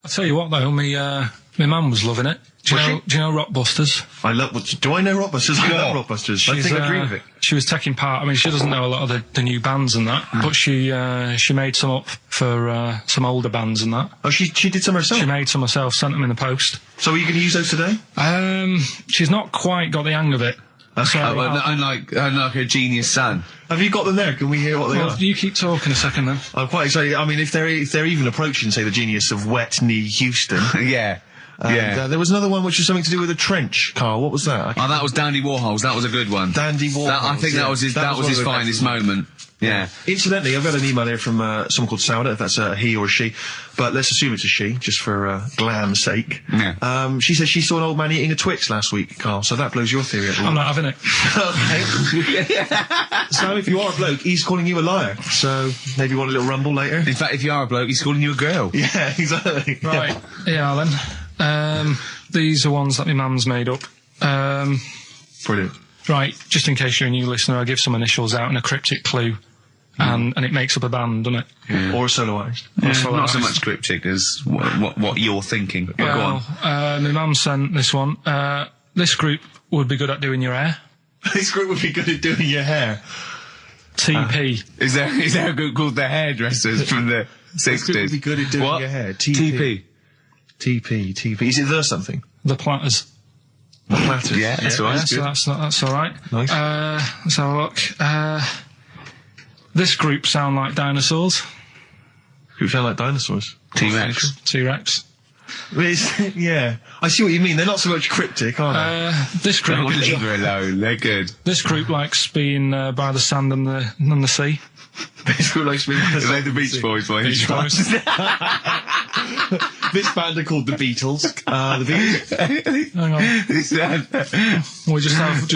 I'll tell you what though, my mum was loving it. Do you know Rockbusters? Do I know Rockbusters? I love Rockbusters. I think I agree with it. She was taking part. I mean, she doesn't know a lot of the new bands and that, but she made some up for some older bands and that. Oh, she did some herself? She made some herself, sent them in the post. So are you going to use those today? She's not quite got the hang of it. Okay. I'm like a genius son. Have you got them there? Can we hear what they are? You keep talking a second then. I'm quite excited. I mean, if they're even approaching, say, the genius of Wet Knee Houston. Yeah. There was another one which was something to do with a trench, Carl. What was that? That was Dandy Warhols. That was a good one. Dandy Warhols. I think that was his finest moment. Yeah. Incidentally, I've got an email here from someone called Sauda, if that's a he or a she, but let's assume it's a she, just for glam's sake. Yeah. She says she saw an old man eating a Twix last week, Carl, so that blows your theory up. I'm not having it. Okay. So if you are a bloke, he's calling you a liar, so maybe you want a little rumble later? In fact, if you are a bloke, he's calling you a girl. Yeah, exactly. Right. Yeah, then. These are ones that my mum's made up. Brilliant. Right, just in case you're a new listener, I give some initials out and a cryptic clue. And it makes up a band, doesn't it? Yeah. Or a soloist. Yeah, not so much cryptic as what you're thinking. Go on. My mum sent this one. This group would be good at doing your hair. This group would be good at doing your hair. TP. Is there a group called the Hairdressers from the 60s? This group would be good at doing your hair. TP. TP. Is it the something? The Platters. The Platters. Yeah, that's all right. Yeah, so that's all right. Nice. Let's have a look. This group sound like dinosaurs. Group sound like dinosaurs. T-Rex. T-Rex. Yeah. I see what you mean. They're not so much cryptic, are they? This group... Don't leave her alone. They're good. This group likes being by the sand and the sea. This group likes being by the sand They're the Beach Boys, boys. Beach Boys. This band are called the Beatles. The Beatles. Hang on. We just have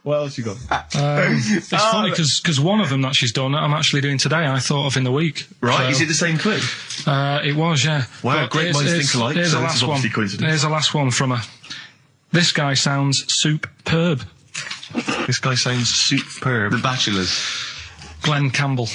What else you got? It's funny because one of them that she's done, I'm actually doing today. I thought of in the week. Right? So, is it the same clue? It was, yeah. Wow, But great minds think alike. Here's So the this is last one. obviously coincidence. Here's the last one from her. This guy sounds superb. This guy sounds superb. The Bachelors. Glenn Campbell.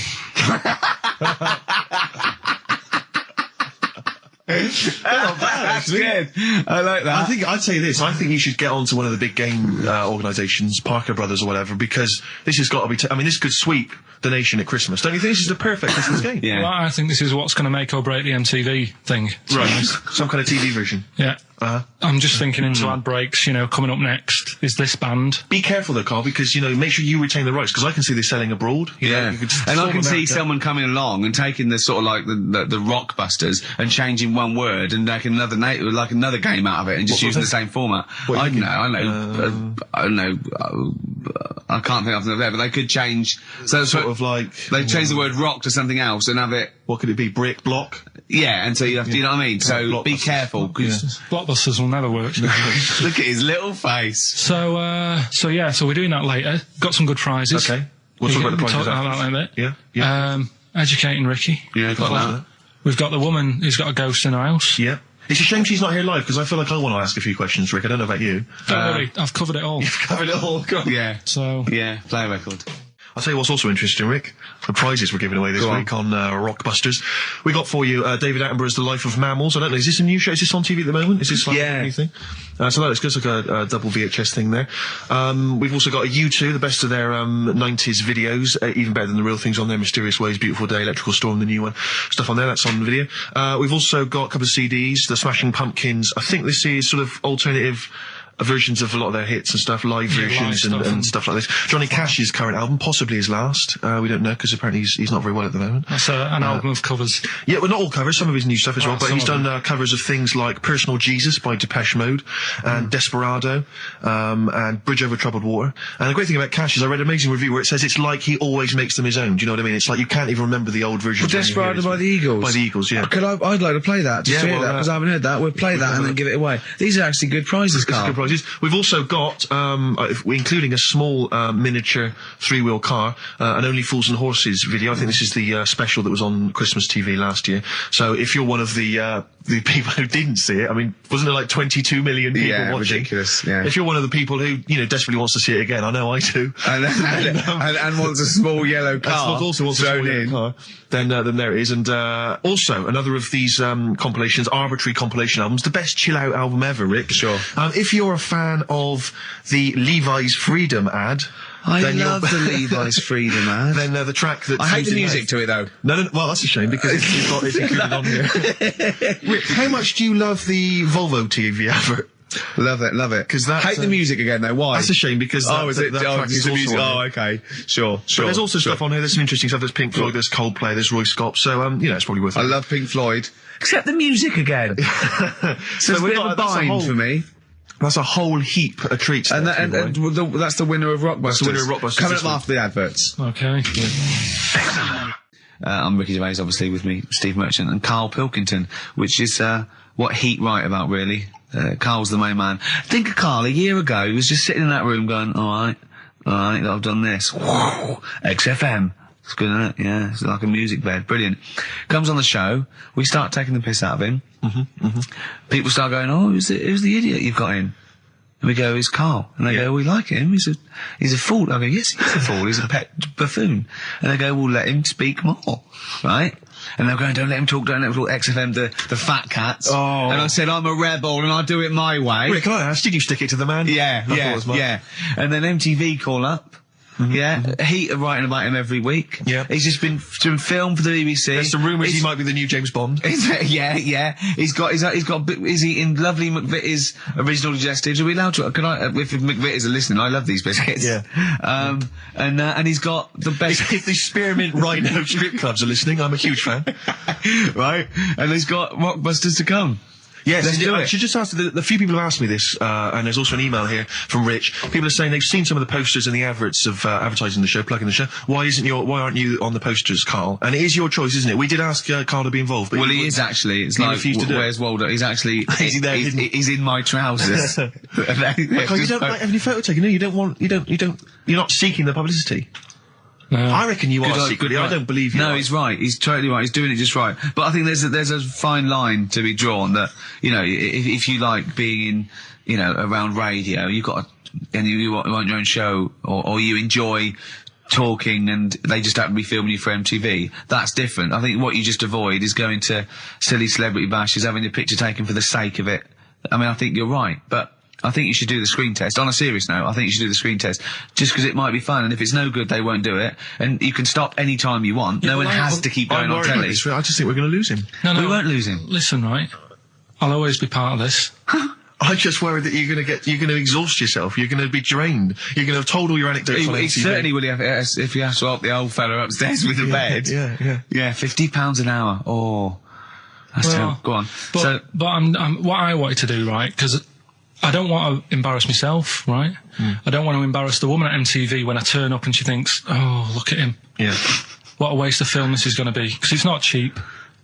That's good. I like that. I'd say this. I think you should get on to one of the big game organisations, Parker Brothers or whatever, because this has got to be. I mean, this could sweep the nation at Christmas. Don't you think this is the perfect Christmas game? Yeah. Well, I think this is what's going to make or break the MTV thing. Right. Some kind of TV version. Yeah. I'm just thinking into ad breaks, coming up next is this band. Be careful though, Carl, because, make sure you retain the rights, because I can see this selling abroad. Yeah. And I can see someone coming along and taking the sort of like the Rockbusters and changing one word and making another game out of it and just using the same format. I don't know. I can't think of something there, but they could change. So sort of like they change the word rock to something else and have it. What could it be? Brick, block? Yeah, and so you have to, you know what I mean? So be careful, because Blockbusters will never work. look at his little face. So we're doing that later. Got some good prizes. Okay. We'll talk about the prizes about that in a bit. Yeah. Educating Ricky. Yeah, got that. We've got the woman who's got a ghost in her house. Yeah. It's a shame she's not here live, because I feel like I want to ask a few questions, Rick. I don't know about you. Don't worry, I've covered it all. You've covered it all. Go on. Yeah. So. Yeah, play a record. I'll tell you what's also interesting, Rick. The prizes we're giving away this week on Rockbusters. We got for you David Attenborough's The Life of Mammals. I don't know, is this a new show? Is this on TV at the moment? Is this like a new thing? So that looks good. It's like a double VHS thing there. We've also got a U2, the best of their 90s videos, even better than the real things on there. Mysterious Ways, Beautiful Day, Electrical Storm, the new one. Stuff on there, that's on video. We've also got a couple of CDs, The Smashing Pumpkins. I think this is sort of alternative versions of a lot of their hits and stuff, live versions and stuff like this. Johnny Cash's current album, possibly his last. We don't know, because apparently he's not very well at the moment. That's an album of covers. Yeah, well, not all covers, some of his new stuff as well, but he's done covers of things like Personal Jesus by Depeche Mode, and Desperado, and Bridge Over Troubled Water. And the great thing about Cash is I read an amazing review where it says it's like he always makes them his own. Do you know what I mean? It's like you can't even remember the old version. Desperado by the Eagles? By the Eagles, yeah. I'd like to play that, just to hear that, because I haven't heard that. We'll play that and then give it away. These are actually good prizes, Carl. prizes. We've also got, including a small miniature 3-wheel car, an Only Fools and Horses video. I think this is the special that was on Christmas TV last year. So if you're one of the people who didn't see it, I mean, wasn't there like 22 million people watching? Ridiculous, yeah. If you're one of the people who, desperately wants to see it again, I know I do. And wants a small yellow car also wants thrown a small in. Car, then there it is. And also, another of these compilations, arbitrary compilation albums, the best chill-out album ever, Rick. Sure. If you're a fan of the Levi's Freedom ad... I love the Levi's Freedom ad. Then the track that... I hate the music to it, though. No, well, that's a shame, because it's included on here. Rick, how much do you love the Volvo TV advert? Love it. Because that hate the music again though. Why? That's a shame because that track is also on here. Okay, sure. But there's also stuff on here. There's some interesting stuff. There's Pink Floyd. There's Coldplay. There's Roy Scott. So it's probably worth it. I love Pink Floyd, except the music again. So it's a bit of a bind for me. That's a whole heap of treats. And that's the winner of Rockbusters. That's the winner of Rockbusters. Coming up after the adverts. Okay. Yeah. I'm Ricky Gervais, obviously, with me, Steve Merchant, and Karl Pilkington, which is what Heat write about, really. Carl's the main man. Think of Karl a year ago. He was just sitting in that room going, all right, I've done this. Whoa, XFM. It's good, isn't it? Yeah, it's like a music bed. Brilliant. Comes on the show. We start taking the piss out of him. People start going, oh, who's the idiot you've got in? And we go, it's Karl. And they go, we like him. He's a fool. I go, yes, he's a fool. He's a pet buffoon. And they go, well, let him speak more. Right? And they're going, don't let him talk, XFM, the fat cats. Oh. And I said, I'm a rebel and I'll do it my way. Rick, can I ask, did you stick it to the man? Yeah. And then MTV call up. Yeah, Heat are writing about him every week. Yeah. He's just been doing film for the BBC. There's some rumours he might be the new James Bond. Yeah. Is he in lovely McVitie's original digestives? Are we allowed to? Can I, if McVitie's are listening, I love these biscuits. Yeah. And he's got the best. If the Spearmint Rhino strip clubs are listening, I'm a huge fan. Right? And he's got Rockbusters to come. Yes, I should just ask, the few people have asked me this, and there's also an email here from Rich. People are saying they've seen some of the posters and the adverts of advertising the show, plugging the show. Why aren't you on the posters, Karl? And it is your choice, isn't it? We did ask Karl to be involved. But he is actually. It's like, where's Waldo? He's actually. Is he there? He's in my trousers. Karl, you don't like having your photo taken. No, you're not seeking the publicity. No. I reckon you are secretly. I don't believe you. No, he's right. He's totally right. He's doing it just right. But I think there's a fine line to be drawn that, if you like being in, around radio, you've got and you want your own show, or you enjoy talking and they just happen to be filming you for MTV, that's different. I think what you just avoid is going to silly celebrity bashes, having your picture taken for the sake of it. I mean, I think you're right, but I think you should do the screen test. On a serious note, I think you should do the screen test. Just because it might be fun, and if it's no good, they won't do it. And you can stop any time you want. No one has to keep going on telly. I just think we're going to lose him. No, we won't lose him. Listen, right? I'll always be part of this. I'm just worried that you're going to exhaust yourself. You're going to be drained. You're going to have told all your anecdotes on MTV. Certainly will if you have to help the old fella upstairs with the bed. Yeah, £50 an hour. Oh, that's terrible. Go on. But what I wanted to do, right? Because I don't want to embarrass myself, right? I don't want to embarrass the woman at MTV when I turn up and she thinks, oh, look at him. Yeah. What a waste of film this is going to be. Because it's not cheap.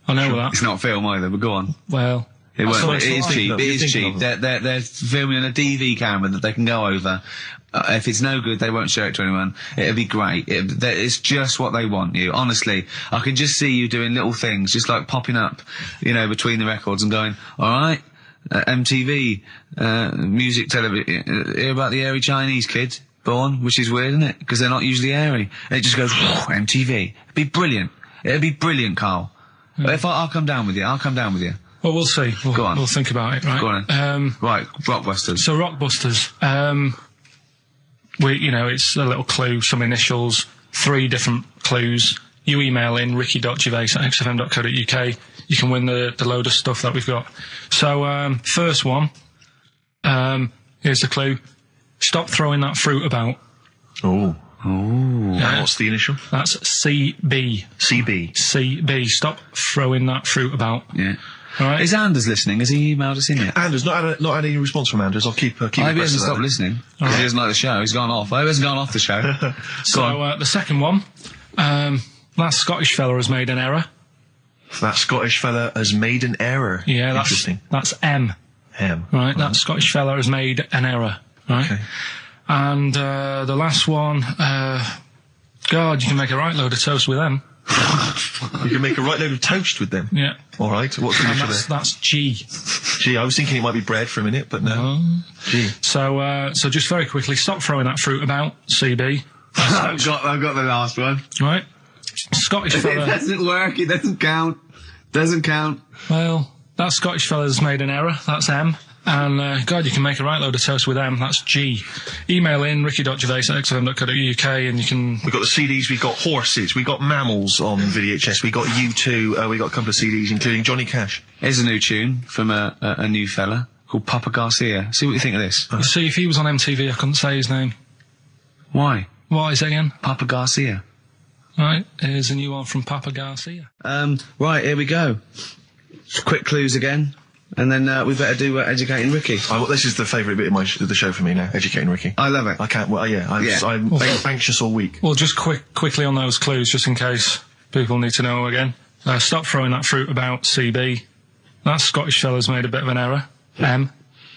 I know that. It's not film either, but go on. Well, it is cheap. It is cheap. They're filming a DV camera that they can go over. If it's no good, they won't show it to anyone. It'll be great. It's just what they want you. Honestly, I can just see you doing little things, just like popping up, between the records and going, all right. MTV, music television, hear about the airy Chinese kid born, which is weird, isn't it? Because they're not usually airy. And it just goes, MTV. It'd be brilliant. It'd be brilliant, Karl. If I'll come down with you. Well, we'll see. Go on. We'll think about it, right? Go on. Right, Rockbusters. So Rockbusters, it's a little clue, some initials, 3 different clues. You email in ricky.gervais@xfm.co.uk. You can win the load of stuff that we've got. So, first one, here's the clue. Stop throwing that fruit about. Oh. What's the initial? That's CB. CB. Stop throwing that fruit about. Yeah. All right. Is Anders listening? Has he emailed us in yet? Anders, not had any response from Anders. I'll keep I hope he hasn't stopped listening. Because he doesn't like the show. He's gone off. I hope he hasn't gone off the show. So, the second one, that Scottish fella has made an error. That Scottish fella has made an error. Yeah, interesting. That's M. M. Right, that Scottish fella has made an error. Right. Okay. And the last one, God, you can make a right load of toast with them. You can make a right load of toast with them. Yeah. All right. What's the initial there? That's G. G. I was thinking it might be bread for a minute, but no. G. So just very quickly, stop throwing that fruit about, CB. I've got the last one. Right. Scottish fella. It doesn't work. It doesn't count. Doesn't count. Well, that Scottish fella's made an error. That's M. And, God, you can make a right load of toast with them. That's G. Email in ricky.gervais@xfm.co.uk and you can... We've got the CDs, we've got horses, we've got mammals on VHS, we've got U2, we've got a couple of CDs, including Johnny Cash. Here's a new tune from a new fella called Papa Garcia. See what you think of this. You see, if he was on MTV, I couldn't say his name. Why? What is it again? Papa Garcia. Right, here's a new one from Papa Garcia. Right, here we go. Quick clues again. And then we better do Educating Ricky. This is the favourite bit of the show for me now, Educating Ricky. I love it. I can't... Well, yeah, I'm anxious all week. Well, just quickly on those clues, just in case people need to know again. Stop throwing that fruit about, CB. That Scottish fella's made a bit of an error, M.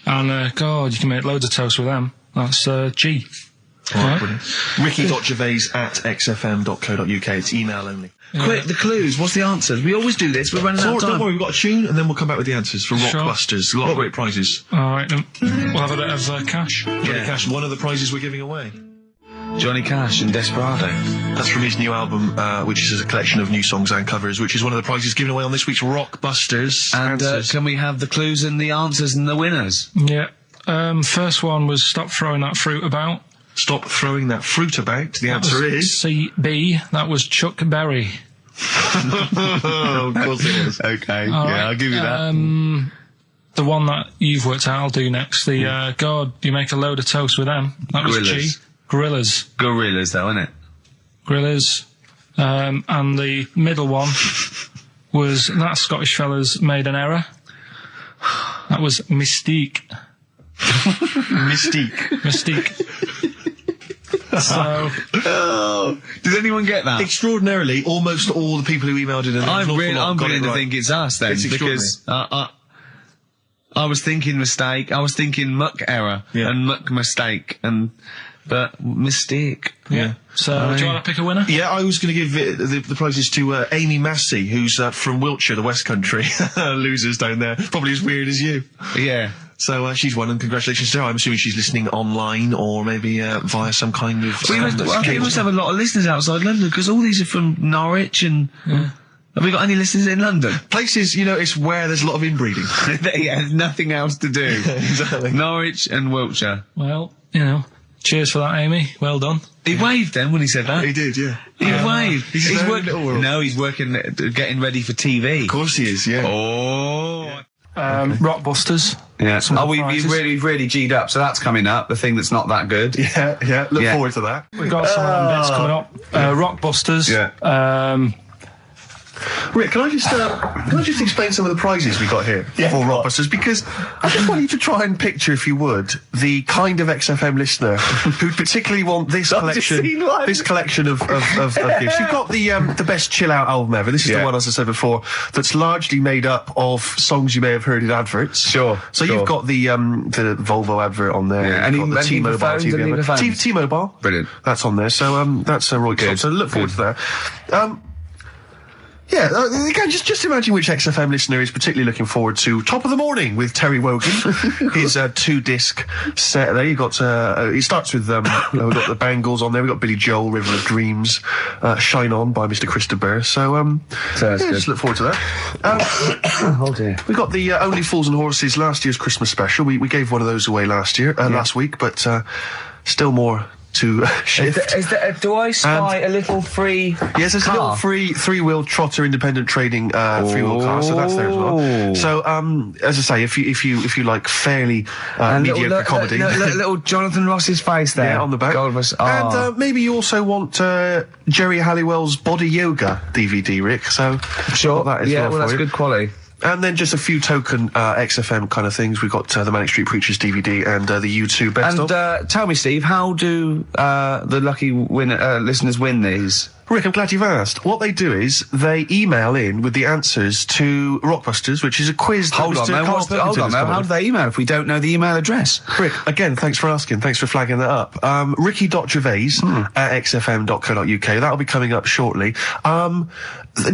And, God, you can make loads of toast with them. That's G. All right, brilliant. Ricky.gervais@xfm.co.uk. It's email only. Yeah. Quick, the clues. What's the answers? We always do this. We're running out of time. Don't worry, we've got a tune, and then we'll come back with the answers for Rockbusters. A lot of great prizes. All right, then. We'll have a bit of cash. Johnny Cash, one of the prizes we're giving away. Johnny Cash and Desperado. That's from his new album, which is a collection of new songs and covers, which is one of the prizes given away on this week's Rockbusters. And can we have the clues and the answers and the winners? Yeah. First one was stop throwing that fruit about. Stop throwing that fruit about. The answer is... CB. That was Chuck Berry. Oh, of course it was. Okay, I'll give you that. The one that you've worked out, I'll do next. The, God, you make a load of toast with them. That was G. Gorillas. Gorillas, though, isn't it? Gorillas. And the middle one was that Scottish fella's made an error. That was Mystique. Mystique. So, does anyone get that? Extraordinarily, almost all the people who emailed in. I'm beginning to think it's us then, because I was thinking mistake, I was thinking muck error and muck mistake, but mistake. Yeah. So, do you want to pick a winner? Yeah, I was going to give the prizes to Amy Massey, who's from Wiltshire, the West Country. Losers down there, probably as weird as you. Yeah. So she's won, and congratulations to her. I'm assuming she's listening online or maybe via some kind of... We must have a lot of listeners outside London, because all these are from Norwich and... Have we got any listeners in London? Places, it's where there's a lot of inbreeding. There's nothing else to do. Exactly. Norwich and Wiltshire. Well, cheers for that, Amy. Well done. He waved then when he said that. He did, yeah. He waved. He's working. No, he's working, getting ready for TV. Of course he is, yeah. Oh... Rockbusters. Yeah. We've really G'd up, so that's coming up, the thing that's not that good. Yeah. Look forward to that. We've got some bits coming up. Rockbusters. Yeah. Rick, can I just explain some of the prizes we got here for Rockbusters? Because I just want you to try and picture, if you would, the kind of XFM listener who'd particularly want this collection of gifts. You've got the best chill out album ever. This is the one, as I said before, that's largely made up of songs you may have heard in adverts. Sure. So you've got the Volvo advert on there. Yeah. You've got the T-Mobile TV. T-Mobile. Brilliant. That's on there. So that's Roy Club. So look forward to that. Yeah, again, just imagine which XFM listener is particularly looking forward to Top of the Morning with Terry Wogan, his 2-disc set there. You've got, it starts with, we've got the Bangles on there, we've got Billy Joel, River of Dreams, Shine On by Mr. Christopher. So just look forward to that. Oh dear. We've got the Only Fools and Horses, last year's Christmas special. We gave one of those away last week, but still more to shift. Do I spy a little free Yes, there's a little free 3-wheel trotter independent trading 3-wheel car, so that's there as well. So as I say, if you like fairly mediocre comedy, little Jonathan Ross's face there on the back, and maybe you also want Jerry Halliwell's Body Yoga DVD, Rick. So sure, that is that's good quality. And then just a few token XFM kind of things. We've got the Manic Street Preachers DVD and the U2 best of. And tell me, Steve, how do the lucky listeners win these? Rick, I'm glad you've asked. What they do is they email in with the answers to Rockbusters, which is a quiz. Hold on, man. How do they email if we don't know the email address? Rick, again, thanks for asking. Thanks for flagging that up. Ricky.Gervais at xfm.co.uk. That'll be coming up shortly.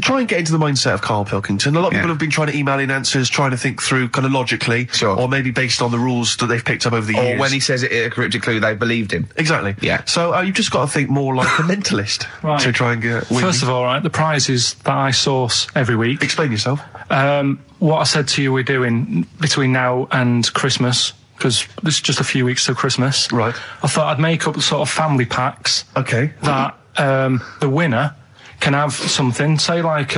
Try and get into the mindset of Karl Pilkington. A lot of people have been trying to email in answers, trying to think through kind of logically, or maybe based on the rules that they've picked up over the years. Or when he says it in a cryptic clue, they believed him. Exactly. Yeah. So you've just got to think more like a mentalist to try and get winning. First of all, right, the prizes that I source every week. Explain yourself. What I said to you we're doing between now and Christmas, because this is just a few weeks till Christmas. Right. I thought I'd make up sort of family packs. Okay. That the winner can have something. Say like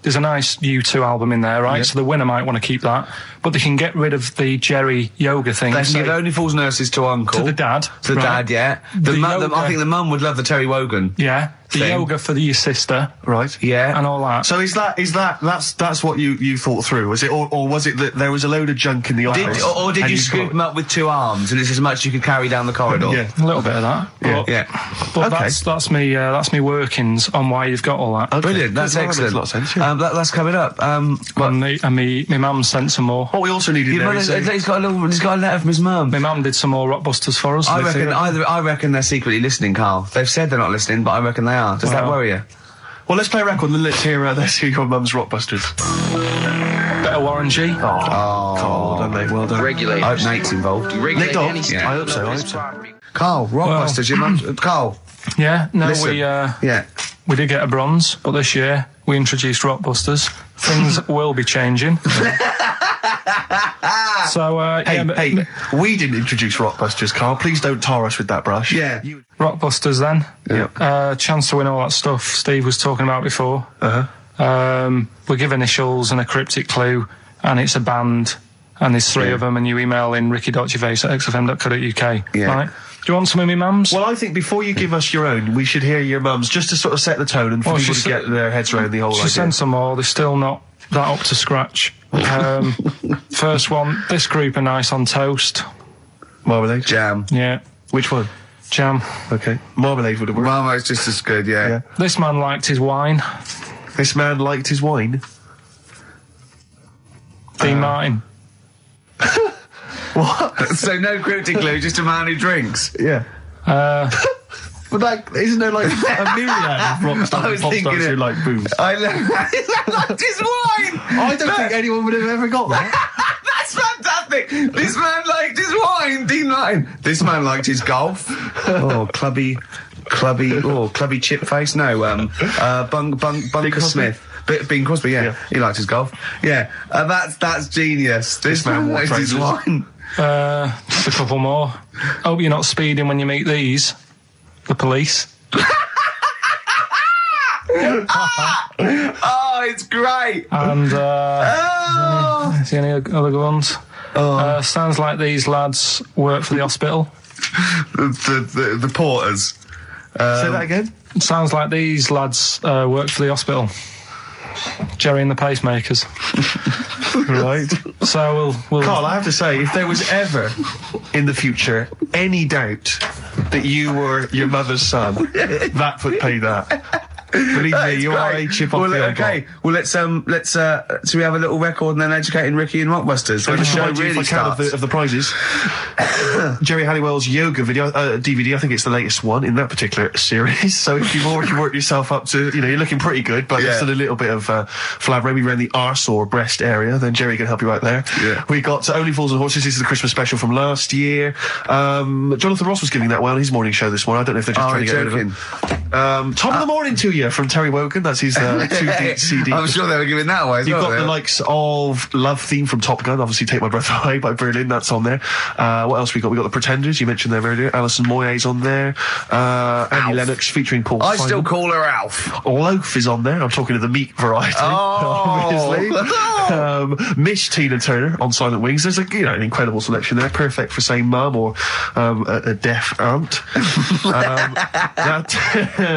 there's a nice U2 album in there, right? So the winner might want to keep that, but they can get rid of the Jerry yoga thing. They can give Only Fools Nurses to Uncle. To the dad. To the dad, yeah. I think the mum would love the Terry Wogan. Yeah. The yoga for your sister. Right. Yeah. And all that. So that's what you thought through, was it? Or was it that there was a load of junk in the office? Or did you scoop them up with 2 arms and it's as much you could carry down the corridor? Yeah. A little bit of that. But that's me workings on why you've got all that. Okay. Brilliant. That's excellent. That makes a lot of sense, yeah. That's coming up. And me mum sent some more. What we also needed he's got a letter from his mum. My mum did some more Rockbusters for us. I reckon they're secretly listening, Karl. They've said they're not listening, but I reckon they are. Does that worry you? Well, let's play a record and let's hear your mum's Rockbusters. Better warranty. Cold, haven't they? Well done. Regulate. I hope Nate's involved. Regulate any I hope so. Karl, Rockbusters, your mum. Karl. Yeah. No, listen. we did get a bronze, but this year we introduced Rockbusters. Things will be changing. So, hey, we didn't introduce Rockbusters, Karl. Please don't tar us with that brush. Yeah. Rockbusters then. Yeah. Chance to win all that stuff Steve was talking about before. We give initials and a cryptic clue, and it's a band, and there's 3 of them, and you email in ricky.gervais at xfm.co.uk. Yeah. Right? Do you want some of my mums? Well, I think before you give us your own, we should hear your mums, just to sort of set the tone and for people to get their heads around the whole idea. She sent some more. They're still not that up to scratch. First one, this group are nice on toast. Marmalade? Jam. Yeah. Which one? Jam. Okay. Marmalade would have worked. Marmalade's just as good, yeah. This man liked his wine. This man liked his wine? Dean Martin. What? So no cryptic clue, just a man who drinks? Yeah. But isn't there like a myriad of rock stars who like booze? I liked his wine! I don't think anyone would have ever got that. That's fantastic! This man liked his wine, Dean Martin. This man liked his golf. Clubby chip face. No, Bunker Smith. Bing Crosby, yeah. He liked his golf. Yeah, that's genius. This man liked his wine. Just a couple more. Hope you're not speeding when you meet these. The police. Oh, it's great. And is there any other good ones? Sounds like these lads work for the hospital. The porters. Say that again. Sounds like these lads work for the hospital. Jerry and the Pacemakers. Right. So we'll Karl, I have to say, if there was ever in the future any doubt that you were your mother's son, that would pay that. Believe me, you are a chip off the old block. Well, let's so we have a little record and then educating Ricky and Rockbusters. So the show really starts. Of the prizes. Jerry Halliwell's yoga video, DVD, I think it's the latest one in that particular series. So if you've already worked yourself up to, you're looking pretty good, but there's still a little bit of flab maybe around the arse or breast area, then Jerry can help you out there. Yeah. We got Only Fools and Horses. This is the Christmas special from last year. Jonathan Ross was giving that well on his morning show this morning. I don't know if they're just trying to get rid of him. Top of the morning to you from Terry Wogan. That's his 2D CD. I'm sure they were giving that away as You've well. got the likes of Love Theme from Top Gun, obviously Take My Breath Away by Berlin, that's on there. What else we got? We got the Pretenders, you mentioned them earlier. Alison Moyet's on there. Annie Lennox featuring Paul Simon. Still call her Alf. Loaf is on there. I'm talking of the meat variety, obviously. Miss Tina Turner on Silent Wings. There's an incredible selection there, perfect for saying mum or a deaf aunt.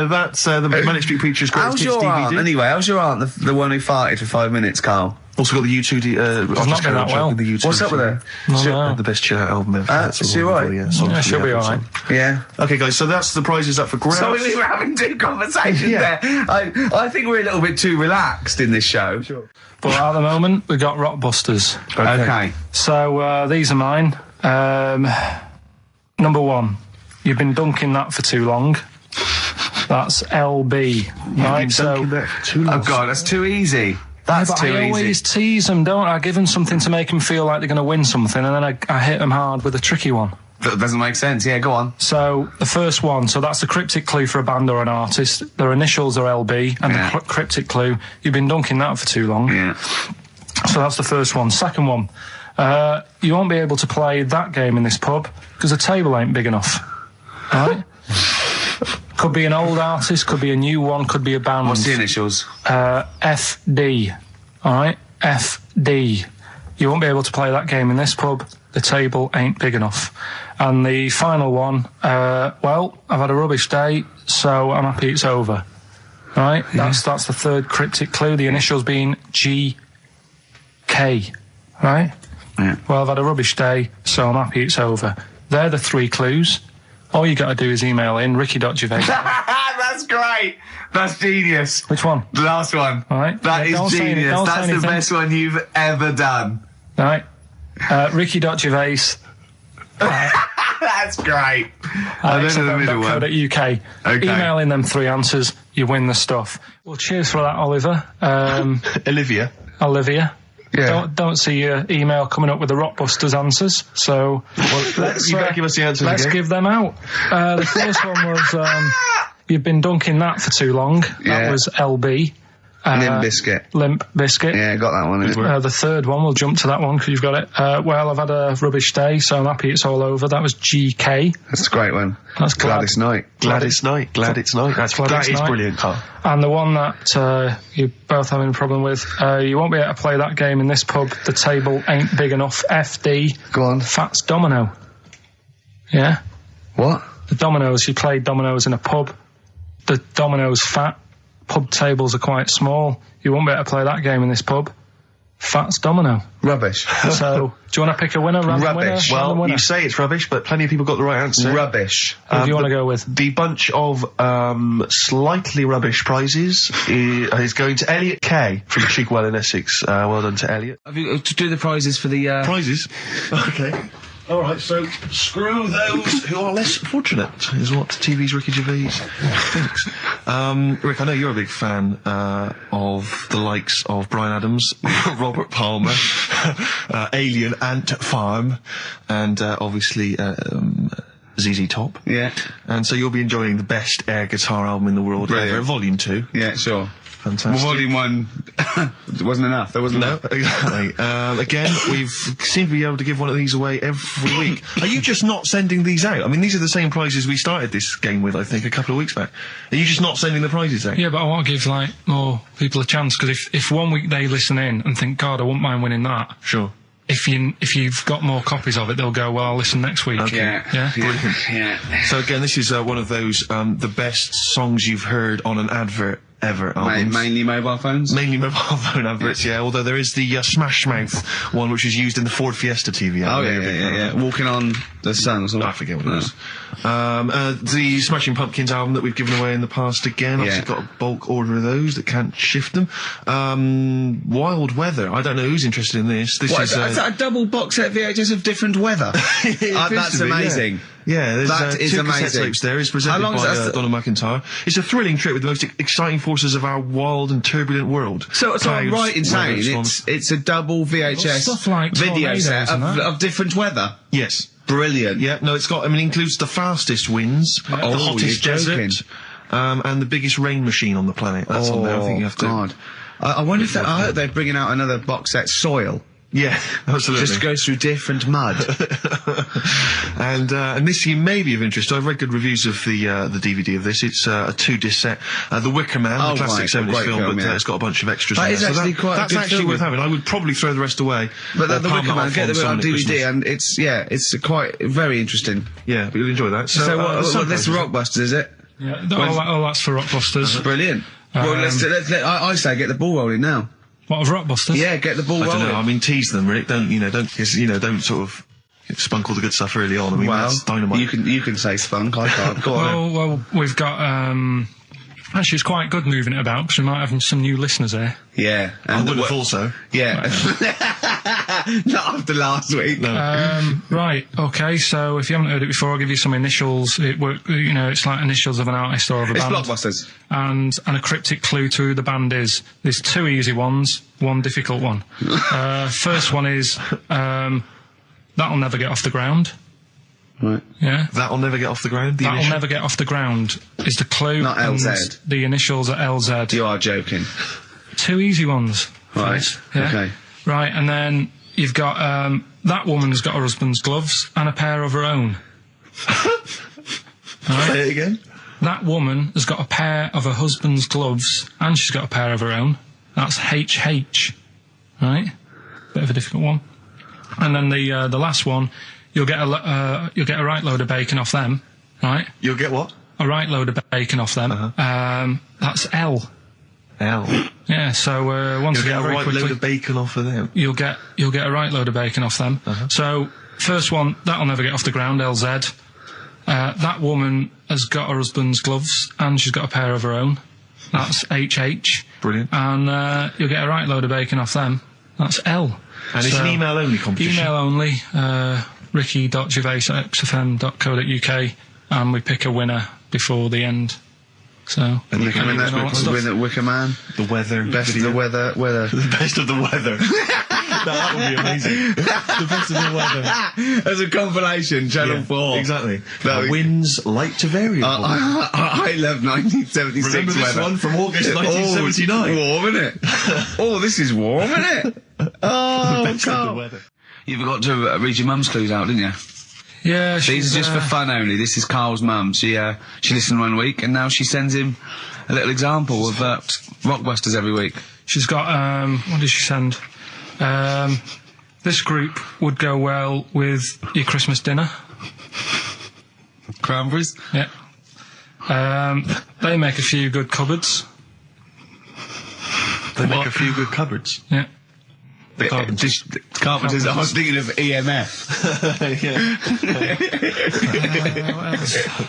That's the Manic Street Preachers Greatest Hits DVD. Aunt, anyway? How's your aunt, the one who farted for 5 minutes, Karl? Also got the U2. It's not been that well. What's up with it? The best chill out album ever. Is she alright? Yeah, she'll be alright. Yeah. Okay, guys, so that's the prizes up for grabs. So we were having two conversations there. I think we're a little bit too relaxed in this show. Sure. But at the moment, we've got Rockbusters. Okay. So these are mine. Number 1, you've been dunking that for too long. That's LB. Right, so... Oh, God, that's too easy. That's too easy. I always tease them, don't I? I give them something to make them feel like they're going to win something, and then I hit them hard with a tricky one. That doesn't make sense. Yeah, go on. So, the first one, so that's the cryptic clue for a band or an artist. Their initials are LB, and the cryptic clue, you've been dunking that for too long. Yeah. So that's the first one. Second one, you won't be able to play that game in this pub, because the table ain't big enough. Right? Could be an old artist, could be a new one, could be a band. What's the initials? FD. Alright? FD. You won't be able to play that game in this pub. The table ain't big enough. And the final one, well, I've had a rubbish day, so I'm happy it's over. Right? Yeah. That's the third cryptic clue, the initials being GK. Right? Yeah. Well, I've had a rubbish day, so I'm happy it's over. They're the 3 clues. All you got to do is email in ricky.gervais. That's great. That's genius. Which one? The last one. All right. That is genius. That's the best one you've ever done. All right. Ricky.gervais. That's great. I don't know the middle one. .co.uk. Okay. Email in them 3 answers. You win the stuff. Well, cheers for that, Oliver. Olivia. Yeah. Don't see your email coming up with the Rockbusters answers, so you better give us the answers let's again. give them out. The first one was you've been dunking that for too long. Yeah. That was LB. Limp Bizkit. Limp Bizkit. Yeah, got that one. The third one, we'll jump to that one because you've got it. Well, I've had a rubbish day, so I'm happy it's all over. That was GK. That's a great one. That's Glad It's Night. Glad It's Night. That is brilliant, Carl. And the one that you're both having a problem with, you won't be able to play that game in this pub. The table ain't big enough. FD. Go on. Fats Domino. Yeah? What? The dominoes, you play dominoes in a pub. The dominoes fat. Pub tables are quite small. You won't be able to play that game in this pub. Fats Domino. Rubbish. So, do you want to pick a winner? Rubbish. Well, you say it's rubbish, but plenty of people got the right answer. Rubbish. Who do you want to go with? The bunch of slightly rubbish prizes is going to Elliot K from Cheekwell in Essex. Well done to Elliot. Have you to do the prizes for the prizes? Okay. All right, so screw those who are less fortunate, is what TV's Ricky Gervais thinks. Rick, I know you're a big fan of the likes of Bryan Adams, Robert Palmer, Alien, Ant Farm, and obviously ZZ Top. Yeah. And so you'll be enjoying the best air guitar album in the world ever, Volume 2. Yeah, sure. Fantastic. Well, Volume 1 wasn't enough. There wasn't enough. Exactly. Again, we've seemed to be able to give one of these away every week. Are you just not sending these out? I mean, these are the same prizes we started this game with, I think, a couple of weeks back. Are you just not sending the prizes out? Yeah, but I want to give, like, more people a chance, because if 1 week they listen in and think, God, I wouldn't mind winning that. Sure. If you've got more copies of it, they'll go, well, I'll listen next week. Okay. Yeah? Brilliant. Yeah. So again, this is one of those, the best songs you've heard on an advert ever albums. Mainly mobile phones? Mainly mobile phone adverts, yeah. Although there is the Smash Mouth one, which was used in the Ford Fiesta TV. Oh, yeah. Walking on the Sun or something. I forget what it was. The Smashing Pumpkins album that we've given away in the past again. Obviously got a bulk order of those that can't shift them. Wild Weather. I don't know who's interested in this. This is that a double box set VHS of different weather? That's amazing. Yeah, there's that is two amazing. cassette tapes there. It's presented by Donna McIntyre. It's a thrilling trip with the most exciting forces of our wild and turbulent world. So I'm right in saying it's a double VHS stuff like video set of different weather? Yes. Brilliant. Yeah, no, it's got, includes the fastest winds, the hottest desert, and the biggest rain machine on the planet. That's on there. I think you have to. God. I wonder if I hope they're bringing out another box set, Soil. Yeah, absolutely. Just goes through different mud. And this you may be of interest. I've read good reviews of the DVD of this. It's a 2-disc set. The Wicker Man, the classic 70s film, but it's got a bunch of extras in there. That is actually quite That's actually worth having. I would probably throw the rest away. But the Wicker Man, get it on DVD, and it's quite very interesting. Yeah, but you'll enjoy that. So this is Rockbusters, is it? Yeah, all that's for Rockbusters. Brilliant. Well, I say get the ball rolling now. What, of Rockbusters? Yeah, get the ball I rolling. don't know. I mean, tease them, Rick. Don't sort of spunk all the good stuff early on. I mean, that's dynamite. You can say spunk. I can't. Go on. Well, we've got. Actually, it's quite good moving it about because we might have some new listeners here. Yeah, I would have also. Yeah, not after last week. No. Right. Okay. So if you haven't heard it before, I'll give you some initials. It's like initials of an artist or of a band. It's Blockbusters. And a cryptic clue to who the band is. There's 2 easy ones, 1 difficult one. First one is That'll Never Get Off the Ground. Right. Yeah. That'll Never Get Off the Ground. That'll Never Get Off the Ground is the clue. Not and LZ. The initials are LZ. You are joking. 2 easy ones. Right. Yeah. Okay. Right, and then you've got that woman's got her husband's gloves and a pair of her own. Right. Say it again. That woman has got a pair of her husband's gloves and she's got a pair of her own. That's HH. Right? Bit of a difficult one. And then the last one, you'll get a right load of bacon off them. Right? You'll get what? A right load of bacon off them. That's L. L. Yeah, so once You'll again, get a very right quickly, load of bacon off of them. You'll get a right load of bacon off them. So first one, That'll Never Get Off the Ground, LZ. That woman has got her husband's gloves and she's got a pair of her own. That's HH. Brilliant. And you'll get a right load of bacon off them. That's L. And it's an email only competition. Email only. ricky.gervais@xfm.co.uk, and we pick a winner before the end. So And you can win Winner, Wicker Man. the weather. Best of the weather. The best of the weather. That would be amazing. The best of the weather. As a compilation, Channel 4. Exactly. No, winds light to variable. I love 1976 Remember this weather. one from August 1979? Warm, isn't it? Oh, this is warm, isn't it? Oh, The best of the Carl. weather. You forgot to read your mum's clues out, didn't you? yeah, These are just for fun only. This is Carl's mum. She listened one week and now she sends him a little example of Rockbusters every week. she's got what did she send? This group would go well with your Christmas dinner. Cranberries? Yeah. They make a few good cupboards. They make a few good cupboards. Yeah. Carpenters. I was thinking of EMF.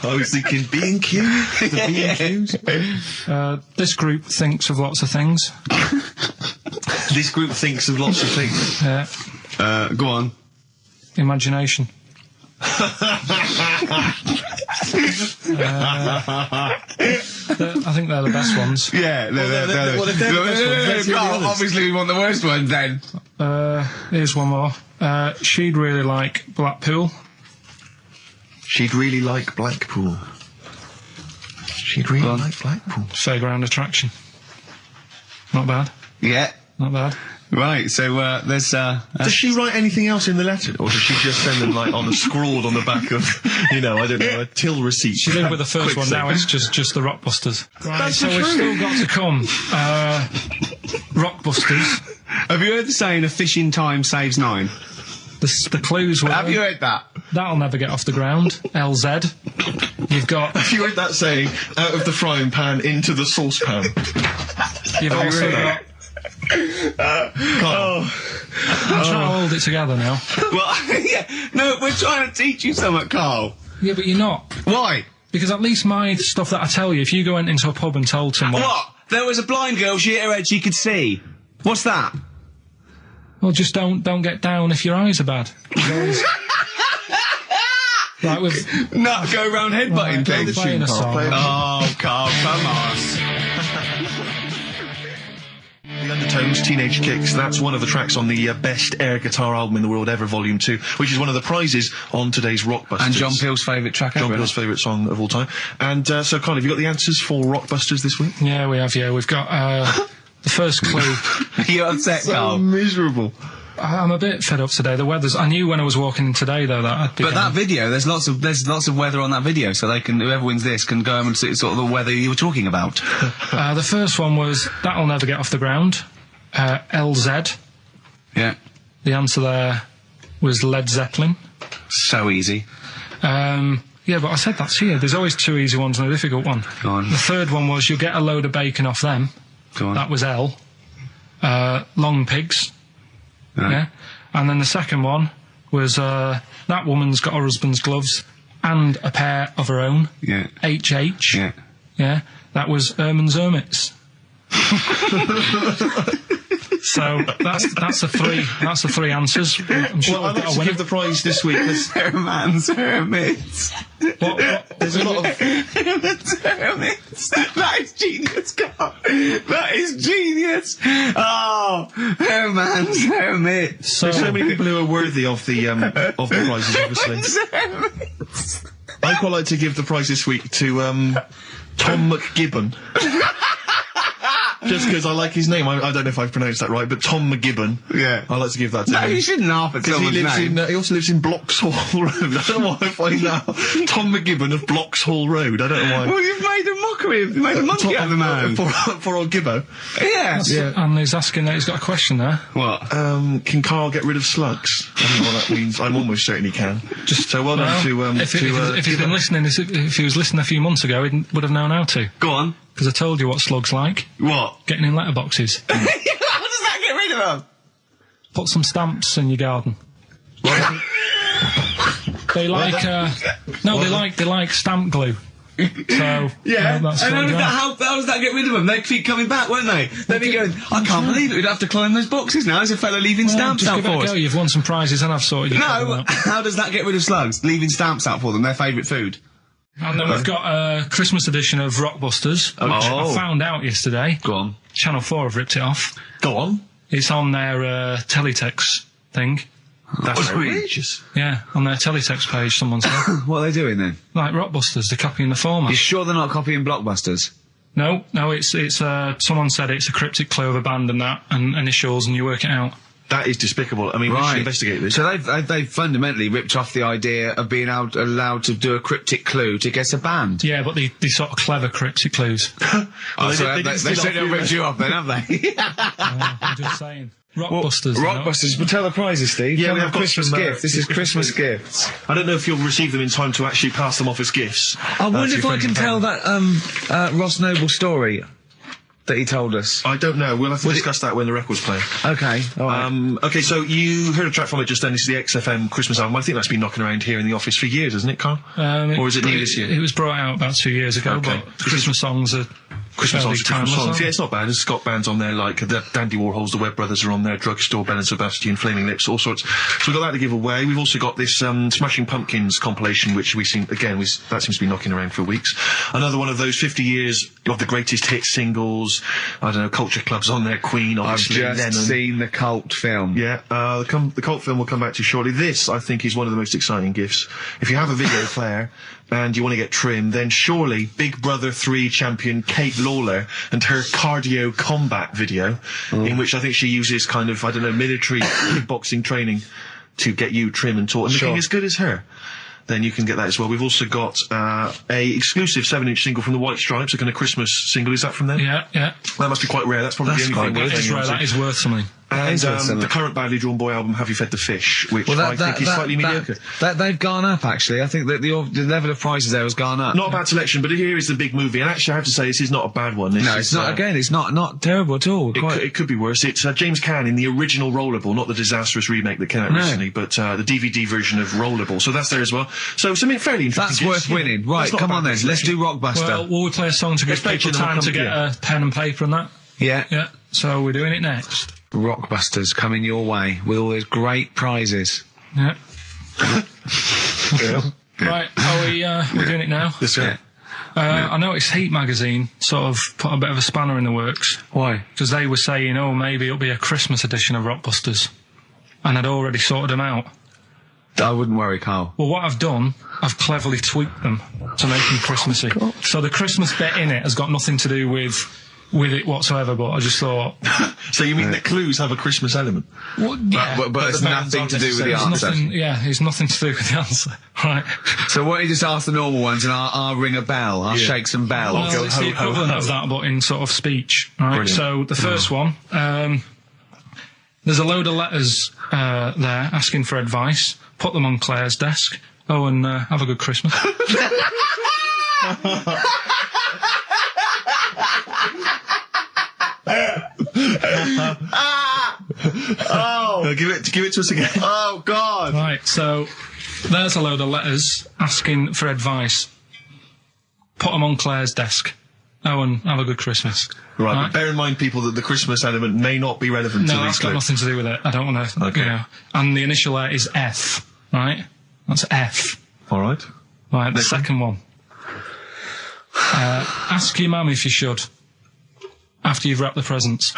I was thinking B&Q. The B&Qs. This group thinks of lots of things. This group thinks of lots of things. Yeah. Go on. Imagination. I think they're the best ones. Yeah, they're well, if they're the best ones, let's hear the others. obviously we want the worst ones then. Here's one more. She'd really like Blackpool. She'd really like Blackpool. She'd really like Blackpool. Fairground attraction. Not bad. Yeah. Not bad. Right, so there's Does she write anything else in the letter, or does she just send them like on a scrawled on the back of, I don't know, a till receipt? She did with the first one. Now it's just the Rockbusters. Right, so we've still got to come. Rockbusters. Have you heard the saying, a fish in time saves 9? The clues were. Have you heard that? That'll Never Get Off the Ground. LZ. You've got. Have you heard that saying, out of the frying pan into the saucepan? You've also got. I'm trying to hold it together now. Well, yeah, no, we're trying to teach you something, Carl. Yeah, but you're not. Why? Because at least my stuff that I tell you, if you go into a pub and told someone... What? There was a blind girl, she hit her head, she could see. What's that? Well, just don't get down if your eyes are bad. Right, with... No, go round headbutting things. Playing a song. Oh, Carl, come on. The Undertones, Teenage Kicks, that's one of the tracks on the best air guitar album in the world ever, Volume 2, which is one of the prizes on today's Rockbusters. And John Peel's favourite track ever. John Peel's favourite song of all time. And so, Carl, have you got the answers for Rockbusters this week? Yeah, we have, yeah. We've got the first clue. You're upset, Carl. Miserable. I'm a bit fed up today. The weather's... I knew when I was walking in today, though, that I'd be... But that video, there's lots of weather on that video, so they can, whoever wins this can go and see sort of the weather you were talking about. The first one was That'll Never Get Off the Ground. LZ. Yeah. The answer there was Led Zeppelin. So easy. Yeah, but I said that's here. There's always 2 easy ones and a difficult one. Go on. The third one was You'll Get a Load of Bacon Off Them. Go on. That was L. long pigs. Right. Yeah. And then the second one was that woman's got her husband's gloves and a pair of her own. Yeah. HH. Yeah. Yeah. That was Erman's Hermits. So that's the three answers. I'm sure Well, I'd like to give the prize this week. Herman's Hermits. What? There's a lot of... Herman's Hermits. That is genius, Carl. That is genius. Oh, Herman's Hermits. There's so many people who are worthy of the prizes, obviously. Hermits. I'd quite like to give the prize this week to Tom McGibbon. Just because I like his name. I don't know if I've pronounced that right, but Tom McGibbon. Yeah. I'd like to give that to No, him. you shouldn't laugh at someone's name. He also lives in Bloxhall Road. I don't know why I find out. Tom McGibbon of Bloxhall Road. I don't know why. Well, you've made a mockery. You've made a monkey out of the man. For old Gibbo. Yeah. And he's asking that he's got a question there. What? Can Karl get rid of slugs? I don't know what that means. I'm almost certain he can. So well done to if he's been listening, if he was listening a few months ago, he would have known how to. Go on. Because I told you what slugs like. What? Getting in letterboxes. How does that get rid of them? Put some stamps in your garden. They like they like stamp glue. So Yeah, that's and what how does that get rid of them? They keep coming back, won't they? They'd be going, I can't believe it, we'd have to climb those boxes now. There's a fella leaving stamps just out give it for a us. go. You've won some prizes and I've sorted you. No, how does that get rid of slugs? Leaving stamps out for them, their favourite food. And then we've got a Christmas edition of Rockbusters, which I found out yesterday. Go on. Channel 4 have ripped it off. Go on. It's on their teletext thing. That's outrageous. Yeah, on their teletext page, someone said. What are they doing then? Like Rockbusters, they're copying the format. You sure they're not copying Blockbusters? No, it's someone said it's a cryptic clue of a band and that, and initials, and you work it out. That is despicable. I mean, we should investigate this. So they've fundamentally ripped off the idea of being allowed to do a cryptic clue to guess a band. Yeah, but they sort of clever cryptic clues. They certainly ripped you off then, have they? I'm just saying. Rockbusters. Rockbusters, but tell the prizes, Steve. Yeah, we have got Christmas some, gift. This is Christmas gifts. I don't know if you'll receive them in time to actually pass them off as gifts. I wonder if I can tell that Ross Noble story that he told us. I don't know. We'll have to discuss that when the record's playing. Okay, all right. Okay, so you heard a track from it just then. This is the XFM Christmas album. I think that's been knocking around here in the office for years, hasn't it, Karl? Or is it new this year? It was brought out about 2 years ago, but the Christmas songs are Christmas songs, timeless, songs. Yeah, it's not bad. There's got bands on there like the Dandy Warhols, the Webb Brothers are on there, Drugstore, Ben and Sebastian, Flaming Lips, all sorts. So we've got that to give away. We've also got this Smashing Pumpkins compilation, which that seems to be knocking around for weeks. Another one of those 50 years of the greatest hit singles. I don't know, Culture Club's on there, Queen, obviously. I've just seen the cult film. Yeah, the cult film will come back to you shortly. This, I think, is one of the most exciting gifts. If you have a video player and you want to get trim, then surely Big Brother 3 champion Kate Lawler and her cardio combat video, in which I think she uses kind of, military kickboxing training to get you trim and taut and looking as good as her. Then you can get that as well. We've also got a exclusive 7-inch single from the White Stripes, a kind of Christmas single. Is that from them? Yeah. That must be quite rare. That's probably the only thing. That is rare. That is worth something. And the current Badly Drawn Boy album, Have You Fed the Fish, which I think is slightly mediocre. They've gone up, actually. I think that the level of prices there has gone up. Not a bad selection, but here is the big movie. And actually, I have to say, this is not a bad one. It's not. Again, it's not terrible at all. It could be worse. It's James Caan in the original Rollerball, not the disastrous remake that came out recently, but the DVD version of Rollerball. So that's there as well. So something fairly interesting. That's worth winning. Right, come on then. Let's do Rockbuster. Well, will we play a song to give people time to get a pen and paper and that? Yeah. So we're doing it next. Rockbusters coming your way with all those great prizes. Yeah. Right, we're doing it now? That's right. I noticed Heat magazine sort of put a bit of a spanner in the works. Why? Because they were saying, maybe it'll be a Christmas edition of Rockbusters. And I'd already sorted them out. I wouldn't worry, Karl. Well, what I've done, I've cleverly tweaked them to make them Christmassy. So the Christmas bit in it has got nothing to do with it whatsoever, but I just thought... So you mean the clues have a Christmas element? Well, yeah. But it's nothing to do with the answer. It's nothing to do with the answer. Right. So why don't you just ask the normal ones and I'll ring a bell. I'll shake some bells. Well, it's the equivalent of that, but in sort of speech. Right. Brilliant. So the first one, there's a load of letters there asking for advice. Put them on Claire's desk. Oh, and have a good Christmas. Oh, give it to us again. Oh, God. Right, so there's a load of letters asking for advice. Put them on Claire's desk. Oh, and have a good Christmas. Right, but bear in mind, people, that the Christmas element may not be relevant to No, these that's got clues. nothing to do with it. I don't want to, Okay. And the initial there is F, right? That's F. All right. Right, the second one. Ask your mum if you should. After you've wrapped the presents.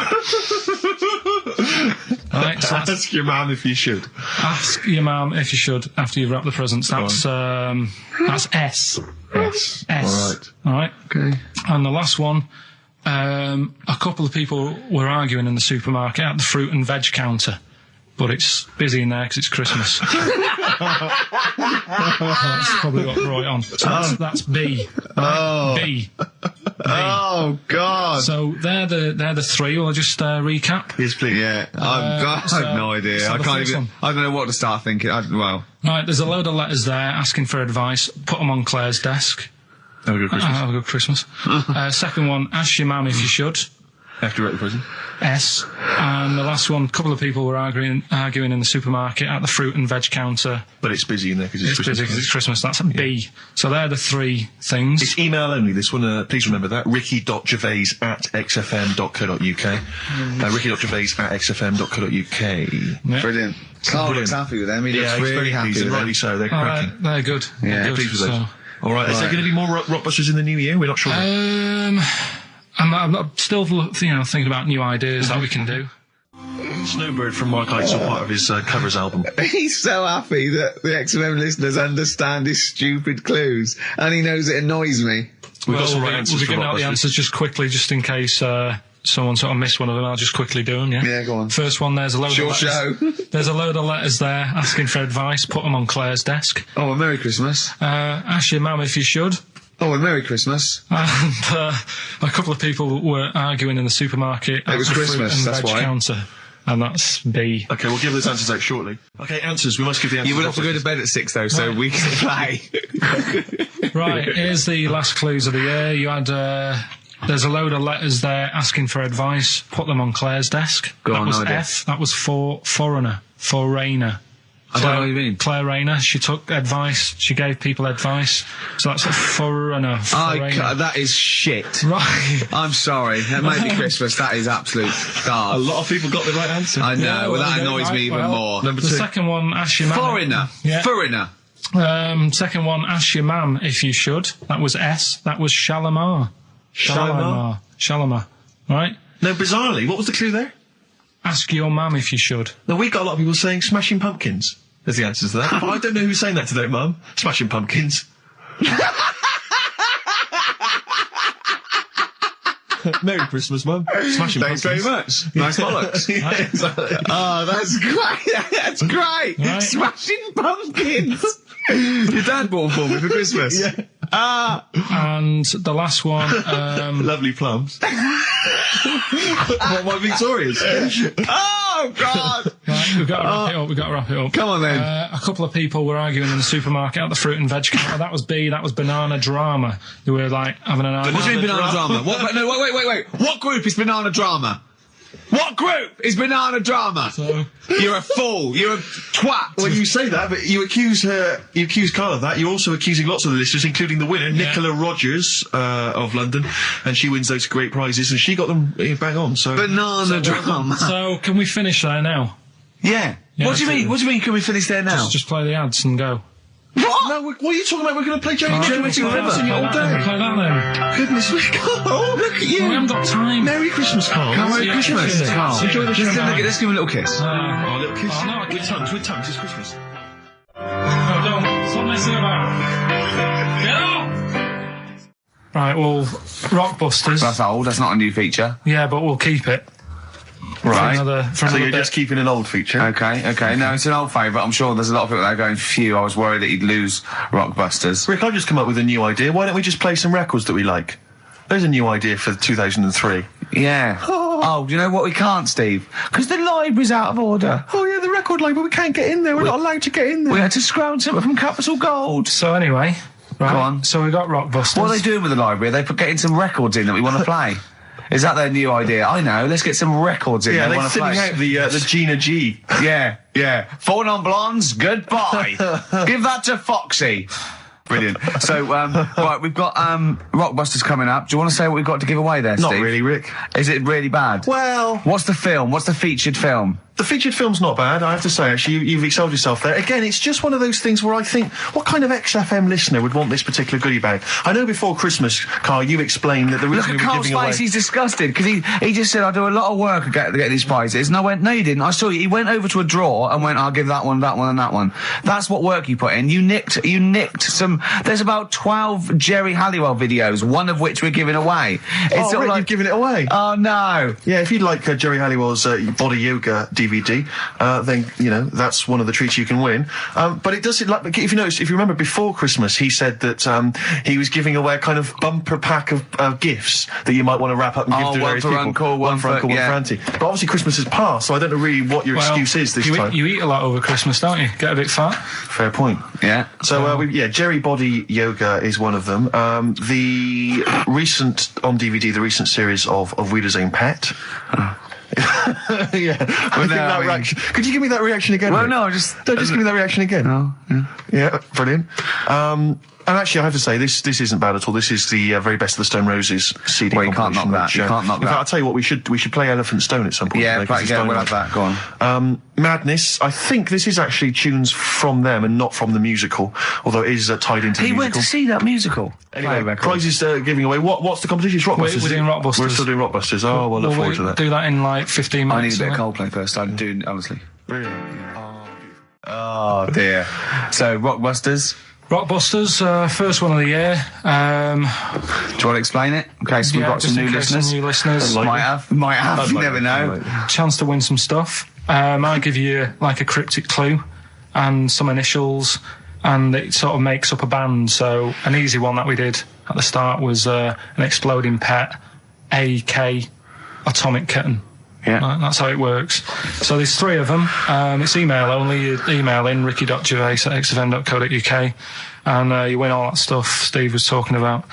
Right, so Ask your mum if you should. ask your mum if you should after you've wrapped the presents. That's S. Yes. S. All right. All right. Okay. And the last one, a couple of people were arguing in the supermarket at the fruit and veg counter, but it's busy in there because it's Christmas. That's probably what brought it on. So that's B. Right? B. Oh, God. So they're the three. Will I just recap? Yes, please. Yeah, I have no idea. so I the can't first even. one. I don't know what to start thinking. Right, there's a load of letters there asking for advice. Put them on Claire's desk. Have a good Christmas. Have a good Christmas. Second one, ask your mum if you should. After you're at the prison. S. And the last one, a couple of people were arguing in the supermarket at the fruit and veg counter. But it's busy in there because it's It's Christmas. busy because it's Christmas. That's a B. So they're the three things. It's email only, this one. Please remember that. ricky.gervais@xfm.co.uk. ricky.gervais@xfm.co.uk. Yeah. Brilliant. Carl looks happy with them. He looks he's really very happy pleased, with and them. rightly so. They're All cracking. right, they're good. Yeah, They're good. Pleased with those. So, All right, is there going to be more Rockbusters in the new year? We're not sure. I'm still, thinking about new ideas that we can do. Snowbird from Mark Eitzel, part of his covers album. He's so happy that the XFM listeners understand his stupid clues, and he knows it annoys me. We've got some we'll right be answers for giving out the Rockbusters. answers just quickly, just in case someone sort of missed one of them. I'll just quickly do them, yeah? Yeah, go on. First one, there's a load Short of letters. show. There's a load of letters there asking for advice. Put them on Claire's desk. Oh, a Merry Christmas. Ask your mum if you should. Oh, a Merry Christmas. And a couple of people were arguing in the supermarket. It was at the Christmas, fruit and that's veg why. counter. And that's B. Okay, we'll give those answers out shortly. Okay, answers. We must give the answers. You will have to go to bed at 6 though, so we can play. Right, here's the last clues of the year. You had, there's a load of letters there asking for advice. Put them on Claire's desk. Go that on, was no idea. F. That was for foreigner. For Rayner. I don't know what you mean. Claire Rayner. She took advice. She gave people advice. So that's a foreigner. That is shit. Right. I'm sorry. That might be Christmas. That is absolute A garbage. lot of people got the right answer. I know. Yeah, well, well, that they annoys got it me right. even Well, more. Number The two. second one, ask your mum. Foreigner. Yeah. Foreigner. Second one, ask your mum if you should. That was S. That was Shalimar. Shalimar? Shalimar. Right? No, bizarrely, what was the clue there? Ask your mum if you should. No, we got a lot of people saying Smashing Pumpkins. There's the answer to that. But I don't know who's saying that today, Mum. Smashing Pumpkins. Merry Christmas, Mum. Smashing Thanks very Pumpkins. much. Nice bollocks. Yeah, exactly. Oh, that's great. That's great. Right. Smashing Pumpkins. Your dad bought for me for Christmas. Yeah. And the last one, Lovely plums. What, my Victorias? Oh, God. right, we've got to wrap it up. Come on, then. A couple of people were arguing in the supermarket at the fruit and veg counter. That was B. That was banana drama. They were like having an argument. What do you mean banana drama? What, no, wait. What group is banana drama? What group is banana drama? So, You're a fool. You're a twat. When you say that, but you accuse Carl of that, you're also accusing lots of the listeners, including the winner, Nicola Rogers, of London, and she wins those great prizes, and she got them bang on, so... Banana drama. so can we finish there now? Yeah. Yeah, What do you mean? What do you mean? Can we finish there now? Just play the ads and go. What? No, what are you talking about? We're going to play Jerry Alright, Jerry we'll play River that all then. day. Play that then. Goodness me, Carl, look at you. We haven't got time. Merry Christmas, Carl. Merry Yeah, Christmas. yeah, Carl. yeah. Enjoy the show. Let's give him a little kiss. Oh, little kiss. Oh, no, I with can't. tongues, it's Christmas. No, don't. Stop messing about. Get off! Right, well, Rockbusters. That's old. That's not a new feature. Yeah, but we'll keep it. Right. For another So you're bit. just keeping an old feature? Okay. No, it's an old favourite. I'm sure there's a lot of people that are going, phew, I was worried that he'd lose Rockbusters. Rick, I've just come up with a new idea. Why don't we just play some records that we like? There's a new idea for 2003. Yeah. Oh, do you know what we can't, Steve? Because the library's out of order. Oh, yeah, the record label. We can't get in there. We're not allowed to get in there. We had to scrounge something from Capital Gold. So anyway, right, Go on. so we got Rockbusters. What are they doing with the library? Are they getting some records in that we want to play? Is that their new idea? I know. Let's get some records in. Yeah, they're sending out the Gina G. Yeah. 4 non-blondes, goodbye. Give that to Foxy. Brilliant. So, right, we've got Rockbusters coming up. Do you want to say what we've got to give away there, Steve? Not really, Rick. Is it really bad? Well... What's the film? What's the featured film? The featured film's not bad, I have to say, actually. You've excelled yourself there. Again, it's just one of those things where I think, what kind of XFM listener would want this particular goodie bag? I know before Christmas, Karl, you explained that the reason we were giving away... Look at Karl's face, he's disgusted, because he just said, I do a lot of work to get these prizes. And I went, no, you didn't. I saw you. He went over to a drawer and went, I'll give that one, and that one. That's what work you put in. You nicked some... There's about 12 Jerry Halliwell videos, one of which we're giving away. It's Rick, you've given it away? Oh, no. Yeah, if you'd like Jerry Halliwell's Body Yoga DVD... then, you know, that's one of the treats you can win. But it does, like, if you remember before Christmas, he said that he was giving away a kind of bumper pack of gifts that you might want to wrap up and give to various people. One for Uncle, one for Auntie. But obviously Christmas has passed, so I don't know really what your excuse is this time. You eat a lot over Christmas, don't you? Get a bit fat. Fair point. Yeah. So, Jerry Body Yoga is one of them. The recent, on DVD, the recent series of Wiedersehen Pet. Yeah, I think that reaction. Could you give me that reaction again? Well, Rick? no, just give me that reaction again. No, yeah, brilliant. And actually, I have to say, this isn't bad at all. This is the very best of the Stone Roses CD. Well, you can't knock that. You can't knock that. In fact, I'll tell you what, we should play Elephant Stone at some point. Yeah, we'll have that. Go on. Madness. I think this is actually tunes from them and not from the musical, although it is tied into the musical. He went to see that musical. Anyway, prizes giving away. What's the competition? It's Rockbusters. We're doing Rockbusters. We're still doing Rockbusters. Oh, well, look forward to that. Do that in like 15 minutes. I need a bit of Coldplay first. I do, honestly. Really? Oh, dear. So, Rockbusters. Rockbusters, first one of the year. Do you want to explain it? Okay, so we've got some new listeners. Some new listeners. Might have. You never know. Chance to win some stuff. I give you like a cryptic clue and some initials, and it sort of makes up a band. So an easy one that we did at the start was an exploding pet, AK, atomic kitten. Yeah. Right, that's how it works. So there's 3 of them. It's email only. You email in ricky.gervais@xfm.co.uk and you win all that stuff Steve was talking about.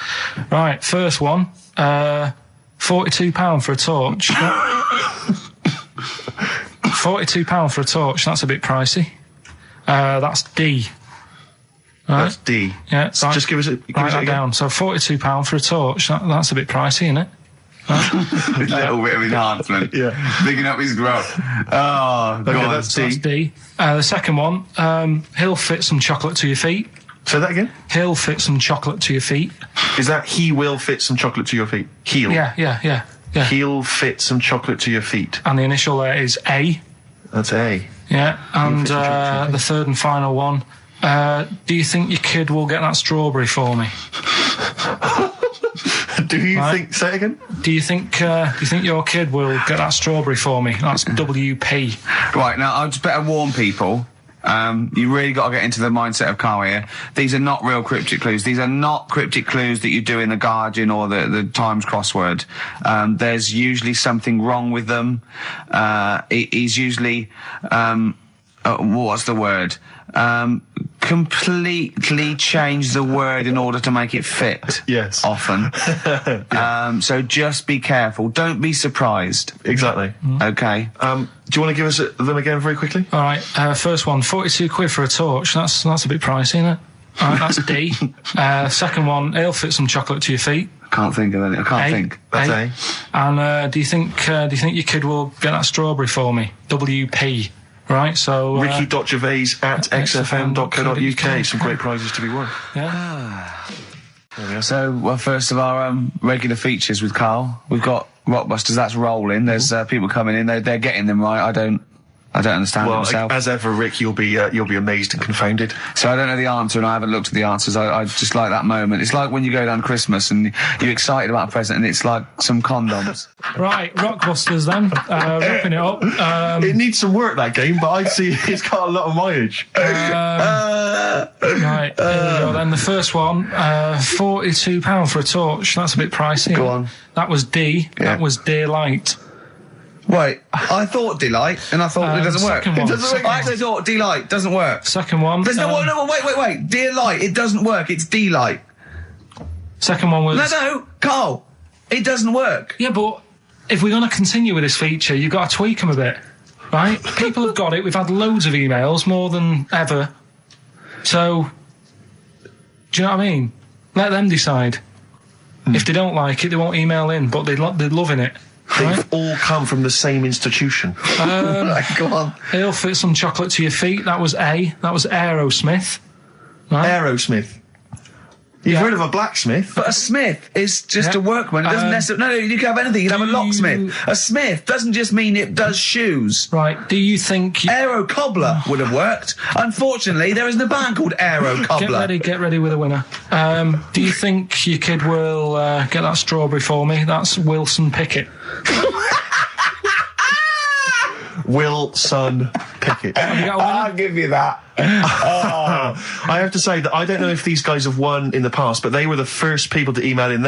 Right, first one, £42 for a torch. £42 for a torch, that's a bit pricey. That's D. Right? That's D. Yeah, so just give us it down. So £42 for a torch, that's a bit pricey, isn't it? A little bit of enhancement. Yeah. Bigging up his growth. Oh, okay, God. That's D. That's D. The second one, he'll fit some chocolate to your feet. Say that again? He'll fit some chocolate to your feet. Is that he will fit some chocolate to your feet? He'll? Yeah. He'll fit some chocolate to your feet. And the initial there is A. That's A. Yeah, and the third and final one, do you think your kid will get that strawberry for me? Do you think? Say it again. Do you think your kid will get that strawberry for me? That's WP. Right, now I'd just better warn people. You really got to get into the mindset of Karl here. These are not real cryptic clues. These are not cryptic clues that you do in the Guardian or the Times crossword. There's usually something wrong with them. He's usually what's the word? Completely change the word in order to make it fit. Yes. Often. Yeah. So just be careful. Don't be surprised. Exactly. Okay. Do you want to give us them again very quickly? All right. First one, 42 quid for a torch. That's a bit pricey, isn't it? All right, that's D. Second one, he'll fit some chocolate to your feet. Can't think of any. I can't think. That's A. And do you think your kid will get that strawberry for me? WP. Right, so ricky.gervais@xfm.co.uk. Some great prizes to be won. Yeah. So, well, first of our regular features with Karl, we've got Rockbusters. That's rolling. There's people coming in. They're getting them right. I don't understand it myself. As ever, Rick, you'll be amazed and confounded. So I don't know the answer, and I haven't looked at the answers. I just like that moment. It's like when you go down Christmas and you're excited about a present, and it's like some condoms. Right, Rockbusters then. Wrapping it up. It needs some work, that game, but I see it's got a lot of mileage. Right, here we go then. The first one, £42 for a torch. That's a bit pricey. Go on. That was D. Yeah. That was Daylight. Wait, I thought Delight, and I thought it doesn't work. Second one. I actually thought Delight doesn't work. Second one. There's no, wait. Dear Light, it doesn't work. It's Delight. Second one was... No, Carl. It doesn't work. Yeah, but if we're going to continue with this feature, you've got to tweak them a bit, right? People have got it. We've had loads of emails, more than ever. So, do you know what I mean? Let them decide. If they don't like it, they won't email in, but they're loving it. Right? They've all come from the same institution. Go on. He'll fit some chocolate to your feet. That was A. That was Aerosmith. Right? Aerosmith. You've heard of a blacksmith? But a smith is just a workman. It doesn't necessarily... No, you can have anything. You can have a locksmith. A smith doesn't just mean it does shoes. Right. Do you think... Aero Cobbler would have worked. Unfortunately, there isn't a band called Aero Cobbler. Get ready with a winner. Do you think your kid will get that strawberry for me? That's Wilson Pickett. Wilson Pickett. I'll give you that. I have to say that I don't know if these guys have won in the past, but they were the first people to email in.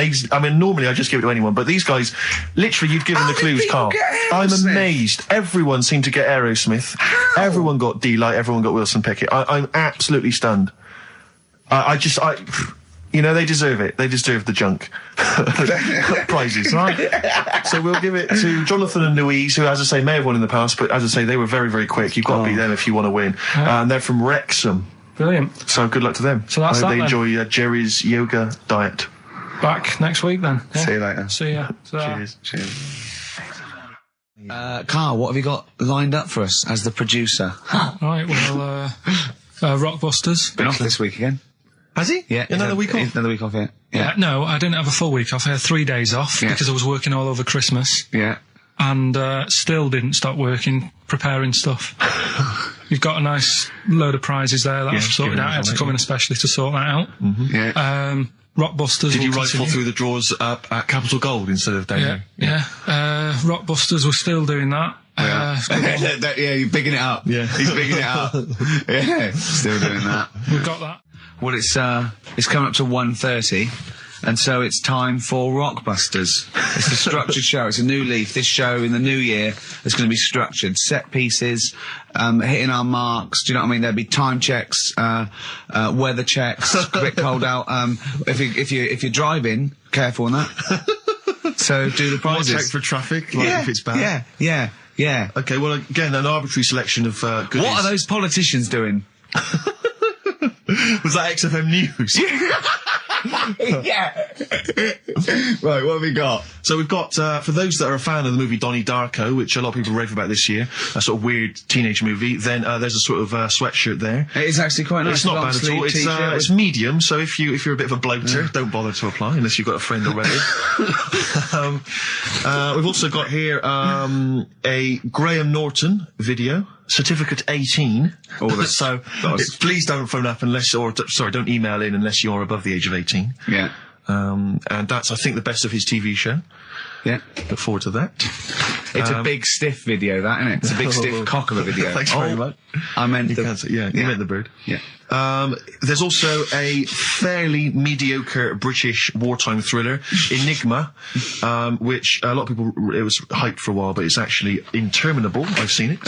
Normally I just give it to anyone, but these guys, literally, you've given the clues, Carl. I'm amazed. Everyone seemed to get Aerosmith. How? Everyone got D-Light. Everyone got Wilson Pickett. I'm absolutely stunned. They deserve it. They deserve the junk prizes, right? So we'll give it to Jonathan and Louise, who, as I say, may have won in the past, but as I say, they were very, very quick. You've got to beat them if you want to win. And they're from Wrexham. Brilliant. So good luck to them. So that's I hope that, they then. enjoy Jerry's yoga diet. Back next week, then. Yeah. See you later. See ya. Cheers. Carl, what have you got lined up for us as the producer? Right, well, Rockbusters. Been off this week again. Has he? Yeah. Another week off? Another week off, yeah. No, I didn't have a full week off. I had 3 days off because I was working all over Christmas. Yeah. And still didn't stop working, preparing stuff. You've got a nice load of prizes there that I've sorted out. I had to come in especially to sort that out. Mm-hmm. Yeah. Rockbusters. Did you rifle through the drawers up at Capital Gold instead of down there? Yeah. Rockbusters, we're still doing that. You're bigging it up. Yeah. He's bigging it up. Yeah, still doing that. We've got that. Well, it's coming up to 1:30, and so it's time for Rockbusters. It's a structured show. It's a new leaf. This show in the new year is going to be structured. Set pieces, hitting our marks. Do you know what I mean? There'll be time checks, weather checks. A bit cold out. If you're driving, careful on that. So do the prizes. Check for traffic, if it's bad. Yeah. Okay, well, again, an arbitrary selection of goodies. What are those politicians doing? Was that XFM News? Yeah. Right, what have we got? So we've got, for those that are a fan of the movie Donnie Darko, which a lot of people rave about this year, a sort of weird teenage movie, then there's a sort of sweatshirt there. It is actually quite nice. It's not bad at all. It's medium, so if you're a bit of a bloater, don't bother to apply unless you've got a friend already. We've also got here a Graham Norton video. Certificate 18. So please don't phone up don't email in unless you're above the age of 18. Yeah. And that's, I think, the best of his TV show. Yeah. Look forward to that. It's a big stiff video, that, isn't it? It's a big stiff cock of a video. Thanks very much. I meant you meant the bird. Yeah. There's also a fairly mediocre British wartime thriller, Enigma, which a lot of people, it was hyped for a while, but it's actually interminable. I've seen it.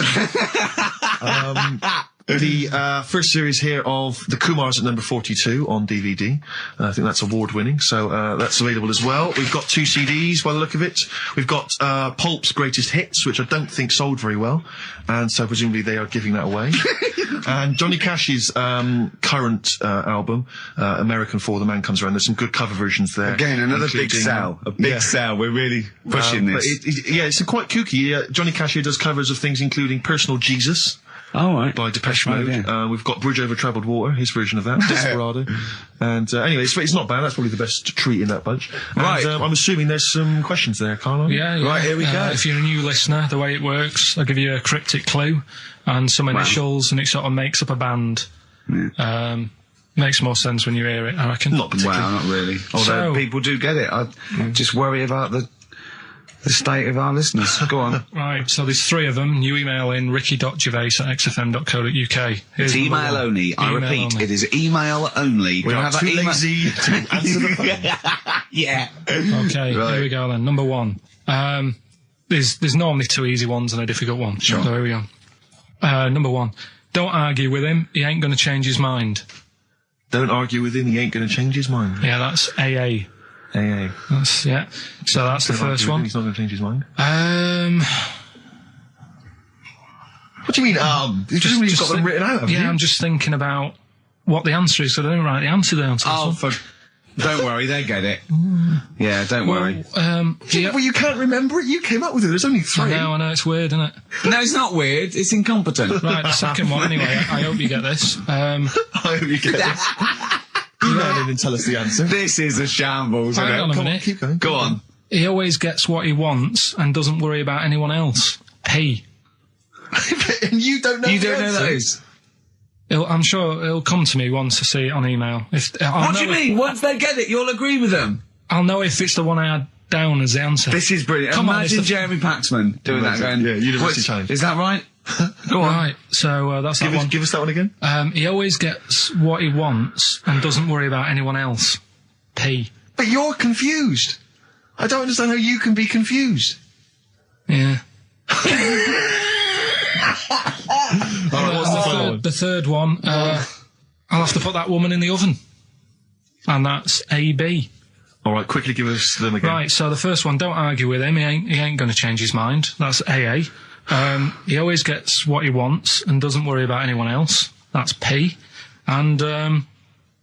The first series here of The Kumars at number 42 on DVD. I think that's award-winning, so that's available as well. We've got 2 CDs by the look of it. We've got Pulp's Greatest Hits, which I don't think sold very well, and so presumably they are giving that away. And Johnny Cash's current album, American For the Man Comes Around. There's some good cover versions there. Again, another big sell. A big sell. We're really pushing this. It's quite kooky. Johnny Cash here does covers of things including Personal Jesus. Oh, right. By Depeche Mode. We've got Bridge Over Troubled Water, his version of that, Desperado. And anyway, it's not bad. That's probably the best treat in that bunch. Right. And I'm assuming there's some questions there, Carlo. Yeah. Right, here we go. If you're a new listener, the way it works, I'll give you a cryptic clue and some initials, and it sort of makes up a band. Yeah. Makes more sense when you hear it, I reckon. Not particularly. Well, not really. Although people do get it. I just worry about the state of our listeners. Go on. Right, so there's 3 of them. You email in ricky.gervais@xfm.co.uk. It's email only. I repeat, it is email only. We are too lazy to answer the phone. Yeah. Okay, Here we go then. Number 1. There's normally 2 easy ones and a difficult one. Sure. So here we go. Number 1. Don't argue with him. He ain't going to change his mind. Don't argue with him. He ain't going to change his mind. Yeah, that's AA. AA. Yeah. So that's the first one. He's not going to change his mind. What do you mean, You've just got them written out, haven't you? Yeah, I'm just thinking about what the answer is, so I don't write the answer down. Don't worry, they get it. Yeah, don't worry. Well, you can't remember it. You came up with it. There's only 3. I know, it's weird, isn't it? No, it's not weird. It's incompetent. Right, the second one, anyway. I hope you get this. I hope you get this. Email in and tell us the answer. This is a shambles, isn't it? Hang on a minute. Keep going. Go on. He always gets what he wants and doesn't worry about anyone else. P. And you don't know You don't know that is? I'm sure it'll come to me once I see it on email. What do you mean? Once they get it, you'll agree with them? I'll know if it's the one I had down as the answer. This is brilliant. Imagine Jeremy Paxman doing that, going, yeah, University Times. Is that right? Go on. Right, so that's that one. Give us that one again. He always gets what he wants and doesn't worry about anyone else. P. But you're confused. I don't understand how you can be confused. Yeah. What's the final one? The third one, I'll have to put that woman in the oven. And that's AB. All right, quickly give us them again. Right, so the first one, don't argue with him. He ain't going to change his mind. That's AA. He always gets what he wants and doesn't worry about anyone else. That's P. And I'll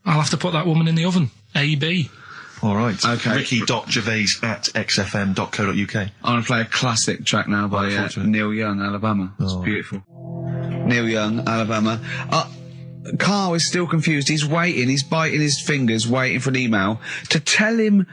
have to put that woman in the oven. AB. All right. Okay. Ricky.gervais@xfm.co.uk. I'm going to play a classic track now by Neil Young, Alabama. It's beautiful. Neil Young, Alabama. Carl is still confused. He's waiting. He's biting his fingers, waiting for an email to tell him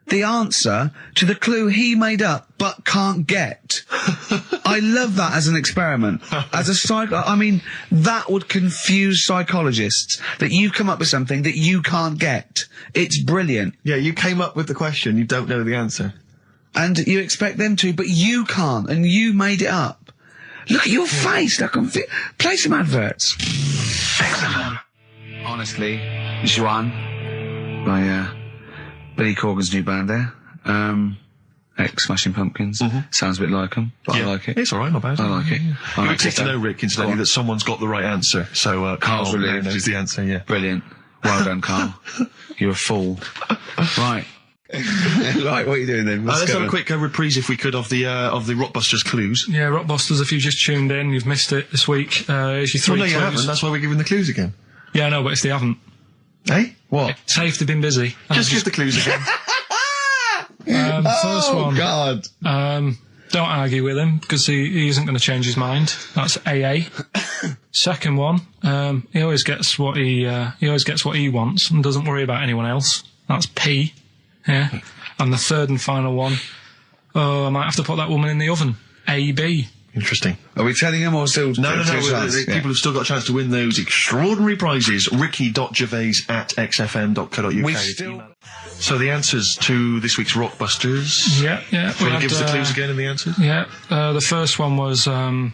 the answer to the clue he made up but can't get. I love that as an experiment. As a I mean, that would confuse psychologists, that you come up with something that you can't get. It's brilliant. Yeah, you came up with the question, you don't know the answer. And you expect them to, but you can't, and you made it up. Look at your face. Play some adverts. XFM. Honestly, Juan by Billy Corgan's new band there. Ex-Smashing Pumpkins. Sounds a bit like them, but I like it. It's all right, not bad. I like it. You would take to know, Rick, incidentally, that someone's got the right answer. So Carl really knows the answer, yeah. Brilliant. Well done, Carl. You're a fool. Right. Right, what are you doing then? Let's have a quick reprise, if we could, of the Rockbusters clues. Yeah, Rockbusters, if you've just tuned in, you've missed it this week. Here's your 3 Well, no, clues. you haven't. That's why we're giving the clues again. Yeah, I know, but if they haven't. Eh? What? Safe, they've been busy. Just give the clues again. First one. God. Don't argue with him, because he isn't going to change his mind. That's AA. Second one, he always gets what he wants and doesn't worry about anyone else. That's P. Yeah. And the third and final one, I might have to put that woman in the oven. AB. Interesting. Are we telling him or still? No. People have still got a chance to win those extraordinary prizes. Ricky.gervais@xfm.co.uk. So the answers to this week's Rockbusters. Yeah. Will you give us the clues again and the answers? Yeah. The first one was, don't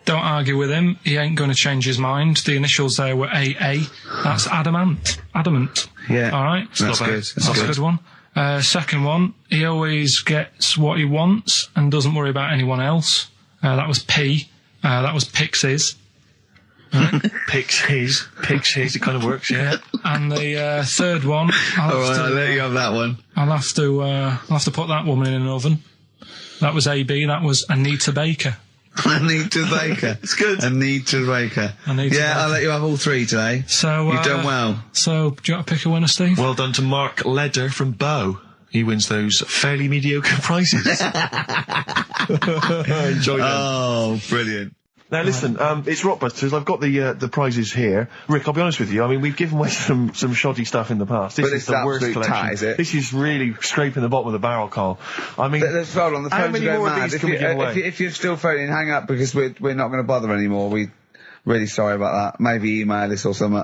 argue with him. He ain't going to change his mind. The initials there were AA. That's adamant. Yeah. All right. That's good. That's a good one. Second one, he always gets what he wants and doesn't worry about anyone else. That was P. That was Pixies. Right. Picks his. It kind of works, yeah. And the third one, I'll let you have that one. I'll have to put that woman in an oven. That was AB. That was Anita Baker. Anita Baker. It's good. Anita Baker. I'll let you have all 3 today. So you've done well. So do you want to pick a winner, Steve? Well done to Mark Leder from Bow. He wins those fairly mediocre prizes. Enjoy them. Oh, brilliant. Now listen, it's Rockbusters. I've got the prizes here. Rick, I'll be honest with you. I mean, we've given away some shoddy stuff in the past. This is the worst collection. Tat, is it? This is really scraping the bottom of the barrel, Carl. I mean, let's hold on. The how phones many are going more mad. of these can we give away? If you're still phoning, hang up, because we're not going to bother anymore. We're really sorry about that. Maybe email us or something.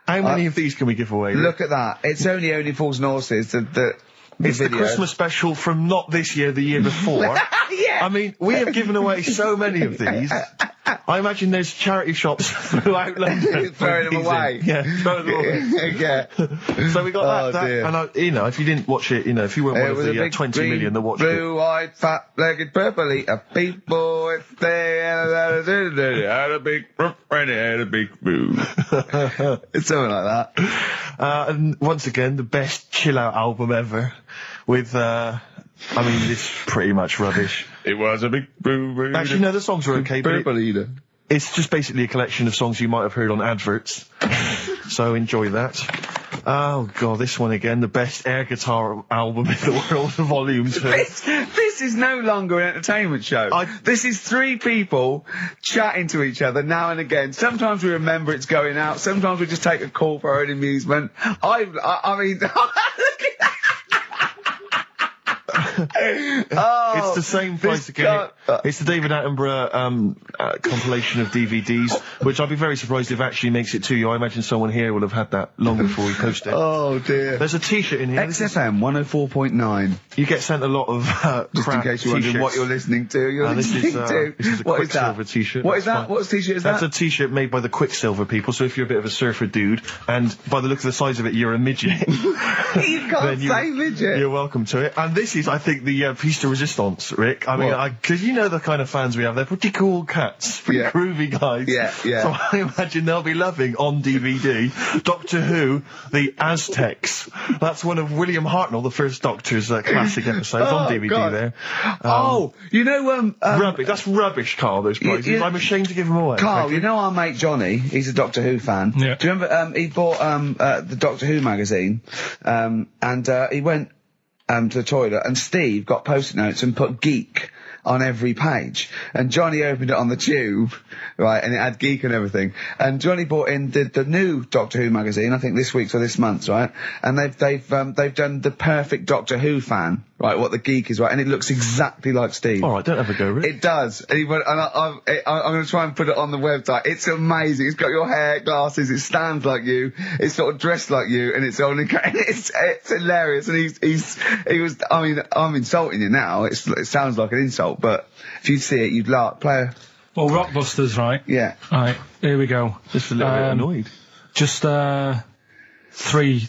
How many of these can we give away? Look at that. It's only Fools and Horses. It's the Christmas special from not this year, the year before. Yeah. I mean, we have given away so many of these. I imagine there's charity shops throughout London. Throwing them away. Yeah, throwing them away. Yeah. So we got that, dear. and if you didn't watch it, if you weren't one of the 20 million that watched it. Blue-eyed, fat-legged, purple-eater people, if they had a big and had a big boo. It's something like that. And once again, the best chill-out album ever, with, it's pretty much rubbish. It was a big boo. Actually, no, the songs were okay, but it's just basically a collection of songs you might have heard on adverts. So enjoy that. Oh god, this one again, the best air guitar album in the world, volume 2. This is no longer an entertainment show. This is three people chatting to each other now and again. Sometimes we remember it's going out. Sometimes we just take a call for our own amusement. I mean... It's the same price again. It's the David Attenborough compilation of DVDs, which I'd be very surprised if it actually makes it to you. I imagine someone here will have had that long before we post it. Oh dear. There's a t-shirt in here. XFM 104.9 You get sent a lot of just in case you're wondering what you're listening to. This is a Quicksilver t-shirt. What is that? What t-shirt is that? That's a t-shirt made by the Quicksilver people, so if you're a bit of a surfer dude, and by the look of the size of it, you're a midget. You can't say midget. You're welcome to it. And this is, I think, the piece de resistance, Rick. I mean, because you know the kind of fans we have. They're pretty cool cats. Pretty groovy guys. Yeah. So I imagine they'll be loving, on DVD, Doctor Who, The Aztecs. That's one of William Hartnell, the first Doctor's classic episodes on DVD God. there. Rubbish. That's rubbish, Carl, those prizes. I'm ashamed to give them away. Carl, you know our mate Johnny, he's a Doctor Who fan. Yeah. Do you remember, he bought the Doctor Who magazine, and he went to the toilet, and Steve got post-it notes and put geek on every page. And Johnny opened it on the tube, right, and it had geek and everything. And Johnny bought in the new Doctor Who magazine, I think this week's or this month's, right? And they've done the perfect Doctor Who fan, right, what the geek is, right? And it looks exactly like Steve. Alright, don't have a go, Rick. It does. And I'm going to try and put it on the website. It's amazing. It's got your hair, glasses, it stands like you, it's sort of dressed like you, and it's only, it's hilarious. And he was, I mean, I'm insulting you now. It sounds like an insult, but if you see it, you'd laugh. Well, Rockbusters, right? Yeah. Right, here we go. Just a little bit annoyed. Just 3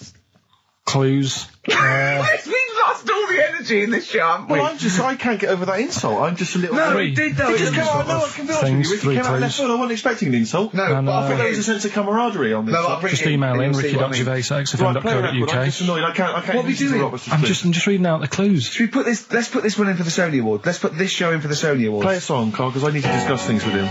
clues. We've lost all the energy in this show, haven't we? Well, I can't get over that insult. I'm just a little... No, we did though. It just came out, no, I can be honest with you. Ricky came out of left field. I wasn't expecting an insult. No, and, but I think there was a sense of camaraderie on this. Just email in ricky.gervais@xfm.co.uk. I'm just annoyed. I can't what are we doing? I'm just reading out the clues. Should we let's put this one in for the Sony Award. Let's put this show in for the Sony Awards. Play a song, Carl, because I need to discuss things with him.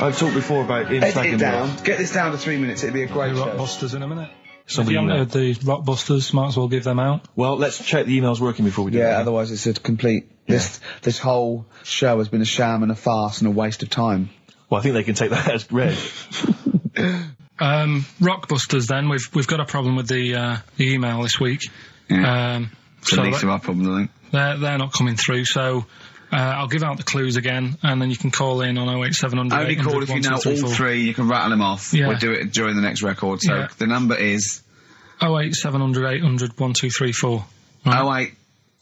I've talked before about him Edit slagging it down. Get this down to 3 minutes. It'd be a great show. Rockbusters in a minute. If Somebody you haven't heard the Rockbusters, might as well give them out. Well, let's check the emails working before we do that. Yeah, otherwise it's a complete... This whole show has been a sham and a farce and a waste of time. Well, I think they can take that as read. Rockbusters, then. We've got a problem with the email this week. Yeah. It's the least of our problem, I think. They're not coming through, so... I'll give out the clues again, and then you can call in on 08700. Only call if you know all 3, you can rattle them off. Yeah. We'll do it during the next record. So the number is... 08700 800 1234. Right?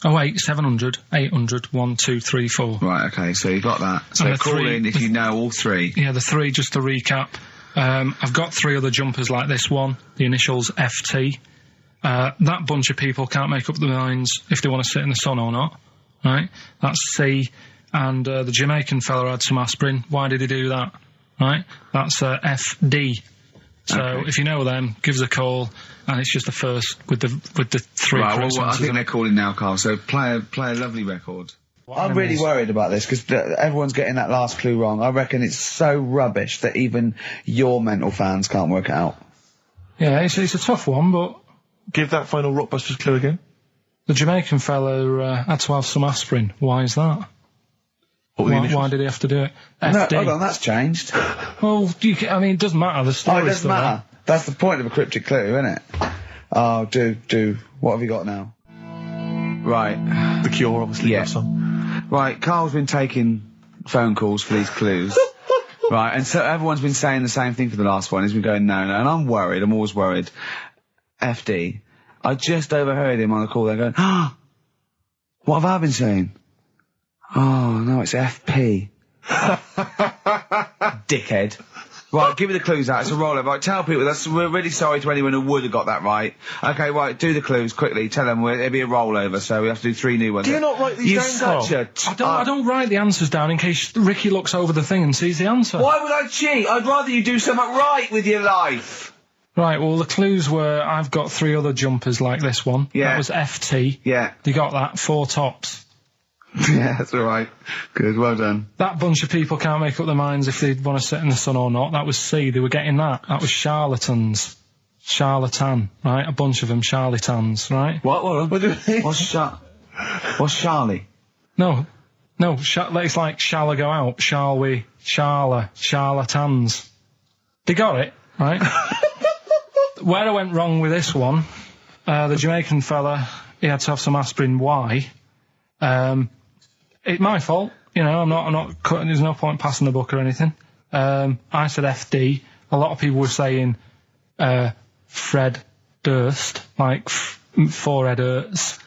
08700 800 1234. Right, okay, so you got that. So call in if you know all 3. Yeah, the 3, just to recap. I've got 3 other jumpers like this one, the initials FT. That bunch of people can't make up their minds if they want to sit in the sun or not. Right, that's C, and the Jamaican fella had some aspirin. Why did he do that? Right, that's FD. So if you know them, give us a call, and it's just the first with the 3. Right, well, I think they're calling now, Carl. So play a lovely record. I'm really worried about this because everyone's getting that last clue wrong. I reckon it's so rubbish that even your mental fans can't work it out. Yeah, it's a tough one, but give that final Rockbusters clue again. The Jamaican fella had to have some aspirin. Why is that? Why did he have to do it? FD. No, hold on, that's changed. Well, it doesn't matter. The story it doesn't matter. That's the point of a cryptic clue, isn't it? Oh, do. What have you got now? Right. The Cure, obviously. Yeah. Right, Carl's been taking phone calls for these clues. Right, and so everyone's been saying the same thing for the last one. He's been going, no, and I'm worried. I'm always worried. FD. I just overheard him on the call there going, what have I been saying? Oh, no, it's FP. Dickhead. Right, give me the clues out. It's a rollover. Right, tell people, we're really sorry to anyone who would have got that right. Okay, right, do the clues quickly. Tell them it'll be a rollover, so we have to do 3 new ones. Do you not write these down, I don't write the answers down in case Ricky looks over the thing and sees the answer. Why would I cheat? I'd rather you do something right with your life. Right, well, the clues were, I've got 3 other jumpers like this one. Yeah. That was FT. Yeah. You got that, 4 tops. Yeah, that's all right. Good, well done. That bunch of people can't make up their minds if they want to sit in the sun or not. That was C. They were getting that. That was charlatans. Charlatan, right? A bunch of them, charlatans, right? What do you mean? What's Charlie? No, it's like, shall I go out? Shall we? Charlatans. They got it, right? Where I went wrong with this one, the Jamaican fella, he had to have some aspirin. Why? It's my fault, you know, I'm not cutting, there's no point passing the book or anything. I said FD. A lot of people were saying, Fred Durst, like, forehead hurts,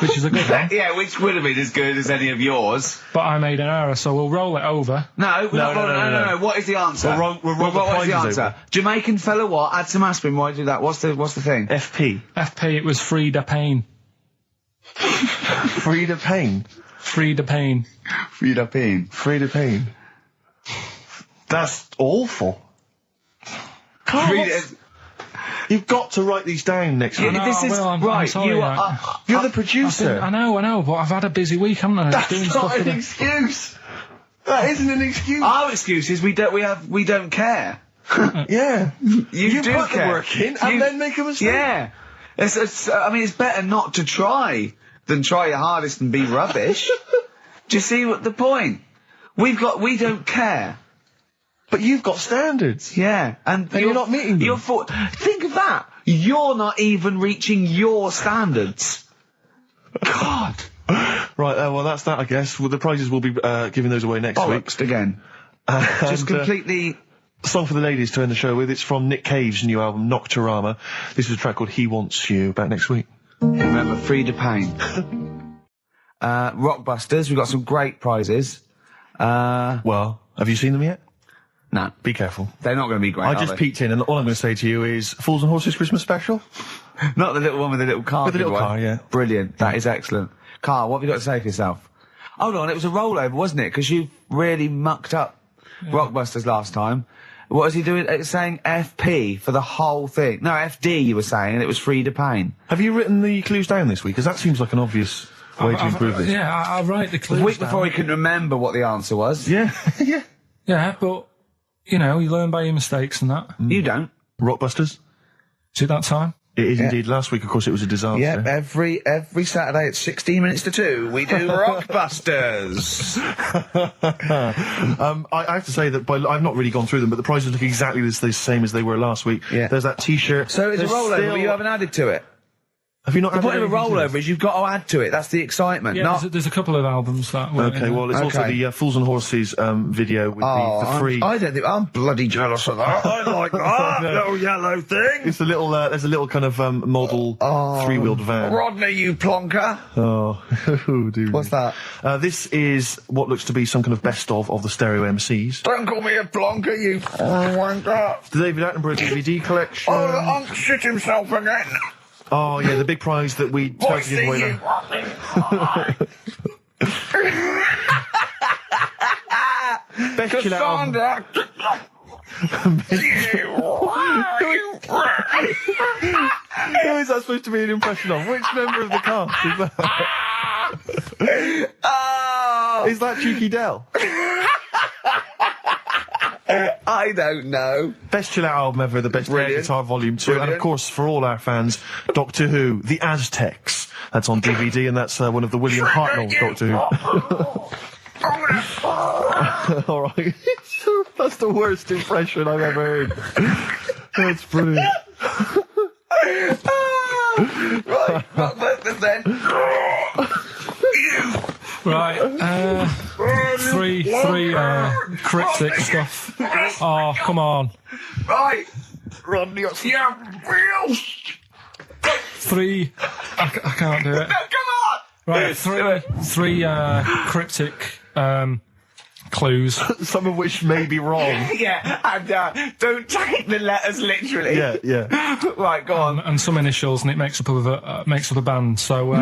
which is a good one. Yeah, which would have been as good as any of yours. But I made an error, so we'll roll it over. No. What is the answer? What is the answer? Jamaican fella what? Add some aspirin, why do that? What's the thing? FP, it was Frida Payne. Frida Payne. Frida Payne. Frida Payne. Frida Payne. That's awful. You've got to write these down next week. I'm sorry, you're the producer. I know, but I've had a busy week, haven't I? That's not an excuse. That isn't an excuse. Our excuse is we don't care. Yeah. You do put care. the work in and then make a mistake. Yeah. It's better not to try than try your hardest and be rubbish. Do you see what the point? We don't care. But you've got standards. Yeah. And you're not meeting them. Think of that. You're not even reaching your standards. God. Right, well, that's that, I guess. Well, the prizes will be giving those away next week. Again. Just completely... Song for the ladies to end the show with. It's from Nick Cave's new album, Nocturama. This is a track called He Wants You. Back next week. Remember, Frida Payne. Rockbusters, we've got some great prizes. Well, have you seen them yet? No. Be careful. They're not going to be great, I just peeked in, and all I'm going to say to you is, Fools and Horses Christmas special? Not the little one with the little car. With the little car, yeah. Brilliant. That is excellent. Carl, what have you got to say for yourself? Hold on, it was a rollover, wasn't it? Because you really mucked up Rockbusters last time. What was he doing? It's saying FP for the whole thing. No, FD you were saying, and it was Frida Payne. Have you written the clues down this week? Because that seems like an obvious way to improve this. Yeah, I'll write the clues A week down. before he couldn't remember what the answer was. Yeah, yeah. Yeah, but, you know, you learn by your mistakes and that. You don't. Rockbusters? Is it that time? It is indeed. Last week, of course, it was a disaster. Yep, every Saturday at 16 minutes to 2, we do Rockbusters. I have to say that I've not really gone through them, but the prizes look exactly the same as they were last week. Yeah. There's that T-shirt. So it's a rollover, but you haven't added to it. Have you not? The point of a added rollover is you've got to add to it. That's the excitement. Yeah, there's a couple of albums that were... Okay, well, it's also the Fools and Horses video with the free... I don't think... I'm bloody jealous of that. I like that little yellow thing. It's a little... there's a little kind of model three-wheeled van. Rodney, you plonker. Oh, dude. What's that? This is what looks to be some kind of best of the stereo MCs. Don't call me a plonker, you wanker. The David Attenborough DVD collection. Oh, the Unc shit himself again. Oh, yeah, the big prize that we tried to give away now. Best chill out album. Who is that supposed to be an impression of? Which member of the cast is that? Is that Cheeky Dell? I don't know. Best chill out album ever, the best air guitar volume 2, and of course, for all our fans, Doctor Who, The Aztecs. That's on DVD, and that's one of the William Hartnell Doctor Who. Alright. That's the worst impression I've ever heard. That's brilliant. Right, then. Right, three cryptic stuff. Oh, come on. Right. Rodney, Three. I can't do it. No, come on. Right, three cryptic clues. Some of which may be wrong. Yeah, and don't take the letters literally. Yeah. Right, go on. And some initials, and it makes up a band. So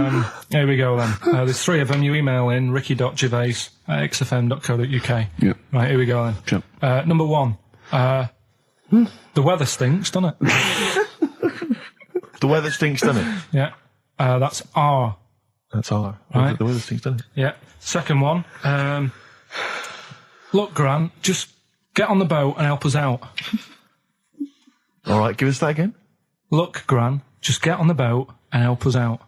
here we go then. There's 3 of them. You email in ricky.gervais@xfm.co.uk. Yep. Right, here we go then. Sure. Number 1. The weather stinks, doesn't it? The weather stinks, doesn't it? Yeah. That's R. That's R. Right. The weather stinks, doesn't it? Yeah. Second one. Look, Grant, just get on the boat and help us out. All right, give us that again. Look, Gran, just get on the boat and help us out.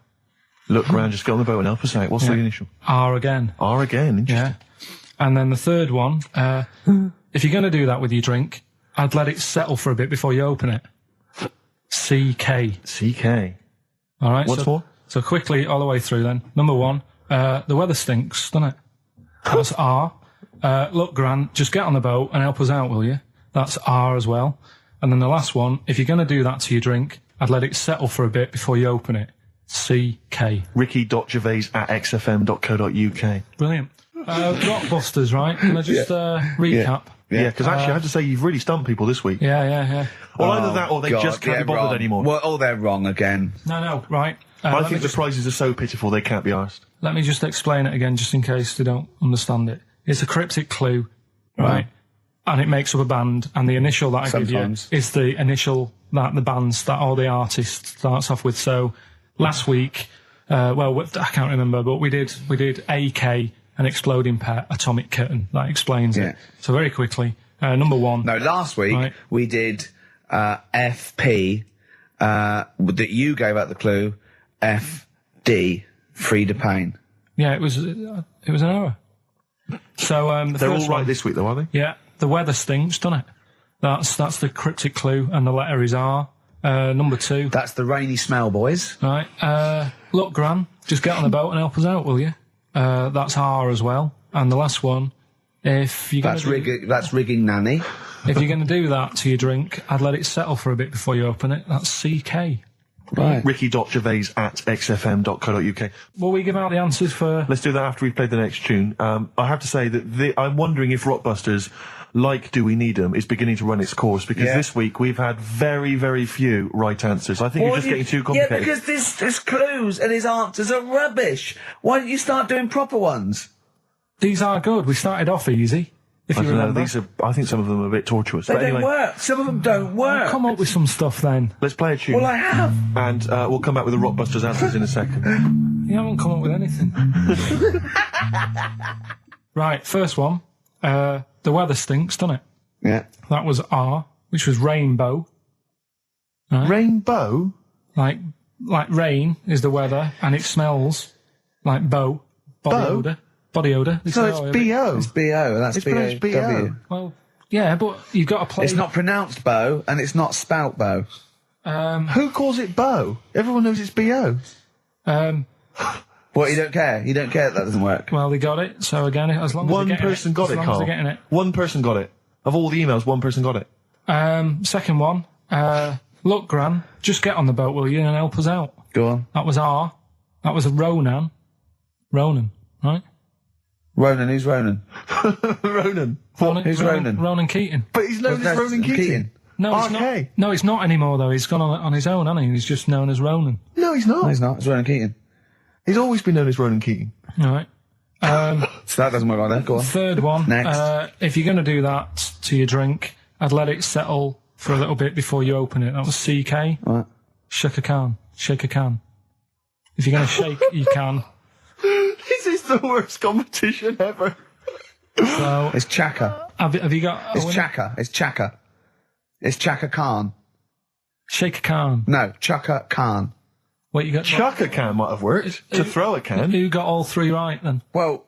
Look, Gran, just get on the boat and help us out. What's the initial? R again. R again, interesting. Yeah. And then the third one, if you're going to do that with your drink, I'd let it settle for a bit before you open it. CK. CK. All right. What's more? So quickly, all the way through then. Number 1, the weather stinks, doesn't it? That's R. Look, Grant, just get on the boat and help us out, will you? That's R as well. And then the last one, if you're going to do that to your drink, I'd let it settle for a bit before you open it. CK. ricky.gervais@xfm.co.uk. Brilliant. Rockbusters, right? Can I just recap? Yeah, because actually I have to say you've really stumped people this week. Yeah. Well, either that or they just can't be bothered anymore. Well, they're wrong again. No, right. I think the prizes are so pitiful they can't be asked. Let me just explain it again, just in case they don't understand it. It's a cryptic clue, right? And it makes up a band, and the initial that I give you is the initial that the band's that or the artist starts off with. So last week, I can't remember, but we did AK, an exploding pet, atomic kitten. That explains it. So very quickly, number 1. No, last week we did FP. That you gave out the clue. FD, Frida Payne. Yeah, it was an error. So they're all right this week, though, are they? Yeah, the weather stinks, doesn't it? That's the cryptic clue, and the letter is R. Number 2. That's the rainy smell, boys. Right. Look, Gran, just get on the boat and help us out, will you? That's R as well. And the last one, if you're that's rigging nanny. If you're going to do that to your drink, I'd let it settle for a bit before you open it. That's CK. Right. ricky.gervais@xfm.co.uk. Will we give out the answers for... Let's do that after we've played the next tune. I have to say that I'm wondering if Rockbusters, like Do We Need 'Em, is beginning to run its course, because this week we've had very, very few right answers. I think you're just getting too complicated. Yeah, because his clues and his answers are rubbish. Why don't you start doing proper ones? These are good. We started off easy. If you remember. I think some of them are a bit tortuous. They don't work. Some of them don't work. Come up with some stuff then. Let's play a tune. Well, I have. And we'll come back with the Rockbusters answers in a second. You haven't come up with anything. Right, first one. The weather stinks, doesn't it? Yeah. That was R, which was rainbow. Right? Rainbow? Like rain is the weather, and it smells like body odour. Body odour. So it's B-O. It's B-O, and that's It's pronounced B-O-W. Well, yeah, but you've got to play... It's not pronounced bow, and it's not spout bow. Who calls it bow? Everyone knows it's B-O. What, you don't care? You don't care that doesn't work? Well, they got it, so again, as long as One person got it, Carl. As long as they're getting it. One person got it. Of all the emails, one person got it. Second one. Look, Gran, just get on the boat, will you, and help us out. Go on. That was R. That was Ronan, right? Ronan, who's Ronan? Ronan. Who's Ronan? Ronan Keating. But he's known as Ronan Keating. No, he's not. No, he's not anymore, though. He's gone on his own, hasn't he? He's just known as Ronan. No, he's not. No, he's not. It's Ronan Keating. He's always been known as Ronan Keating. All right. So that doesn't work like that. Go on. Third one. Next. If you're going to do that to your drink, I'd let it settle for a little bit before you open it. That was CK. What? Shake a can. Shake a can. If you're going to shake, you can. This is the worst competition ever. So It's Chaka. have you got? It's Chaka. It's Chaka. It's Chaka Khan. Shake a can. No, Chaka Khan. What you got? Chuck a can might have worked. To throw a can. Who got all 3 right then? Well,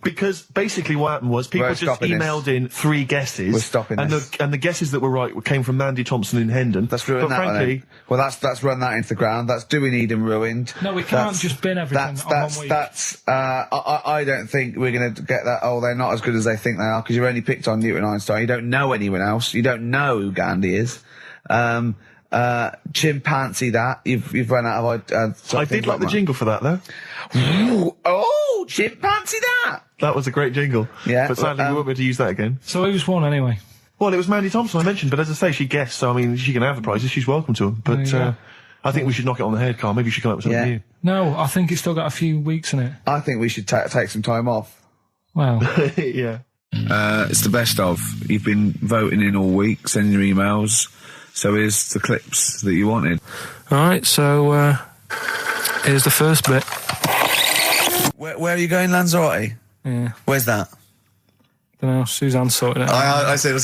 because basically what happened was people We're just stopping emailed in 3 guesses. We're stopping and this. The guesses that were right came from Mandy Thompson in Hendon. that's ruined but that frankly, one. Well, that's run that into the ground. That's Do We Need 'Em ruined. No, we can't just bin everything on 1 week. I don't think we're going to get that. Oh, they're not as good as they think they are, because you've only picked on Newton Einstein. You don't know anyone else. You don't know who Gandhi is. Chimpanzee that. You've run out of I did like the jingle for that though. Oh, Shit, fancy that. That was a great jingle. Yeah. But sadly, we won't be able to use that again. So who's won anyway? Well, it was Mandy Thompson I mentioned, but as I say, she guessed, so I mean, she can have the prizes, she's welcome to them. But I think we should knock it on the head, Carl. Maybe you should come up with something new. No, I think it's still got a few weeks in it. I think we should take some time off. Well. Yeah. It's the best of. You've been voting in all week, sending your emails. So here's the clips that you wanted. Alright, so, here's the first bit. Where are you going, Lanzarote? Yeah. Where's that? Don't know, Suzanne sorted it out. I said,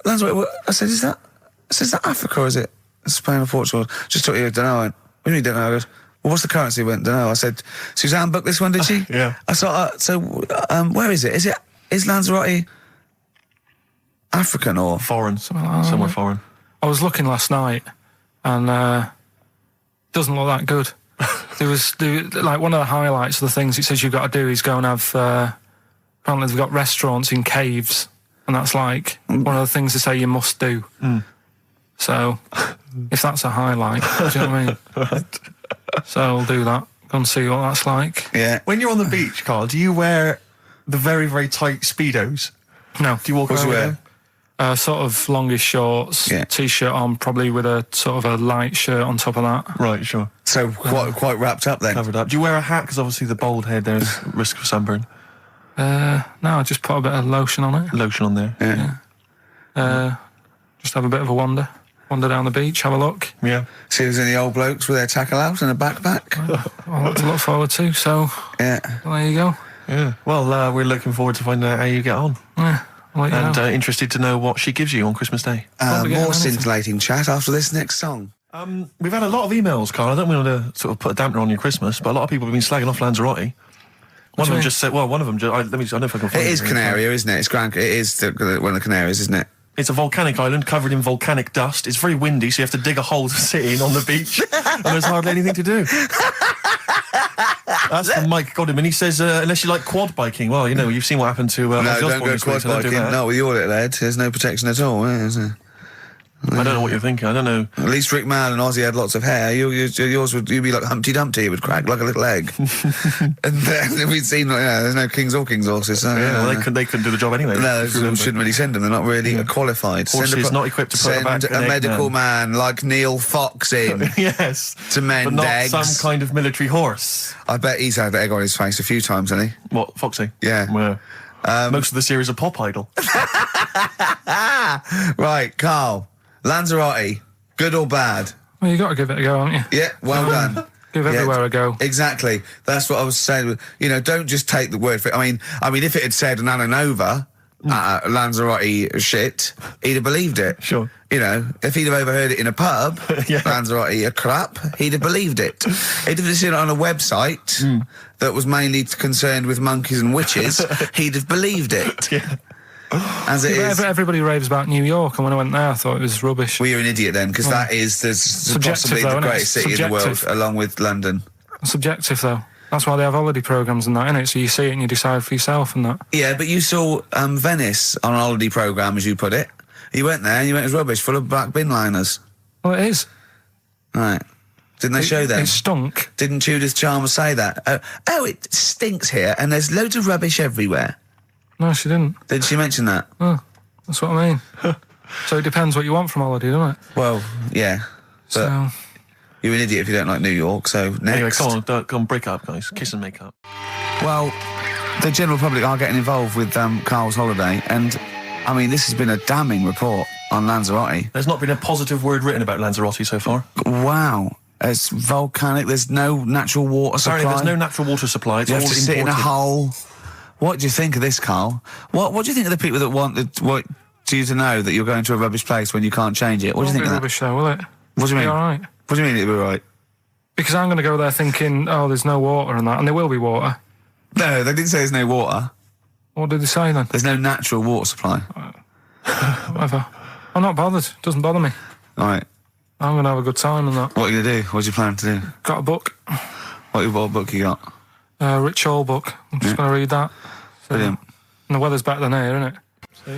Lanzarote, I said, is that Africa or is it Spain or Portugal? Just took you, I don't know. What do you mean, don't know? I goes, well, what's the currency? Went, don't know. I said, Suzanne booked this one, did she? Yeah. I thought, where is it? Is Lanzarote African or? Foreign. Somewhere foreign. I was looking last night, and, doesn't look that good. There was like, one of the highlights of the things it says you've got to do is go and have, apparently they've got restaurants in caves, and that's like one of the things they say you must do. So, if that's a highlight, do you know what I mean? Right. So I'll do that. Go and see what that's like. Yeah. When you're on the beach, Carl, do you wear the very, very tight Speedos? No. Do you walk around with them? Sort of longish shorts, t-shirt on, probably with a sort of a light shirt on top of that. Right, sure. So quite wrapped up then. Covered up. Do you wear a hat? Because obviously the bald head, there's risk of sunburn. No, I just put a bit of lotion on it. Lotion on there. Yeah. Just have a bit of a wander down the beach, have a look. Yeah. See if there's any old blokes with their tackle out and a backpack. I'll have to look forward to, so Yeah. there you go. Yeah. Well, we're looking forward to finding out how you get on. Yeah, I'll let you And know. Interested to know what she gives you on Christmas Day. More scintillating chat after this next song. We've had a lot of emails, Carl. I don't want to sort of put a dampener on your Christmas, but a lot of people have been slagging off Lanzarote. One of them just said, well, one of them, I don't know if I can find it. It is Canaria, isn't it? It's It is one of the Canaries, isn't it? It's a volcanic island covered in volcanic dust. It's very windy, so you have to dig a hole to sit in on the beach, and there's hardly anything to do. That's from Mike Godham, and he says, unless you like quad biking, well, you know, you've seen what happened to... no, don't go quad biking. No, with your little head, there's no protection at all, is there? I don't know what you're thinking, I don't know. At least Rick Mann and Ozzy had lots of hair. Yours would be like Humpty Dumpty, it would crack like a little egg. And then we'd seen, there's no kings or king's horses. So, they couldn't do the job anyway. No, shouldn't really send them. They're not really qualified. Horses not equipped to put back Send a medical man like Neil Fox in. Yes. To mend but not eggs. some kind of military horse. I bet he's had egg on his face a few times, hasn't he? What, Foxy? Yeah. Well, most of the series are Pop Idol. Right, Carl. Lanzarote, good or bad? Well, you got to give it a go, haven't you? Yeah, well done. Give everywhere a go. Exactly. That's what I was saying. You know, don't just take the word for it. I mean, if it had said an Ananova, Lanzarote shit, he'd have believed it. Sure. You know, if he'd have overheard it in a pub, Yeah. Lanzarote a crap, he'd have believed it. He'd have seen it on a website that was mainly concerned with monkeys and witches, he'd have believed it. Yeah. As it is. Everybody raves about New York, and when I went there, I thought it was rubbish. Well, you're an idiot then, because that is possibly the greatest city in the world, along with London. Subjective, though. That's why they have holiday programmes and that, innit? So you see it and you decide for yourself and that. Yeah, but you saw Venice on a holiday programme, as you put it. You went there and you went, it was rubbish, full of black bin liners. Well, it is. Right. Didn't they show them? It stunk. Didn't Judith Chalmers say that? Oh, it stinks here and there's loads of rubbish everywhere. No, she didn't. Did she mention that? Oh, that's what I mean. So it depends what you want from holiday, doesn't it? Well, yeah. But So... you're an idiot if you don't like New York, so next. Anyway, come on, break up, guys. Kiss and make up. Well, the general public are getting involved with Carl's holiday, and, I mean, this has been a damning report on Lanzarote. There's not been a positive word written about Lanzarote so far. Wow. It's volcanic, there's no natural water supply. Apparently there's no natural water supply, it's You all have to sit in a imported. hole. What do you think of this, Carl? What do you think of the people that want you to know that you're going to a rubbish place when you can't change it? What do you think of that? rubbish though, will it? What do you mean? Be all right. What do you mean it'll be right? Because I'm going to go there thinking, oh, there's no water and that, and there will be water. No, they didn't say there's no water. What did they say then? There's no natural water supply. Whatever. I'm not bothered. Doesn't bother me. All right. I'm going to have a good time and that. What are you going to do? What's your plan to do? Got a book. What book you got? Rich Hall book. I'm just going to read that. So, Brilliant. And the weather's better than here, isn't it?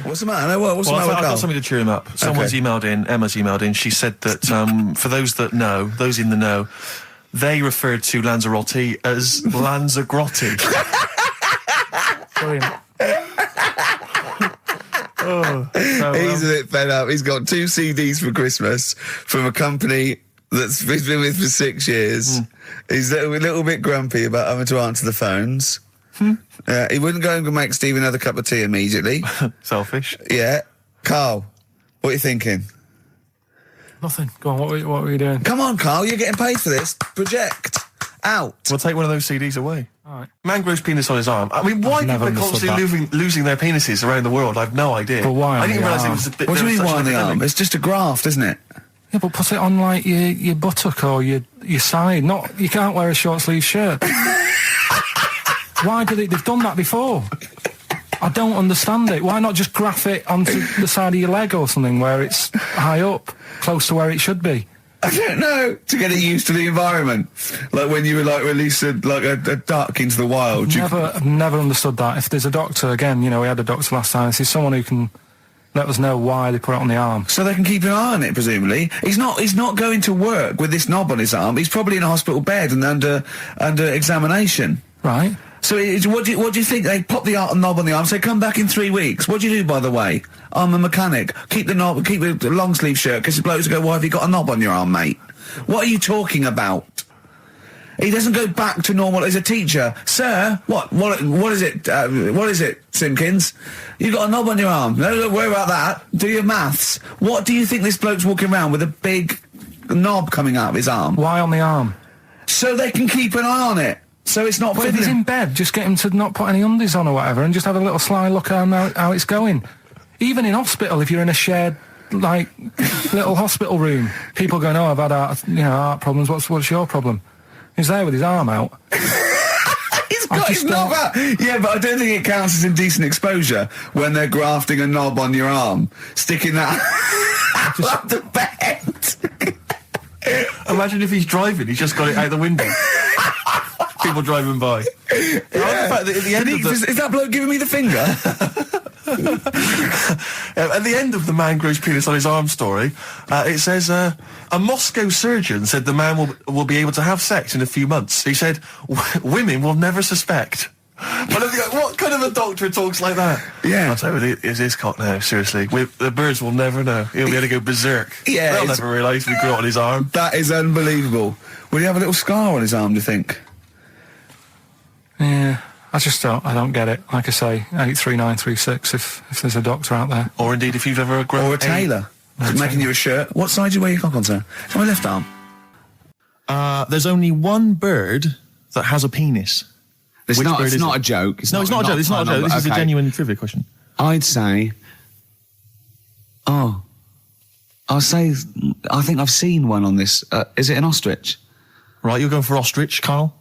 What's the matter? What's the matter with I've Carl? got something to cheer him up. Someone's emailed in, Emma's emailed in, she said that for those that know, those in the know, they referred to Lanzarote as Lanzagrotte. Brilliant. He's a bit fed up. He's got 2 CDs for Christmas from a company that's he's been with for 6 years. He's a little bit grumpy about having to answer the phones. He wouldn't go and make Steve another cup of tea immediately. Selfish. Yeah. Carl, what are you thinking? Nothing. Go on, what were you doing? Come on, Carl, you're getting paid for this. Project. Out. We'll take one of those CDs away. All right. Man grows penis on his arm. I mean, why people are constantly losing their penises around the world? I've no idea. But why? I didn't realise it was a bit. What do you mean why on the arm? It's just a graft, isn't it? Yeah, but put it on like your buttock or your side. Not you can't wear a short sleeve shirt. Why did they've done that before? I don't understand it. Why not just graph it onto the side of your leg or something where it's high up, close to where it should be? I don't know. To get it used to the environment. Like when you would like release a duck into the wild. I've never understood that. If there's a doctor, again, we had a doctor last time, if there's someone who can let us know why they put it on the arm. So they can keep an eye on it, presumably. He's not going to work with this knob on his arm. He's probably in a hospital bed and under examination. Right. So what do you think? They pop the knob on the arm, say, come back in 3 weeks. What do you do, by the way? I'm a mechanic. Keep the knob, keep the long sleeve shirt, because the blokes go, why have you got a knob on your arm, mate? What are you talking about? He doesn't go back to normal as a teacher. Sir, what is it? What is it, Simpkins? You got a knob on your arm. No, don't worry about that. Do your maths. What do you think this bloke's walking around with a big knob coming out of his arm? Why on the arm? So they can keep an eye on it. So it's not. But if he's in bed, just get him to not put any undies on or whatever, and just have a little sly look at how it's going. Even in hospital, if you're in a shared little hospital room, people going, "Oh, I've had heart problems. What's your problem?" He's there with his arm out. He's got his knob out. Yeah, but I don't think it counts as indecent exposure when they're grafting a knob on your arm, sticking that up the bed. Imagine if he's driving, he's just got it out the window. People driving by. Yeah. At the end is that bloke giving me the finger? At the end of the man grows penis on his arm story, it says, a Moscow surgeon said the man will be able to have sex in a few months. He said, women will never suspect. What kind of a doctor talks like that? Yeah. I'll tell you, it's his cock now, seriously. The birds will never know. He'll be able to go berserk. Yeah. They'll never realise we grew it on his arm. That is unbelievable. Will he have a little scar on his arm, do you think? Yeah. I don't get it. Like I say, 83936 if there's a doctor out there. Or indeed if you've ever grown... Or a tailor. Making you a shirt. What side do you wear your cock on, sir? It's my left arm. There's only one bird that has a penis. It's not a joke. It's not a joke. It's not a joke. This is a genuine trivia question. I'd say... I think I've seen one on this. Is it an ostrich? Right, you're going for ostrich, Carl?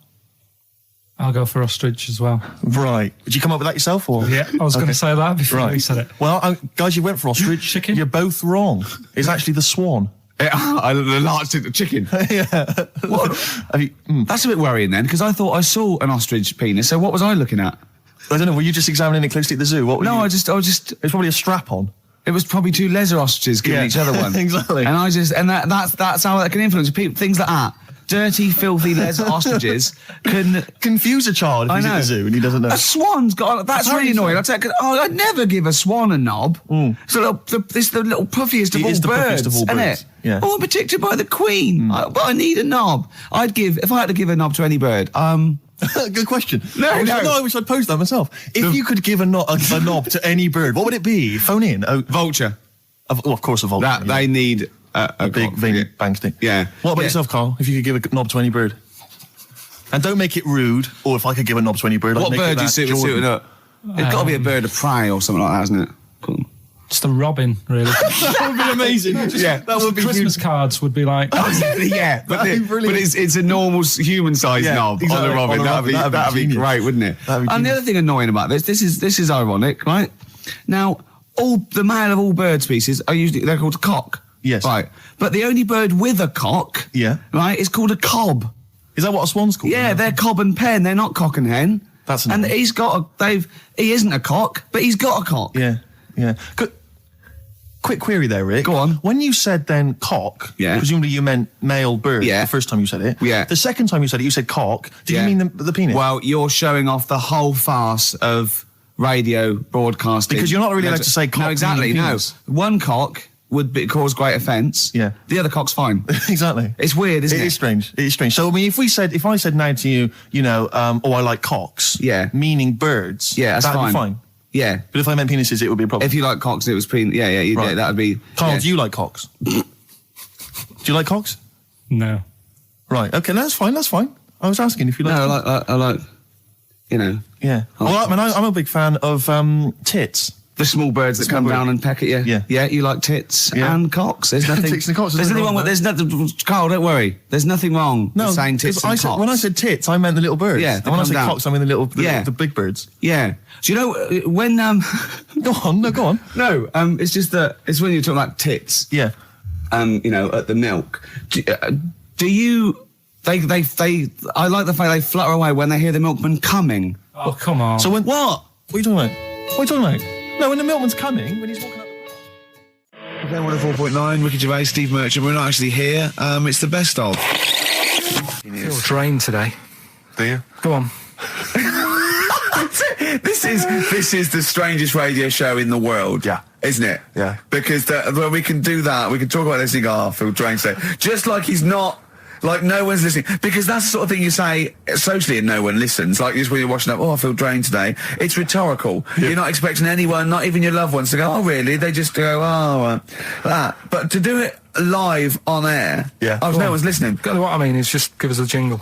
I'll go for ostrich as well. Right. Did you come up with that yourself, or...? Yeah, I was going to say that before you said it. Well, guys, you went for ostrich. Chicken? You're both wrong. It's actually the swan. The large chicken. Yeah. That's a bit worrying then, because I thought I saw an ostrich penis, so what was I looking at? I don't know, were you just examining it closely at the zoo? What were you... I was just... It was probably a strap-on. It was probably 2 leather ostriches giving each other one. Exactly. And that's how that can influence people. Things like that. Dirty, filthy leather ostriches can confuse a child if he's at the zoo and he doesn't know. A swan's got... That's really annoying. I'd never give a swan a knob. So it's the little puffiest of all birds, isn't it? Yeah. Oh, I'm protected by the queen. But I need a knob. If I had to give a knob to any bird, Good question. I wish I'd posed that myself. If you could give a knob to any bird, what would it be? Phone in. Vulture. Of course, a vulture. They need... a big veiny bang stick. Yeah. What about yourself, Carl? If you could give a knob to any bird, and don't make it rude. Or if I could give a knob to any bird, what bird do you suit up? It's got to be a bird of prey or something like that, hasn't it? Cool. Just a robin, really. That would be amazing. That would be Christmas cards would be like. Yeah, but it's a normal human-sized knob on a robin. That'd be great, wouldn't it? And the other thing annoying about this is ironic, right? Now, the male of all bird species they're called a cock. Yes. Right. But the only bird with a cock, right, is called a cob. Is that what a swan's called? Yeah, they're cob and pen. They're not cock and hen. That's annoying. And he isn't a cock, but he's got a cock. Yeah. quick query there, Rick. Go on. When you said then cock, presumably you meant male bird the first time you said it. Yeah. The second time you said it, you said cock. Did you mean the penis? Well, you're showing off the whole farce of radio broadcasting. Because you're not really allowed to say cock. No, exactly, no. One cock would cause great offence. Yeah. The other cock's fine. Exactly. It's weird, isn't it? It is strange. It is strange. So, I mean, if I said now to you, I like cocks. Yeah. Meaning birds. Yeah, that's that'd fine. be fine. Yeah. But if I meant penises, it would be a problem. If you like cocks and it was penis, Right. that would be... Carl, do you like cocks? Do you like cocks? No. Right, okay, that's fine. I was asking if you like... No, I like, Yeah. Well, I'm a big fan of tits. the small birds that come down and peck at you. Yeah. Yeah, you like tits and cocks. There's nothing... Tits and cocks. There's nothing wrong with... There's nothing... Carl, don't worry. There's nothing wrong with saying tits and cocks. When I said tits, I meant the little birds. Yeah, and when I said cocks, I mean the big birds. Yeah. Do you know when... Go on. No, it's just that... It's when you're talking about tits. Yeah. At the milk. Do you... I like the fact they flutter away when they hear the milkman coming. Oh, come on. So when... What? What are you talking about? No, when the milkman's coming, when he's walking up... Okay, 104.9, Ricky Gervais, Steve Merchant. We're not actually here. It's the best of. I feel drained today. Do you? Go on. This is the strangest radio show in the world. Yeah. Isn't it? Yeah. Because when we can do that, we can talk about this and go, I feel drained today. Just like he's not... Like, no one's listening. Because that's the sort of thing you say socially and no one listens. Like, just when you're watching up, I feel drained today. It's rhetorical. Yeah. You're not expecting anyone, not even your loved ones, to go, oh, really? They just go, that. But to do it live on air, no one's listening. What I mean is just give us a jingle.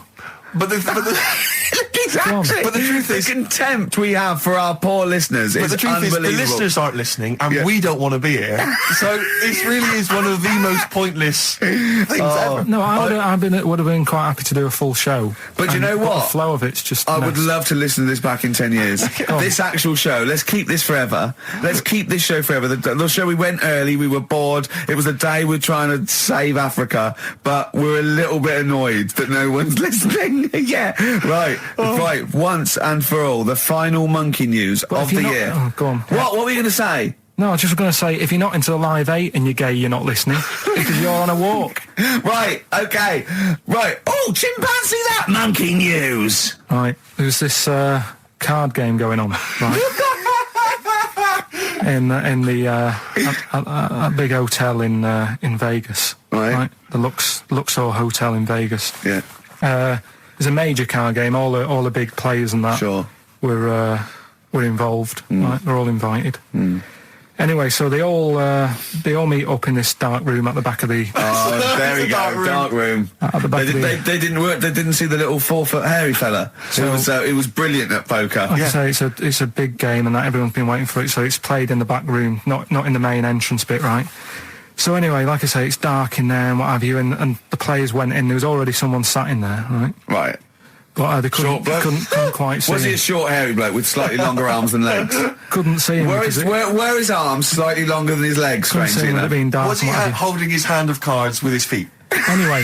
But the exactly. But the truth is, the contempt we have for our poor listeners is unbelievable. The listeners aren't listening, and we don't want to be here. So this really is one of the most pointless things ever. No, would have been quite happy to do a full show. But you know what? The flow of it's just. I would love to listen to this back in 10 years. This actual show. Let's keep this forever. Let's keep this show forever. The show we went early. We were bored. It was a day we're trying to save Africa, but we're a little bit annoyed that no one's listening. Yeah, right. Right, once and for all, the final monkey news of the year. Oh, go on. What were you going to say? No, I was just going to say, if you're not into the Live 8 and you're gay, you're not listening, because you're on a walk. Right, okay. Right. Oh, chimpanzee that monkey news. Right, there's this card game going on, right? in the big hotel in Vegas. Right? The Luxor Hotel in Vegas. Yeah. There's a major card game. All the big players and that were involved. Right? They're all invited. Anyway, so they all meet up in this dark room at the back of the. Oh, there we go, dark room. At the back they didn't work. They didn't see the little 4-foot hairy fella. So it was brilliant at poker. Like I say, it's a big game, and that everyone's been waiting for it. So it's played in the back room, not in the main entrance bit, right? So anyway, like I say, it's dark in there and what have you, and the players went in. There was already someone sat in there, right? Right. But they couldn't quite see Was he him. a short, hairy bloke with slightly longer arms than legs? Couldn't see him. Where his arms slightly longer than his legs, strangely enough? Was he holding his hand of cards with his feet? Anyway.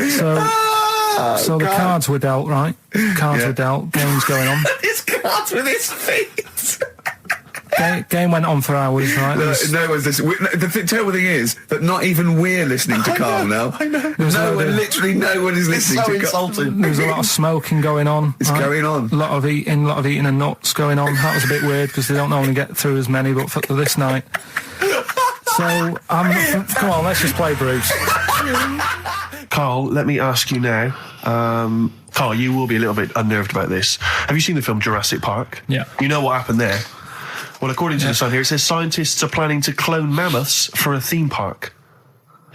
So the cards were dealt, right? Cards were dealt, game's going on. His cards with his feet! Game went on for hours, right? No one's listening. The terrible thing is that not even we're listening to Carl now. I know. Literally no one is listening to Carl. Insulting. There was a lot of smoking going on. It's going on. A lot of eating and nuts going on. That was a bit weird because they don't normally get through as many, but for this night. So, come on, let's just play Bruce. Carl, let me ask you now. Carl, you will be a little bit unnerved about this. Have you seen the film Jurassic Park? Yeah. You know what happened there? Well, according to the Sun here, it says scientists are planning to clone mammoths for a theme park.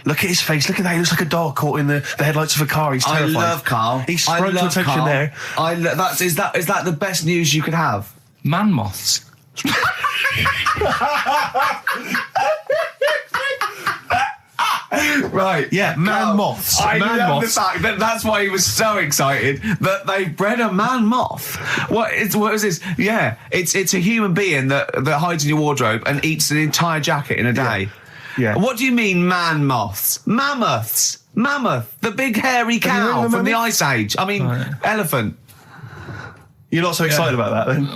Look at his face. Look at that. He looks like a dog caught in the headlights of a car. He's terrified. I love Carl. He's sprung to attention Carl. there. Is that the best news you could have? Man moths. Right. Yeah, man moths. I love the fact that that's why he was so excited that they bred a man moth. What is this? Yeah, it's a human being that hides in your wardrobe and eats an entire jacket in a day. Yeah. What do you mean, man moths? Mammoths. Mammoth, the big hairy cow from the Ice Age. I mean, elephant. You're not so excited about that, then?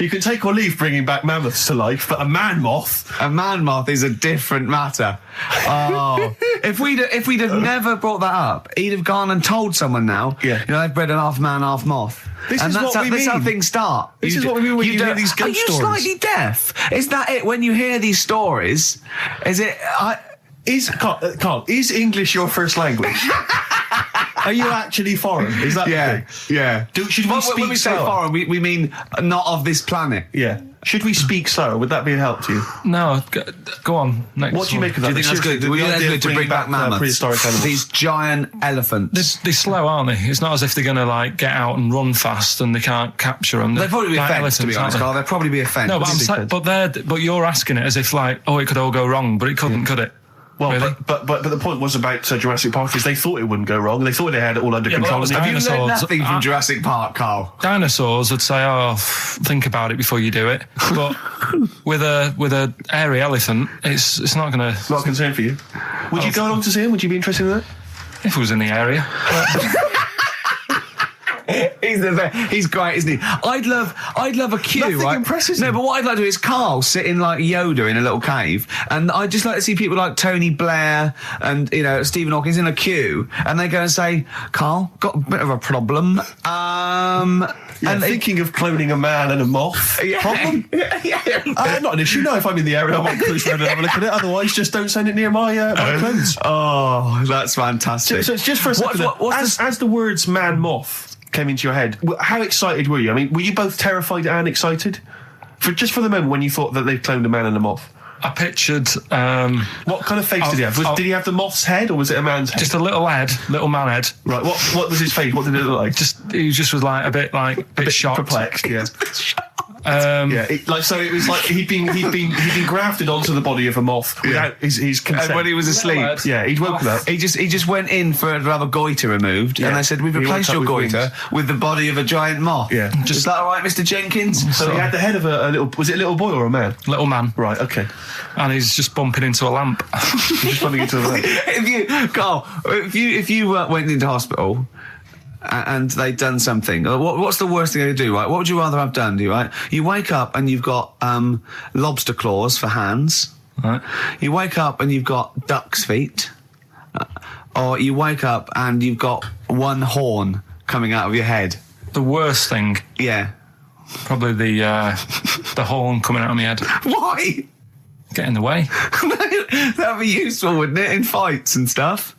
You can take or leave bringing back mammoths to life, but a man moth... A man moth is a different matter. Oh. if we'd have never brought that up, he'd have gone and told someone now, they've bred an half man, half moth. This is how things start. This is what we mean when you hear these ghost stories. Are you slightly deaf? Is that it? When you hear these stories, is it... Carl, is English your first language? Are you actually foreign? Is that the thing? Yeah. Should we speak when we say foreign, we mean not of this planet. Yeah. Should we speak so? Would that be a help to you? No, go on. Next what do you make of that? Do you think that's good? Do you think that's good to bring back mammoths? Prehistoric animals. These giant elephants. They're slow, aren't they? It's not as if they're going to like get out and run fast and they can't capture them. They'd probably be a fence, to be honest, Carl. They'd probably be a fence. No, but you're asking it as if like, oh, it could all go wrong, but it couldn't, could it? Well, really? but the point was about Jurassic Park is they thought it wouldn't go wrong. They thought they had it all under control. Have you learned nothing from Jurassic Park, Carl? Dinosaurs would say, think about it before you do it. But with a hairy elephant, it's not going to... Not a concern for you. Would you go along to see him? Would you be interested in that? If it was in the area. He's great, isn't he? I'd love a queue, Nothing right? impresses No, him. but what I'd like to do is Carl sitting like Yoda in a little cave, and I'd just like to see people like Tony Blair and Stephen Hawking's in a queue, and they go and say, "Carl, got a bit of a problem." And thinking of cloning a man and a moth. Problem? Not an issue. No, if I'm in the area, I might cruise around and have a look at it. Otherwise, just don't send it near my clothes. Oh, that's fantastic. So it's just for a second. As the words "man moth" came into your head, how excited were you? I mean, were you both terrified and excited? For the moment when you thought that they'd cloned a man and a moth? I pictured... what kind of face did he have? Did he have the moth's head, or was it a man's head? Just a little man head. Right, what was his face? What did it look like? He just was like a bit shocked. Perplexed, yeah. It was like he'd been grafted onto the body of a moth without his consent. And when he was asleep, he'd woken up. He just went in to have a goiter removed, and they said, "We've replaced your goiter with the body of a giant moth." Yeah, is that all right, Mr. Jenkins? So he had the head of a little. Was it a little boy or a man? Little man. Right. Okay. And he's just bumping into a lamp. Just bumping into a lamp. If you went into hospital and they'd done something, what's the worst thing they do, right? What would you rather have done, right? You wake up and you've got lobster claws for hands. Right. You wake up and you've got duck's feet. Or you wake up and you've got one horn coming out of your head. The worst thing? Yeah. Probably the horn coming out of my head. Why? Get in the way. That'd be useful, wouldn't it, in fights and stuff?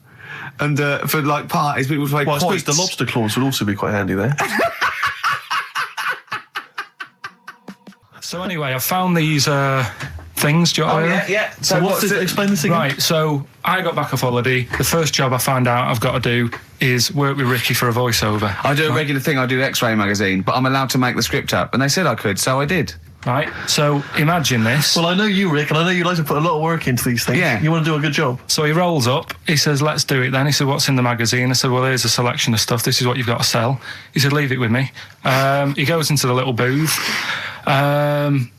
And for like parties, people would play I points. suppose the lobster claws would also be quite handy there. So anyway, I found these things. Do you want to yeah. So explain this again? Right, so I got back off holiday. The first job I found out I've got to do is work with Ricky for a voiceover. I do a regular thing. I do X-Ray magazine, but I'm allowed to make the script up. And they said I could, so I did. Right, so imagine this. Well, I know you, Rick, and I know you like to put a lot of work into these things. Yeah. You want to do a good job. So he rolls up, he says, let's do it then. He said, what's in the magazine? I said, well, here's a selection of stuff. This is what you've got to sell. He said, leave it with me. He goes into the little booth, and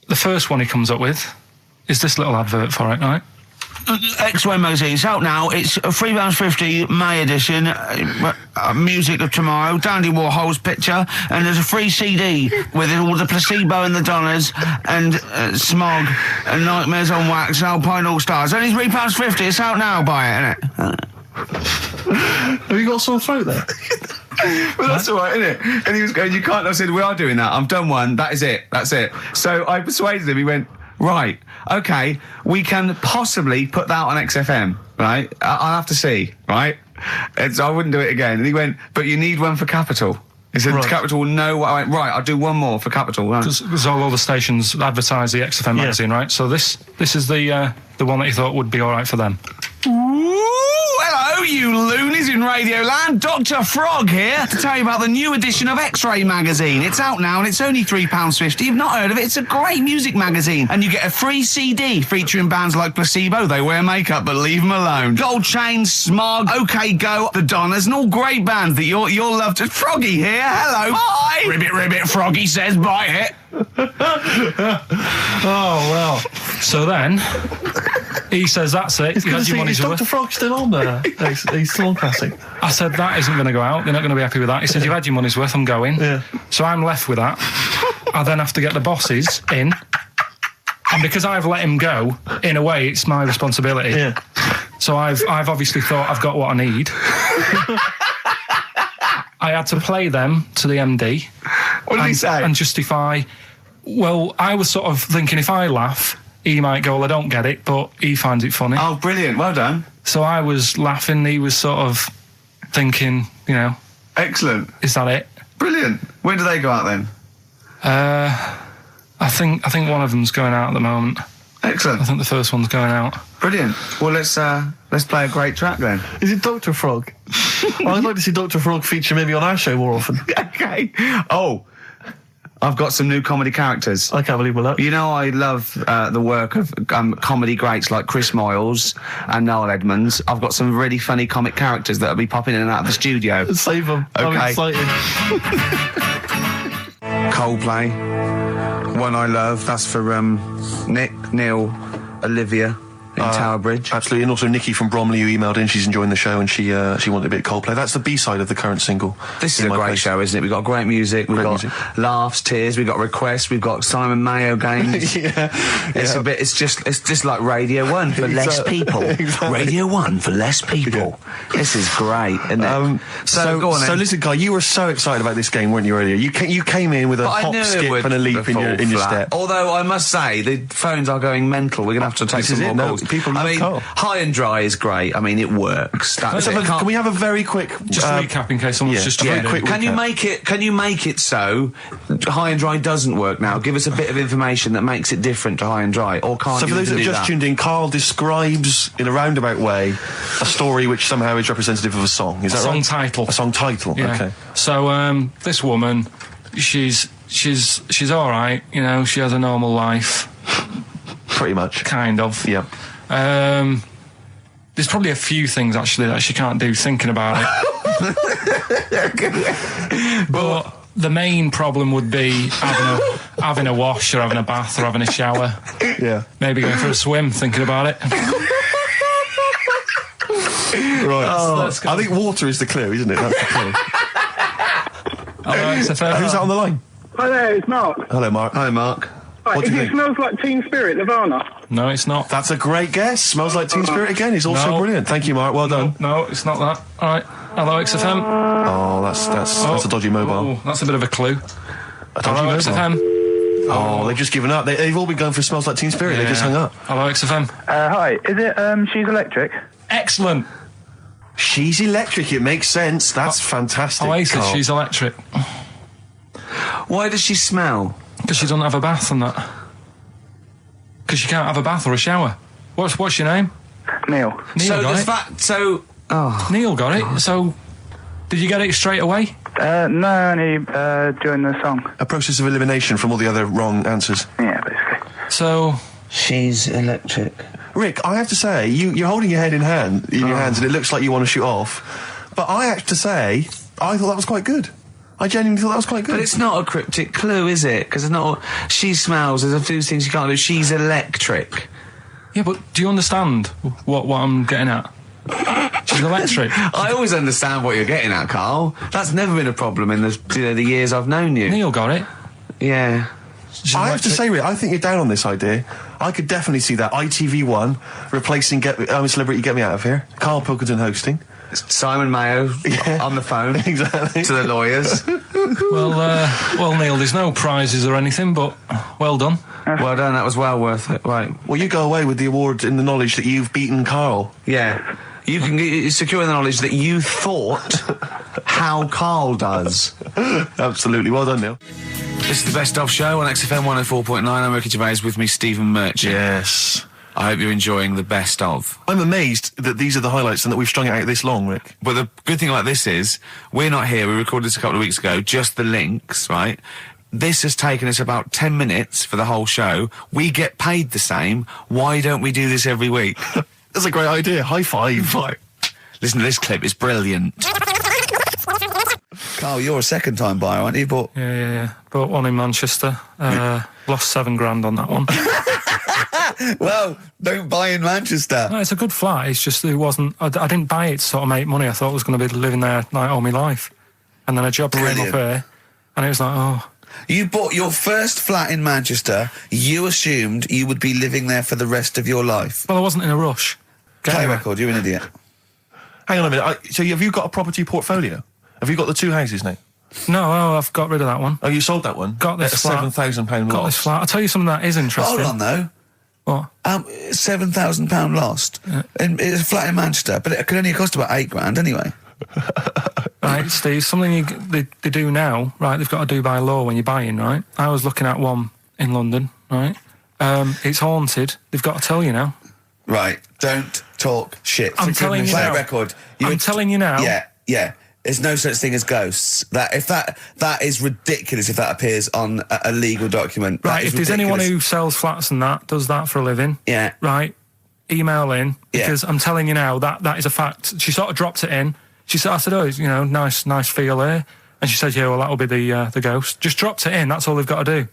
the first one he comes up with is this little advert for it, right? X-Ray magazine. It's out now. It's £3.50 May edition. Music of Tomorrow. Dandy Warhol's picture, and there's a free CD with all the Placebo and the Donners and Smog and Nightmares on Wax and Alpine All Stars. Only £3.50. It's out now. Buy it, innit? Have you got a sore throat there? Well, that's all right, isn't it? And he was going, you can't. I said, we are doing that. I've done one. That is it. That's it. So I persuaded him. He went, right, okay, we can possibly put that on XFM, right? I'll have to see, right? I wouldn't do it again. And he went, but you need one for Capital. He said, right. Capital will know what I went, right, I'll do one more for Capital. Because all the stations advertise the XFM magazine, right? So this is the one that he thought would be all right for them. Hello, you loonies in Radioland. Dr. Frog here to tell you about the new edition of X-Ray magazine. It's out now and it's only £3.50. You've not heard of it? It's a great music magazine. And you get a free CD featuring bands like Placebo. They wear makeup, but leave them alone. Gold Chain, Smog, OK Go, The Donners, and all great bands that you'll love. To Froggy here. Hello. Bye. Ribbit, Froggy says bye it. Oh, well. So then... He says, that's it. You've had your money's worth. Dr. Frog still on there? He's still on Classic. I said, that isn't going to go out. They're not going to be happy with that. He said, you've had your money's worth. I'm going. Yeah. So I'm left with that. I then have to get the bosses in. And because I've let him go, in a way, it's my responsibility. Yeah. So I've obviously thought I've got what I need. I had to play them to the MD. What did he say? And justify. Well, I was sort of thinking if I laugh, he might go, well, I don't get it, but he finds it funny. Oh, brilliant. Well done. So I was laughing. He was sort of thinking, you know. Excellent. Is that it? Brilliant. When do they go out then? I think one of them's going out at the moment. Excellent. I think the first one's going out. Brilliant. Well, let's play a great track then. Is it Dr. Frog? I'd like to see Dr. Frog feature maybe on our show more often. Okay. Oh, I've got some new comedy characters. I can't believe that. You know, I love the work of comedy greats like Chris Moyles and Noel Edmonds. I've got some really funny comic characters that'll be popping in and out of the studio. Save them. Okay. I'm excited. Coldplay, One I Love. That's for Nick, Neil, Olivia in Tower Bridge. Absolutely, and also Nikki from Bromley who emailed in. She's enjoying the show and she wanted a bit of Coldplay. That's the B-side of the current single. This is a great show, isn't it? We've got great music, we've got laughs, tears, we've got requests, we've got Simon Mayo games. It's just like Radio 1 for less people. Exactly. Radio 1 for less people. This is great, isn't it? So go on then. So listen, Guy, you were so excited about this game, weren't you, earlier? You came in with a hop, skip and a leap in your step. Although I must say, the phones are going mental. We're going to have to take some more calls. People love Carl. High and Dry is great. I mean, it works. Can we have a very quick... Just recap in case someone's just... Can you make it so High and Dry doesn't work now? Give us a bit of information that makes it different to High and Dry, or can't you? So for those that have just tuned in, Carl describes in a roundabout way a story which somehow is representative of a song. Is that right? A song title. A song title. Yeah. Okay. So this woman, she's all right. You know, she has a normal life. Pretty much. Kind of. Yeah. There's probably a few things actually that she can't do thinking about it. But the main problem would be having a wash or having a bath or having a shower. Yeah. Maybe going for a swim thinking about it. Right. I think water is the clue, isn't it? That's the clue. Alright, Who's that on the line? Hi there, it's Mark. Hello, Mark. Hi, Mark. Right, What do you it think? Smells Like Teen Spirit, Nirvana. No, it's not. That's a great guess. Smells like Teen Spirit again. It's also No. brilliant. Thank you, Mark. Well done. No, it's not that. Alright. Hello, XFM. Oh, that's a dodgy mobile. Oh, that's a bit of a clue. A dodgy Hello, mobile. XFM. Oh, they've just given up. They've all been going for Smells Like Teen Spirit. They just hung up. Hello, XFM. Hi, is it, She's Electric? Excellent. She's electric. It makes sense. That's fantastic. Oasis, Carl. she's electric. Why does she smell? Because she doesn't have a bath and that. Because she can't have a bath or a shower. What's your name? Neil. Neil got it. Neil got it. So, did you get it straight away? No, only, during the song. A process of elimination from all the other wrong answers. Yeah, basically. So, She's electric. Rick, I have to say, you're holding your head in your hands, and it looks like you want to shoot off. But I have to say, I thought that was quite good. I genuinely thought that was quite good. But it's not a cryptic clue, is it? Because it's not. She smells. There's a few things you can't do. She's electric. yeah, but do you understand what I'm getting at? She's electric. I always understand what you're getting at, Carl. That's never been a problem in the years I've known you. Neil got it. Yeah. She's I have to electric. say, Rick, I think you're down on this idea. I could definitely see that ITV1 replacing Celebrity Get Me Out of Here. Karl Pilkington hosting. Simon Mayo on the phone Exactly. to the lawyers. Well, Neil, there's no prizes or anything, but well done. Well done. That was well worth it. Right. Well, you go away with the award in the knowledge that you've beaten Carl. Yeah. You can secure the knowledge that you thought how Carl does. Absolutely. Well done, Neil. This is the Best Of Show on XFM 104.9. I'm Ricky Gervais, with me, Stephen Merchant. Yes. I hope you're enjoying the Best Of. I'm amazed that these are the highlights and that we've strung it out this long, Rick. But the good thing about this is, we're not here, we recorded this a couple of weeks ago, just the links, right? This has taken us about 10 minutes for the whole show. We get paid the same. Why don't we do this every week? That's a great idea. High five. Listen to this clip, it's brilliant. Carl, you're a second-time buyer, aren't you? But Yeah. Bought one in Manchester. Lost $7,000 on that one. well, don't buy in Manchester. No, it's a good flat. It's just it wasn't. I didn't buy it to sort of make money. I thought I was going to be living there like all my life, and then a job came up here, and it was like, oh. You bought your first flat in Manchester. You assumed you would be living there for the rest of your life. Well, I wasn't in a rush. Play record. You're an idiot. Hang on a minute. So have you got a property portfolio? Have you got the 2 houses now? No, I've got rid of that one. Oh, you sold that one? Got this at flat. £7,000 Got loss. this flat. I'll tell you something that is interesting. Hold on, though. What? £7,000 lost. Yeah. It's a flat in Manchester, but it could only cost about £8,000 anyway. Right, Steve, something they do now, right, they've got to do by law when you're buying, right? I was looking at one in London, right? It's haunted. They've got to tell you now. Right, don't talk shit. I'm telling you Play now. a record. I'm telling you now. Yeah. There's no such thing as ghosts. That is ridiculous if that appears on a legal document. Right, if there's anyone who sells flats and does that for a living, yeah, right, email in, because I'm telling you now, that is a fact. She sort of dropped it in. I said, oh, nice feel here. And she said, yeah, well, that'll be the ghost. Just dropped it in, that's all they've got to do.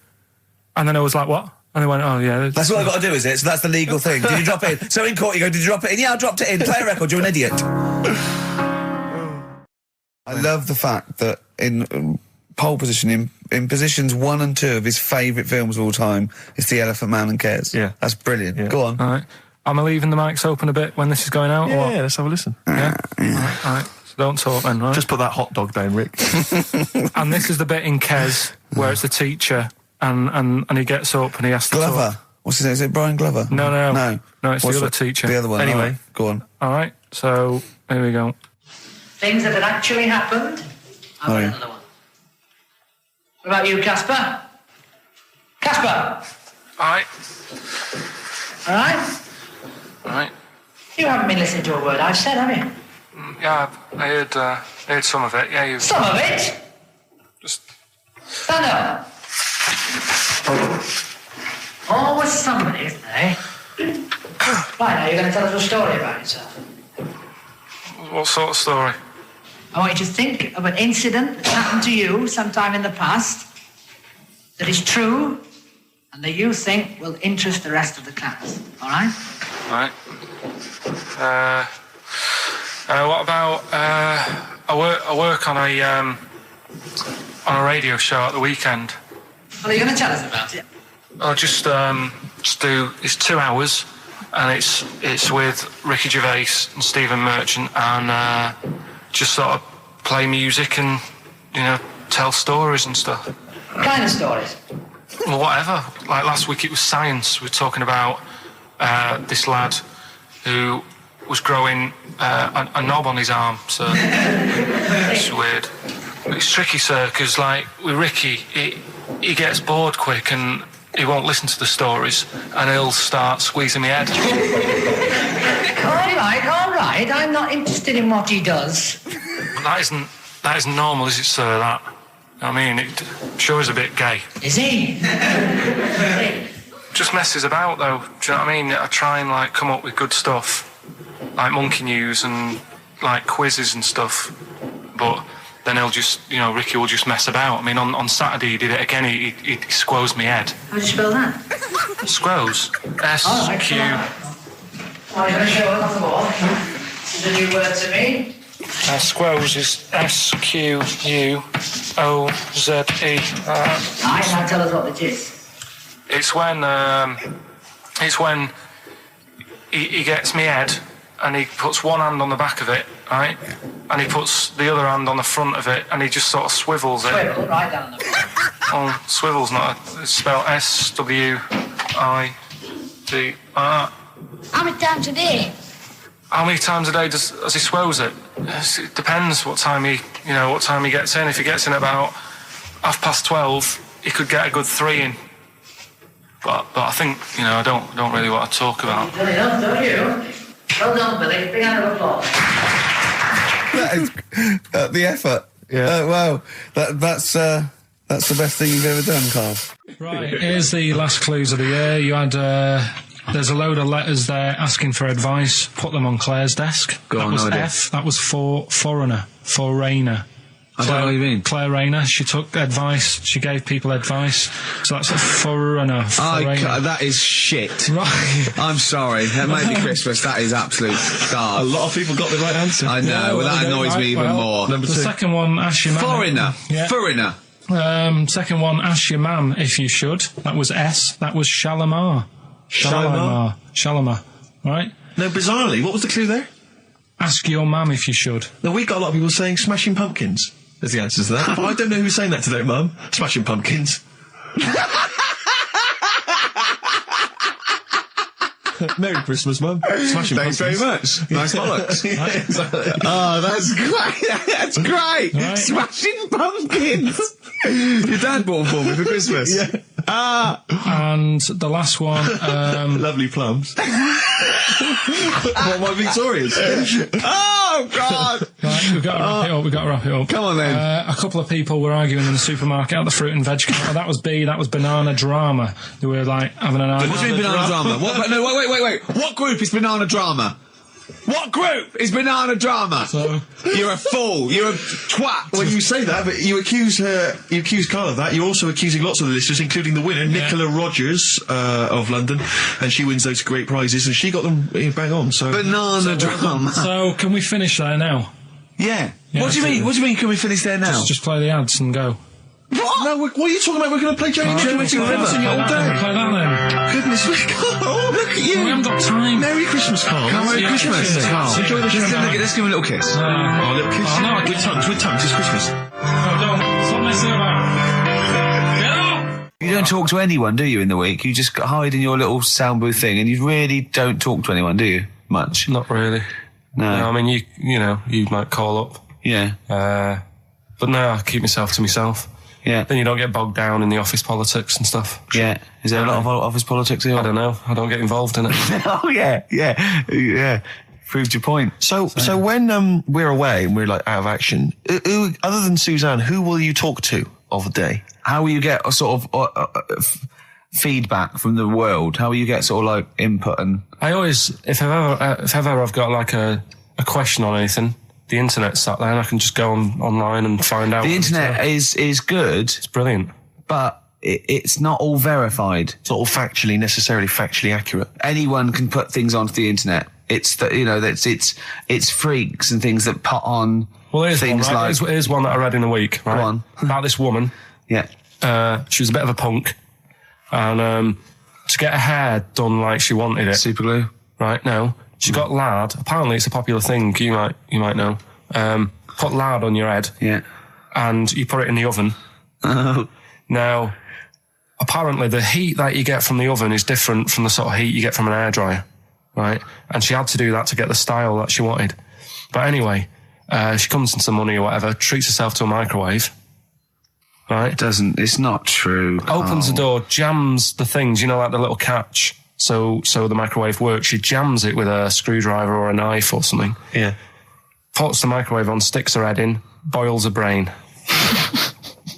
And then I was like, what? And they went, oh, yeah. That's what I've got to do, is it? So that's the legal thing. Did you drop it in? So in court you go, did you drop it in? Yeah, I dropped it in. Play a record, you're an idiot. I love the fact that in pole position, in positions 1 and 2 of his favourite films of all time, it's The Elephant Man and Kes. Yeah. That's brilliant. Yeah. Go on. All right. Am I leaving the mics open a bit when this is going out? Yeah, or what? let's have a listen. Yeah? All right. So don't talk then, right? Just put that hot dog down, Rick. And this is the bit in Kes where it's the teacher and he gets up and he has to Glover. talk. What's his name? Is it Brian Glover? No, it's the other teacher. The other one. Anyway. Right. Go on. All right, so here we go. Things that had actually happened. I've got another one. What about you, Casper? Casper! All right. All right? All right. You haven't been listening to a word I've said, have you? Yeah, I heard some of it. Yeah, you Some of it? just... Stand up. Always somebody, isn't there? Right, now you're going to tell us a story about yourself. What sort of story? I want you to think of an incident that happened to you sometime in the past that is true and that you think will interest the rest of the class. All right? All right. What about I work on a radio show at the weekend. Well, are you going to tell us about it? I'll just do. It's 2 hours, and it's with Ricky Gervais and Stephen Merchant, and just sort of play music and tell stories and stuff. What kind of stories? Well, whatever. Like last week, it was science. We were talking about this lad who was growing a knob on his arm. So it's weird. It's tricky, sir, because like with Ricky, he gets bored quick and he won't listen to the stories, and he'll start squeezing my head. All right. I'm not interested in what he does. That isn't normal, is it, sir? That. I mean, it sure is a bit gay. Is he? Just messes about, though. Do you know what I mean? I try and like come up with good stuff, like monkey news and like quizzes and stuff, but then he'll just, Ricky will just mess about. I mean, on Saturday he did it again. He squoze me head. How do you spell that? Squoze. S-Q... Oh, you're going to show it on the wall? This is a new word to me. Squoze is S-Q-U-O-Z-E. Now tell us what it is. It's when he gets me head and he puts one hand on the back of it, right? And he puts the other hand on the front of it and he just sort of swivels it. Swivel, right down the bottom. Oh, swivel's not it's spelled S-W-I-D. How many times a day? How many times a day does he swells it? It depends what time he gets in. If he gets in about 12:30, he could get a good 3 in. But I think, I don't really want to talk about. You've done enough, don't you? Well done, Billy. Big round of applause. That is the effort. Yeah. Wow. That's the best thing you've ever done, Carl. Right. Here's the last clues of the year. You had there's a load of letters there asking for advice. Put them on Claire's desk. Go that on, was no idea. F. That was for foreigner. Foreigner. I don't know what you mean. Claire Rayner, she took advice, she gave people advice, so that's a foreigner. That is shit. Right. I'm sorry, that may be Christmas, that is absolute garbage. A lot of people got the right answer. I know, well, that annoys me even more. Number 2. The second one, ask your mum. Foreigner. Second one, ask your mum if you should. That was S. That was Shalimar. Shalimar. Right? No, bizarrely, what was the clue there? Ask your mum if you should. No, we got a lot of people saying Smashing Pumpkins as the answer to that. But I don't know who's saying that to their mum. Smashing Pumpkins. Merry Christmas, Mum. Smashing Thanks Pumpkins. very much. Nice bollocks. Oh, that's great. That's great. Right. Smashing Pumpkins. Your dad bought them for me for Christmas. Yeah. And the last one, Lovely plums. What, my Victorians? Oh, God. right, we've got to wrap it up. Come on, then. A couple of people were arguing in the supermarket at the fruit and veg counter. That was B, that was Banana Drama. They were like having an argument. What do you mean Banana Drama? What, no, wait. What group is Banana Drama? What group is Banana Drama? So, you're a fool. You're a twat. Well, you say that, but you accuse Carl of that. You're also accusing lots of the listeners, including the winner, Nicola Rogers, of London, and she wins those great prizes, and she got them bang on, so... Banana Drama. so can we finish there now? Yeah. What do you mean? What do you mean, can we finish there now? Just play the ads and go. What? No, what are you talking about? We're going to play Johnny River all day. Play that then. Goodness me, Carl, look at you. We haven't got time. Merry Christmas, Carl. Merry Christmas, Carl. Enjoy the show. Let's give him a little kiss. Oh, a little kiss. Oh, no, with tongues, it's Christmas. No, don't. Stop messing about. Get out! You don't talk to anyone, do you, in the week? You just hide in your little sound booth thing, and you really don't talk to anyone, do you? Much? Not really. No. I mean, you might call up. Yeah. But no, I keep myself to myself. Yeah. Then you don't get bogged down in the office politics and stuff. Yeah. Is there a lot of office politics here? I don't know. I don't get involved in it. Oh, yeah. Proved your point. So when we're away and we're like out of action, who, other than Suzanne, who will you talk to of the day? How will you get a sort of feedback from the world? How will you get sort of like input and... I always, if ever I've got like a question on anything, the internet's sat there and I can just go online and find out. The internet is good. It's brilliant. But it's not all verified. It's not all necessarily factually accurate. Anyone can put things onto the internet. It's it's freaks and things that put on things one, right? like... Here's one that I read in a week, right? Go on. About this woman. Yeah. She was a bit of a punk. And to get her hair done like she wanted it. Super glue. Right, no. She got lard. Apparently it's a popular thing, you might know. Put lard on your head. Yeah. And you put it in the oven. Oh. Now, apparently the heat that you get from the oven is different from the sort of heat you get from an hairdryer. Right? And she had to do that to get the style that she wanted. But anyway, she comes into some money or whatever, treats herself to a microwave. Right? It's not true. Opens the door, jams the things, like the little catch. So the microwave works. She jams it with a screwdriver or a knife or something. Yeah. Puts the microwave on, sticks her head in, boils her brain.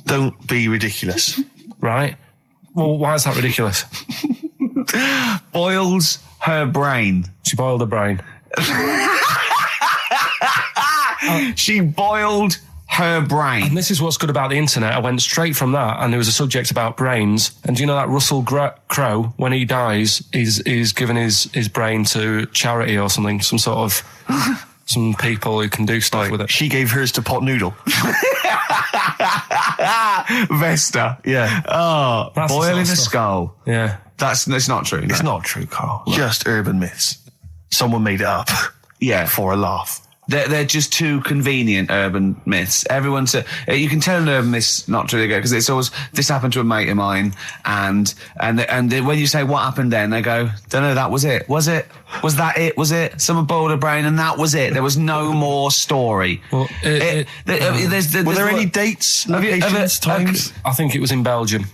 Don't be ridiculous. Right? Well, why is that ridiculous? Boils her brain. She boiled her brain. She boiled her brain. And this is what's good about the internet. I went straight from that, and there was a subject about brains. And do you know that Russell Crowe, when he dies, he's given his brain to charity or something, some sort of some people who can do stuff with it. She gave hers to Pot Noodle. Vesta. Yeah. Oh, That's boiling a stuff. skull. Yeah. It's not true. It's not true, Carl. Just urban myths. Someone made it up. Yeah. For a laugh. They're just too convenient urban myths. Everyone said you can tell an urban myth's not true because it's always this happened to a mate of mine, and when you say what happened then, they go, don't know, that was it. Was it? Was that it? Was it? Someone boiled a brain and that was it. There was no more story. Well, were there any dates, locations, times? I think it was in Belgium.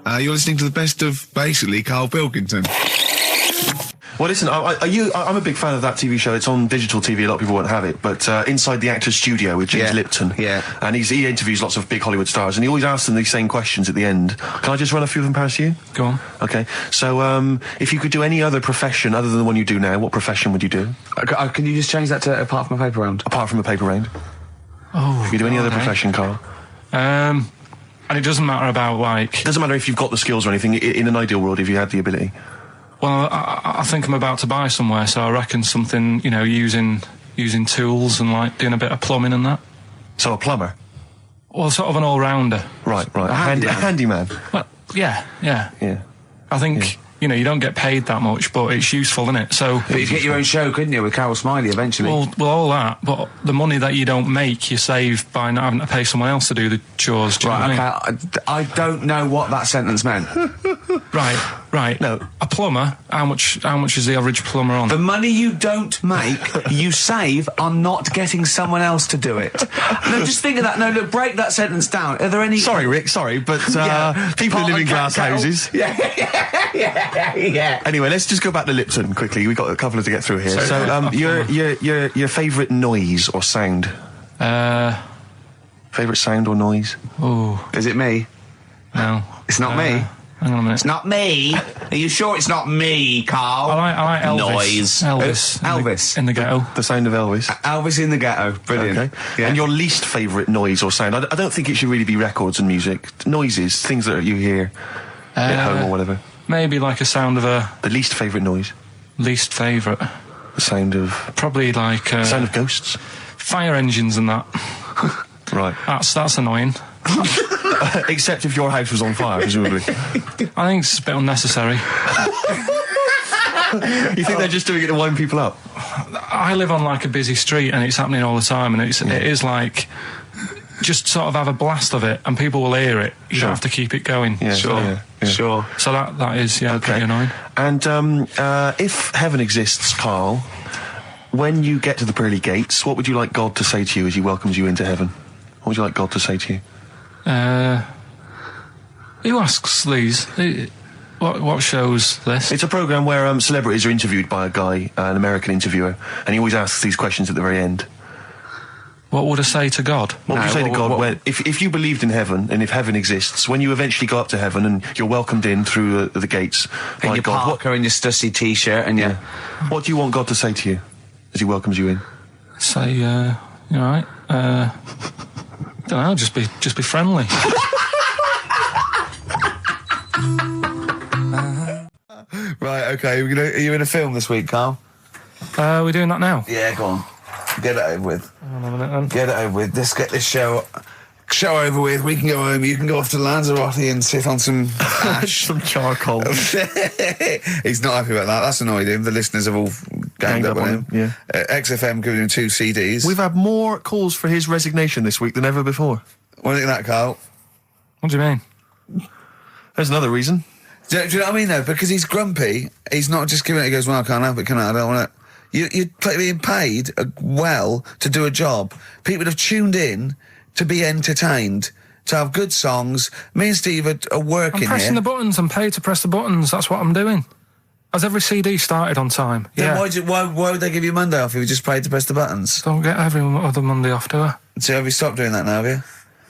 You're listening to the best of basically Karl Pilkington. Well, listen, I'm a big fan of that TV show. It's on digital TV. A lot of people won't have it. But Inside the Actors Studio with James Lipton. Yeah. And he interviews lots of big Hollywood stars, and he always asks them these same questions at the end. Can I just run a few of them past you? Go on. Okay. So, if you could do any other profession other than the one you do now, what profession would you do? Can you just change that to apart from a paper round? Apart from a paper round. Oh. If you do any other profession, Karl. And it doesn't matter about, like... Doesn't matter if you've got the skills or anything, in an ideal world, if you had the ability. Well, I think I'm about to buy somewhere, so I reckon something, you know, using tools and, like, doing a bit of plumbing and that. So a plumber? Well, sort of an all-rounder. Right. A handyman. Well, yeah. I think, you know, you don't get paid that much, but it's useful, isn't it? So... But you'd get your own show, couldn't you, with Carol Smiley eventually? Well, all that, but the money that you don't make, you save by not having to pay someone else to do the chores. Do you know what I mean? I don't know what that sentence meant. Right. No. A plumber, how much is the average plumber on? The money you don't make, you save on not getting someone else to do it. No, just think of that. No, look, break that sentence down. Are there any... Sorry, Rick, but people who live in glass houses... Yeah. Anyway, let's just go back to Lipton quickly. We've got a couple to get through here. So, your favourite noise or sound? Favourite sound or noise? Oh. Is it me? No. It's not me. Hang on a minute. It's not me. Are you sure it's not me, Karl? I like Elvis. Noise. Elvis. In the ghetto. The sound of Elvis. Elvis in the ghetto. Brilliant. Okay. Yeah. And your least favourite noise or sound? I don't think it should really be records and music. Noises, things that you hear at home or whatever. Maybe like a sound of a... The least favourite noise? Least favourite? The sound of... Probably like... sound of ghosts? Fire engines and that. Right. That's annoying. Except if your house was on fire, presumably. I think it's a bit unnecessary. You think they're just doing it to wind people up? I live on like a busy street and it's happening all the time, and it is like... Just sort of have a blast of it, and people will hear it. You don't have to keep it going. Yeah, sure. So that is pretty annoying. And if heaven exists, Karl, when you get to the pearly gates, what would you like God to say to you as he welcomes you into heaven? What would you like God to say to you? Who asks these? What show's this? It's a programme where celebrities are interviewed by a guy, an American interviewer, and he always asks these questions at the very end. What would I say to God? What would you say to God if you believed in heaven, and if heaven exists, when you eventually go up to heaven and you're welcomed in through the gates by your God, Parker and your stussy T-shirt and your... What do you want God to say to you as he welcomes you in? Say, you alright? Don't know, just be friendly. Right, okay, are you in a film this week, Karl? We're doing that now? Yeah, go on. Get it over with. Hang on a minute, then. Get it over with. Let's get this show over with. We can go home. You can go off to Lanzarote and sit on some ash. Some charcoal. He's not happy about that. That's annoyed him. The listeners have all ganged up on him. Yeah. XFM giving him 2 CDs. We've had more calls for his resignation this week than ever before. What do you think of that, Karl? What do you mean? There's another reason. Do you know what I mean, though? Because he's grumpy. He's not just giving it. He goes, well, I can't have it, can I? I don't want it. You're being paid well to do a job. People have tuned in to be entertained, to have good songs. Me and Steve are working here. I'm pressing the buttons. I'm paid to press the buttons. That's what I'm doing. Has every CD started on time? Then why would they give you Monday off if you just paid to press the buttons? Don't get every other Monday off, do I? So have you stopped doing that now, have you?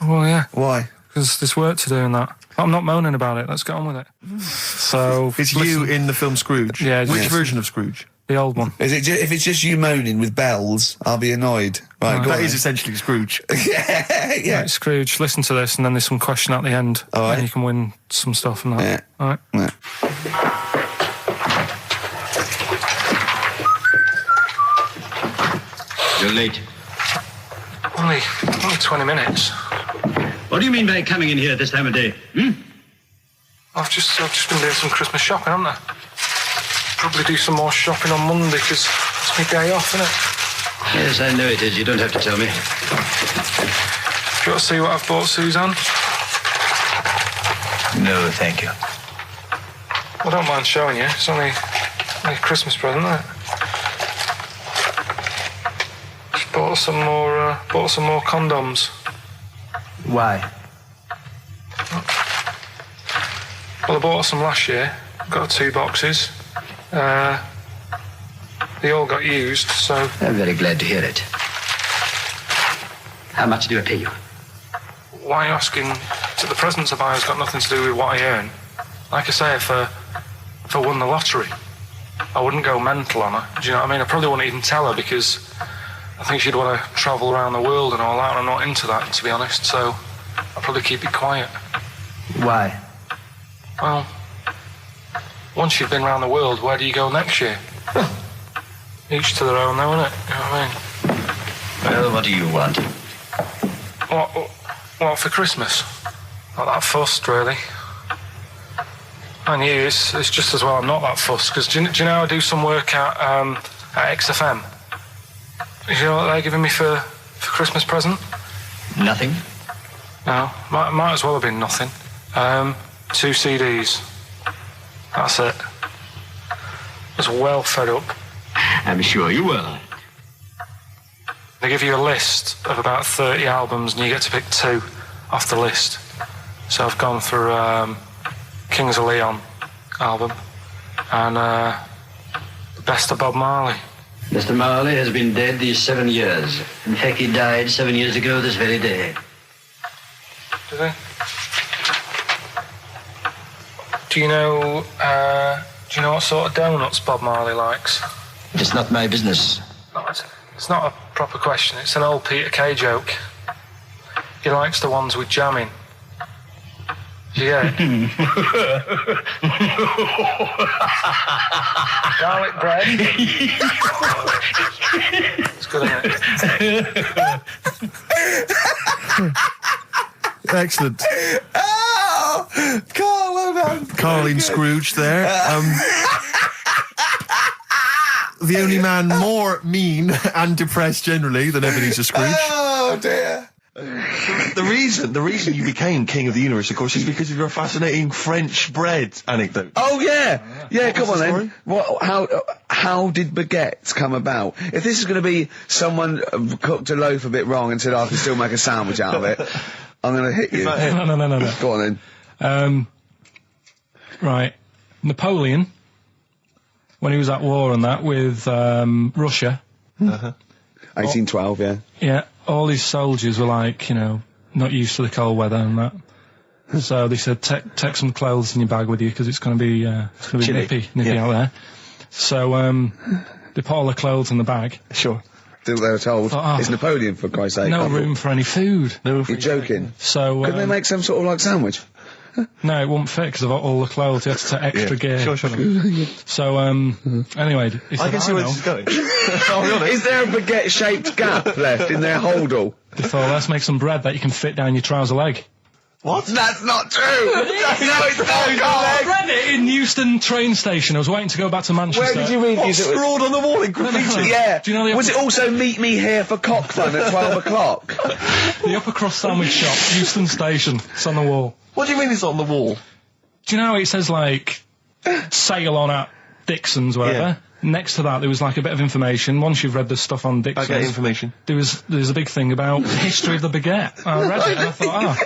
Well, yeah. Why? Because there's work to do in that. I'm not moaning about it. Let's get on with it. So it's you in the film Scrooge. Yeah. Which version of Scrooge? The old one. Is it? If it's just you moaning with bells, I'll be annoyed. Right, that is essentially Scrooge. yeah. Right, Scrooge, listen to this, and then there's some question at the end. All right. And you can win some stuff and that. Yeah. All right. Yeah. You're late. Only 20 minutes. What do you mean by coming in here at this time of day? I've just been doing some Christmas shopping, haven't I? Probably do some more shopping on Monday because it's my day off, isn't it? Yes, I know it is. You don't have to tell me. Do you want to see what I've bought Suzanne? No, thank you. I don't mind showing you. It's only a Christmas present, isn't it? Just bought some more condoms. Why? Well, I bought some last year. Got 2 boxes. They all got used, so... I'm very glad to hear it. How much do I pay you? Why are you asking? The presents I buy has got nothing to do with what I earn. Like I say, if I won the lottery, I wouldn't go mental on her. Do you know what I mean? I probably wouldn't even tell her because I think she'd want to travel around the world and all that, and I'm not into that, to be honest, so I'll probably keep it quiet. Why? Well, once you've been around the world, where do you go next year? Each to their own, though, innit? You know what I mean? Well, what do you want? What for Christmas? Not that fussed, really. And you, it's just as well I'm not that fussed, because do you know I do some work at XFM? Do you know what they're giving me for Christmas present? Nothing? No, might as well have been nothing. 2 CDs. That's it. I was well fed up. I'm sure you will. They give you a list of about 30 albums and you get to pick 2 off the list. So I've gone for Kings of Leon album and Best of Bob Marley. Mr. Marley has been dead these 7 years. In fact, he died 7 years ago this very day. Did he? Do you know what sort of donuts Bob Marley likes? It's not my business. No, it's not a proper question. It's an old Peter Kay joke. He likes the ones with jam in. Do you get it? Garlic bread. It's good, isn't it? Excellent. Oh! Carl, well done. Carling Scrooge there. The only man more mean and depressed generally than Ebenezer Scrooge. Oh, dear. The reason you became King of the Universe, of course, is because of your fascinating French bread anecdote. Oh, yeah. Yeah, come on then. How did baguettes come about? If this is going to be someone cooked a loaf a bit wrong and said, I can still make a sandwich out of it, I'm going to hit you. No. Go on then. Right. Napoleon, when he was at war and that with Russia. 1812, yeah. Yeah, all his soldiers were like, not used to the cold weather and that. So they said, take some clothes in your bag with you because it's going to be nippy out there. So they put all the clothes in the bag. Sure. They were told, it's Napoleon, for Christ's sake. No room for any food. You're joking. So couldn't they make some sort of like sandwich? No, it wouldn't fit because of all the clothes. You had to take extra gear. Sure. So, anyway, he said, I can see where this is going. I'll be honest. Is there a baguette-shaped gap left in their holdall? They thought, let's make some bread that you can fit down your trouser leg. What? That's not true! No, it's not, I read it in Euston train station. I was waiting to go back to Manchester. Where did you read this? Scrawled on the wall in graffiti? Yeah. Do you know was it also meet me here for cock fun at 12 o'clock? The upper crust sandwich shop, Euston station. It's on the wall. What do you mean it's on the wall? Do you know it says like sail on at Dixon's, whatever? Yeah. Next to that there was like a bit of information. Once you've read the stuff on Dixon's, I get information. There's a big thing about the history of the baguette. I read it and I thought,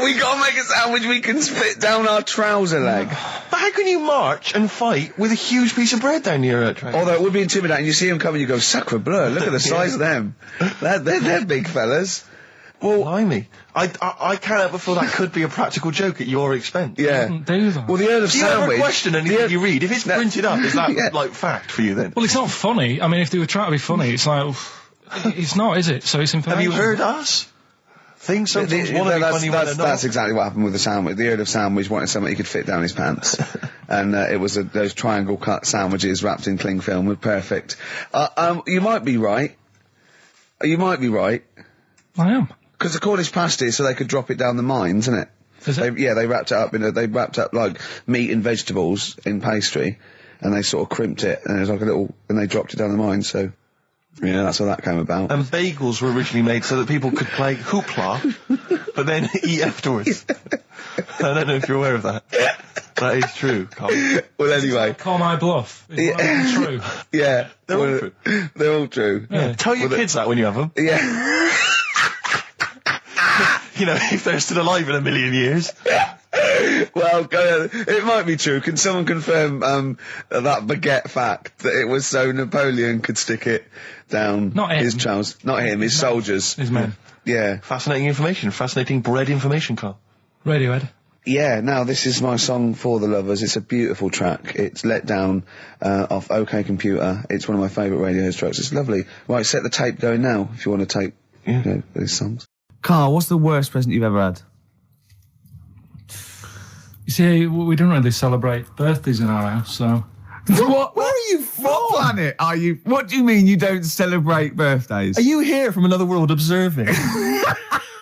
we got to make a sandwich we can spit down our trouser leg. But how can you march and fight with a huge piece of bread down your train? Although it would be intimidating. You see them coming, you go, sacre bleu, look at the size of them. They're big fellas. Well, blimey. I can't help but feel that could be a practical joke at your expense. Yeah. Do that. Well, the Earl of Do you Sandwich... ever question anything you read? If it's printed up, is that, like, fact for you then? Well, it's not funny. I mean, if they were trying to be funny, it's like... it's not, is it? So it's information. Have you heard us? Things sometimes want to be funny when they're not. That's exactly what happened with the sandwich. The Earl of Sandwich wanted something he could fit down his pants. And it was those triangle cut sandwiches wrapped in cling film were perfect. You might be right. You might be right. I am. Because the Cornish pasty, so they could drop it down the mines, isn't it? Is it? They wrapped it up they wrapped up like meat and vegetables in pastry, and they sort of crimped it, and it was like and they dropped it down the mine, so, yeah, that's how that came about. And bagels were originally made so that people could play hoopla, but then eat afterwards. I don't know if you're aware of that. That is true, Carl. Well, anyway. Call my bluff. Is that true? Yeah. They're all true. They're all true. Yeah. Tell your kids that when you have them. Yeah. If they're still alive in a million years. Well, it might be true. Can someone confirm that baguette fact that it was so Napoleon could stick it down his trousers? Not him, his soldiers. His men. Yeah. Fascinating information. Fascinating bread information, Carl. Radiohead. Yeah, now this is my song for the lovers. It's a beautiful track. It's Let Down off OK Computer. It's one of my favourite Radiohead tracks. It's lovely. Right, set the tape going now if you want to tape these songs. Carl, what's the worst present you've ever had? You see, we don't really celebrate birthdays in our house, so... What? Where are you from? What planet are you? What do you mean you don't celebrate birthdays? Are you here from another world observing?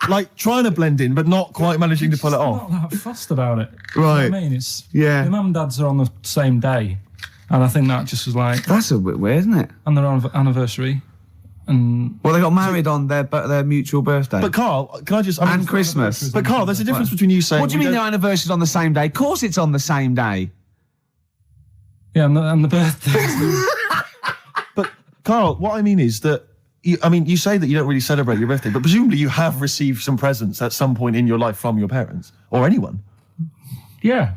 Like, trying to blend in, but not quite managing to pull it off? Not that fussed about it. Right. You know what I mean? It's... Yeah. My mum and dad's are on the same day, and I think that just was like... That's a bit weird, isn't it? On their anniversary, and... Well, they got married on their mutual birthday. But Carl, can I just... and Christmas. But Carl, there's a difference between you saying... What do you mean their anniversary's on the same day? Of course it's on the same day. Yeah, and the birthday. But, Carl, what I mean is that... you say that you don't really celebrate your birthday, but presumably you have received some presents at some point in your life from your parents. Or anyone. Yeah.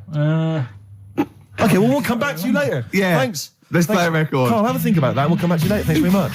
Okay, well, we'll come back to you later. Yeah. Thanks. Let's play a record. Carl, have a think about that and we'll come back to you later. Thanks very much.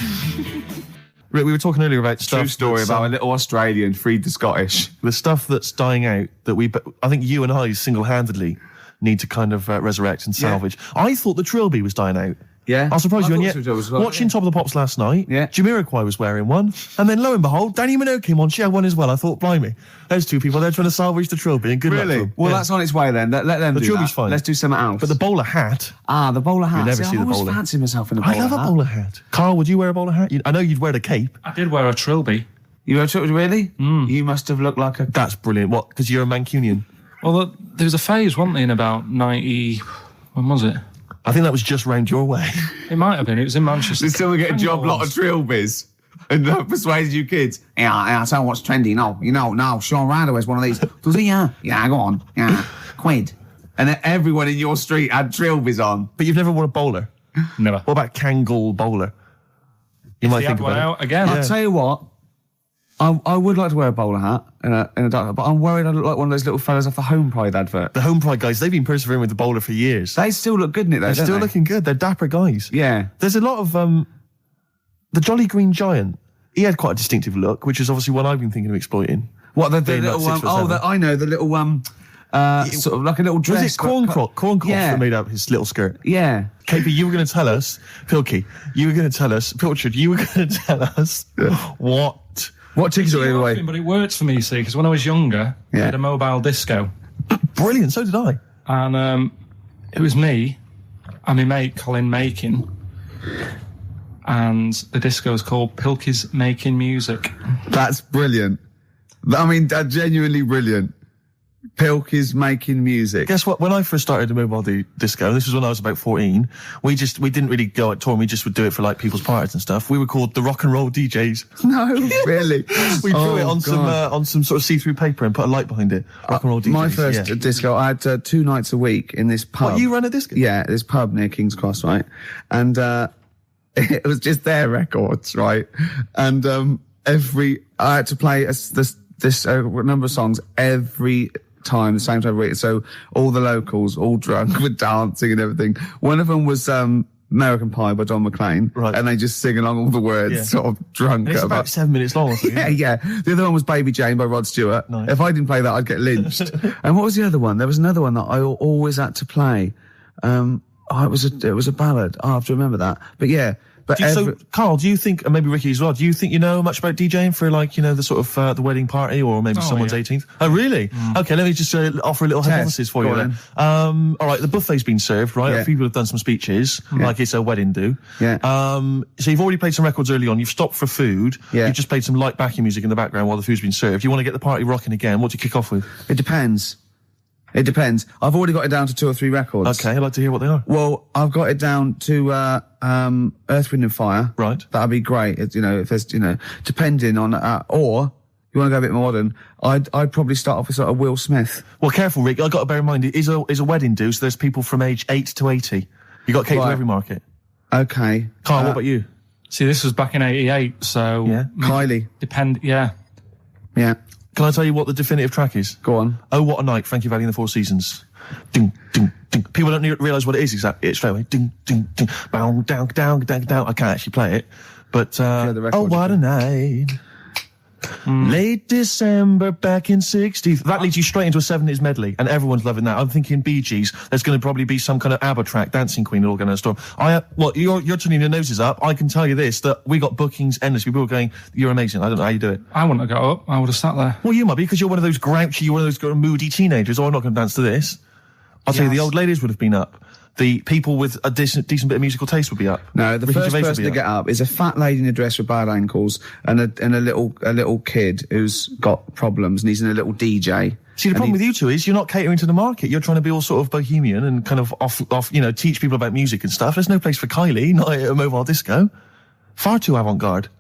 Rick, we were talking earlier about stuff... True story about a little Australian freed the Scottish. The stuff that's dying out that I think you and I single-handedly need to kind of resurrect and salvage. Yeah. I thought the Trilby was dying out. Yeah. I'll surprise you. And yet, watching Top of the Pops last night, Jamiroquai was wearing one, and then lo and behold, Danny Minogue came on, she had one as well. I thought, blimey, there's two people there trying to salvage the Trilby, and good luck to them. Well, that's on its way then. Let them do that. The Trilby's fine. Let's do something else. But the bowler hat... Ah, the bowler hat. You never see the bowler. I always fancy myself in a bowler hat. I love a bowler hat. Carl, would you wear a bowler hat? I know you'd wear a cape. I did wear a Trilby. You wear a Trilby, really? You must have looked like a... That's brilliant. What, because you're a Mancunian? Well, there was a phase, wasn't there, in about 90... When was it? I think that was just round your way. It might have been. It was in Manchester. Did someone get a job lot of Trilbys and persuaded you kids? Yeah, I tell you what's trendy. No, Sean Ryder wears one of these. Does he? Yeah, go on. Yeah, quid. And then everyone in your street had Trilbys on. But you've never worn a bowler? Never. What about Kangol bowler? You might think about it. Again. I'll tell you what. I would like to wear a bowler hat in a dark, but I'm worried I look like one of those little fellas off the Home Pride advert. The Home Pride guys, they've been persevering with the bowler for years. They still look good in it though, They're still looking good. They're dapper guys. Yeah. There's a lot of, the Jolly Green Giant, he had quite a distinctive look, which is obviously one I've been thinking of exploiting. What, the little, I know, the little, sort of like a little dress. Was it corn crop that made up his little skirt? Yeah. KP, you were going to tell us, Pilkey, you were going to tell us, Pilchard, you were going to tell us what tickets are the way? But it worked for me, you see, because when I was younger, I had a mobile disco. Brilliant, so did I. And it was me and my mate Colin Makin, and the disco was called Pilkey's Making Music. That's brilliant. I mean, that's genuinely brilliant. Pilkey's Making Music. Guess what? When I first started the mobile disco, this was when I was about 14, we didn't really go out touring, we just would do it for like people's parties and stuff. We were called the Rock and Roll DJs. No, really? We drew it on some sort of see-through paper and put a light behind it. Rock and Roll DJs. My first disco, I had 2 nights a week in this pub. What, you ran a disco? Yeah, this pub near King's Cross, right? And it was just their records, right? And I had to play this number of songs every time, the same time every week. So all the locals, all drunk, were dancing and everything. One of them was American Pie by Don McLean, right? And they just sing along all the words, sort of drunk. And it's about 7 minutes long. Or something, yeah. The other one was Baby Jane by Rod Stewart. Nice. If I didn't play that, I'd get lynched. And what was the other one? There was another one that I always had to play. It was a ballad. I have to remember that. But yeah. But so, Carl, do you think, and maybe Ricky as well, do you think you know much about DJing for, like, the sort of the wedding party or maybe someone's 18th? Oh, really? Okay, let me just offer a little hypothesis for you then. All right, the buffet's been served, right? Yeah. People have done some speeches, like it's a wedding do. Yeah. So you've already played some records early on, you've stopped for food, you've just played some light backing music in the background while the food's been served. You want to get the party rocking again, what do you kick off with? It depends. I've already got it down to 2 or 3 records. Okay, I'd like to hear what they are. Well, I've got it down to Earth, Wind and Fire. Right. That'd be great. If there's, depending on, or you want to go a bit more modern, I'd probably start off with sort of Will Smith. Well, careful, Rick. I've got to bear in mind, it is a wedding do, so there's people from age 8 to 80. You got to cater to every market. Okay. Carl, what about you? See, this was back in 88, so... Yeah. Kylie. Yeah. Can I tell you what the definitive track is? Go on. Oh, What a Night, Frankie Valli and the Four Seasons. Ding, ding, ding. People don't realise what it is exactly. It's straight away. Ding, ding, ding. Bow, down, down, down, down. I can't actually play it. But, oh, what a night. Late December back in 60s. That leads you straight into a 70s medley, and everyone's loving that. I'm thinking Bee Gees. There's going to probably be some kind of ABBA track, Dancing Queen, all going to storm. You're turning your noses up. I can tell you this, that we got bookings endlessly. People were going, you're amazing. I don't know how you do it. I wouldn't have got up. I would have sat there. Well, you might be, because you're one of those grouchy, you're one of those moody teenagers. Oh, I'm not going to dance to this. I'll tell you, the old ladies would have been up. The people with a decent bit of musical taste would be up. No, the first person to get up is a fat lady in a dress with bad ankles and a little kid who's got problems and he's in a little DJ. See, the problem with you two is you're not catering to the market. You're trying to be all sort of bohemian and kind of off, teach people about music and stuff. There's no place for Kylie, not at a mobile disco. Far too avant-garde.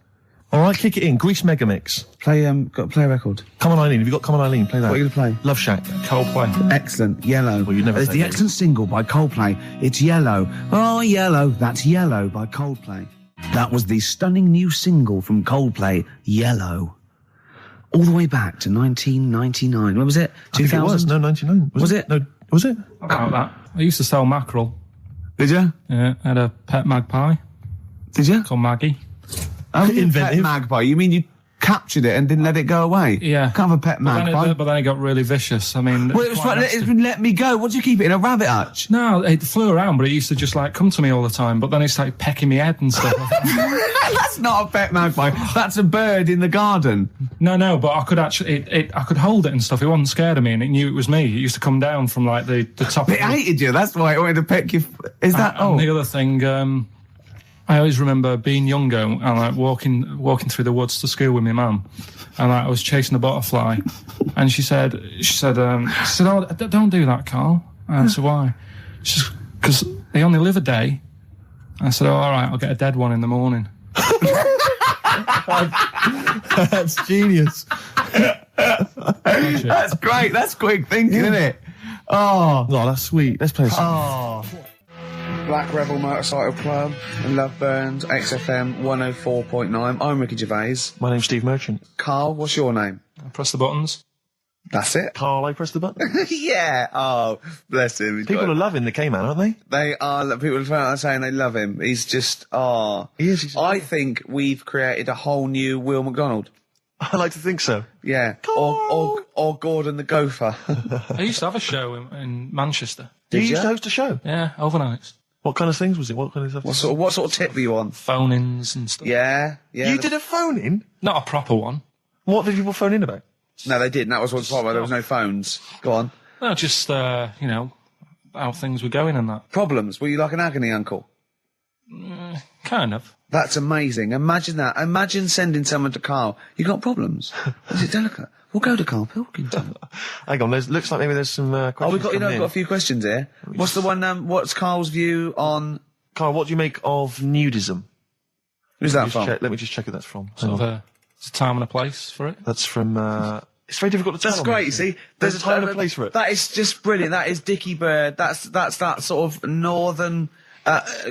All right, kick it in. Grease Megamix. Play a record. Come On Eileen. Have you got Come On Eileen? Play that. What are you going to play? Love Shack. Coldplay. Excellent. Yellow. Well, you'd never There's say the that. excellent single by Coldplay. It's Yellow. Oh, Yellow. That's Yellow by Coldplay. That was the stunning new single from Coldplay, Yellow. All the way back to 1999. When was it? 2000? It was. No, 99. Was it? No, was it? About that. I used to sell mackerel. Did you? Yeah, I had a pet magpie Did you? called Maggie. Oh, Inventive. pet magpie. You mean you captured it and didn't let it go away? Yeah. Can't have a pet magpie. But then it got really vicious. I mean... Well, it was right, let me go. What do you keep it in, a rabbit hutch? No, it flew around, but it used to just come to me all the time. But then it started pecking me head and stuff. That's not a pet magpie. That's a bird in the garden. No, but I could actually, I could hold it and stuff. It wasn't scared of me, and it knew it was me. It used to come down from the top. It hated you. That's why it wanted to peck you. Is that? And the other thing, I always remember being younger and walking through the woods to school with my mum, and I was chasing a butterfly, and she said, "Oh, don't do that, Carl." And I said, "Why?" She said, "Because they only live a day." I said, "Oh, all right, I'll get a dead one in the morning." That's genius. That's great. That's quick thinking, isn't it? Oh, that's sweet. Let's play a song. Black Rebel Motorcycle Club and Love Burns, XFM 104.9. I'm Ricky Gervais. My name's Steve Merchant. Carl, what's your name? I press the buttons. That's it. Carl, I press the button. Yeah. Oh, bless him. People are loving the K-Man, aren't they? They are. People are saying they love him. He's just. He is. I think we've created a whole new Will McDonald. I like to think so. Yeah. Or Gordon the Gopher. I used to have a show in Manchester. You used to host a show? Yeah, overnights. What kind of things was it? What kind of stuff? What sort of tip were you on? Phone-ins and stuff. Yeah. You did a phone-in? Not a proper one. What did people phone in about? No, they didn't. That was what's problem. There was no phones. Go on. No, just, how things were going and that. Problems. Were you like an agony uncle? Kind of. That's amazing. Imagine that. Imagine sending someone to Carl. You got problems? Is it delicate? We'll go to Karl Pilkington. Hang on, looks like maybe there's some questions. We've got a few questions here. What's the one, what's Carl's view on... Carl, what do you make of nudism? Who's that from? Let me just check who that's from. There's a time and a place for it. That's from, it's very difficult to tell. That's great, you see. There's a time and a place for it. That is just brilliant. That is Dickie Bird. That's that sort of northern,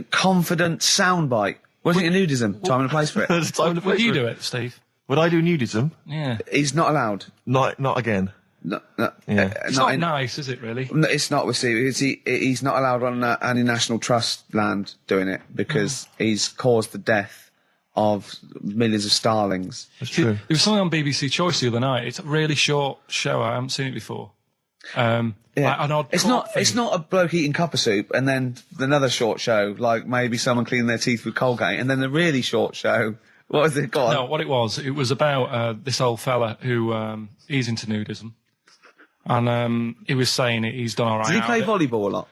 confident soundbite. What do you think of nudism? Time and a place for it. There's a time and a place Would you for do it, Steve? Would I do nudism? Yeah. He's not allowed. Not again. No. Yeah. It's not nice, is it, really? No, it's not with Steve. He's not allowed on any National Trust land doing it because he's caused the death of millions of starlings. That's true. It was something on BBC Choice the other night. It's a really short show. I haven't seen it before. Like an odd it's not a bloke eating copper soup and then another short show, like maybe someone cleaning their teeth with Colgate, and then the really short show. What was it? Go on. No, what it was about this old fella who he's into nudism. And he was saying he's done all right. Did he play volleyball a lot?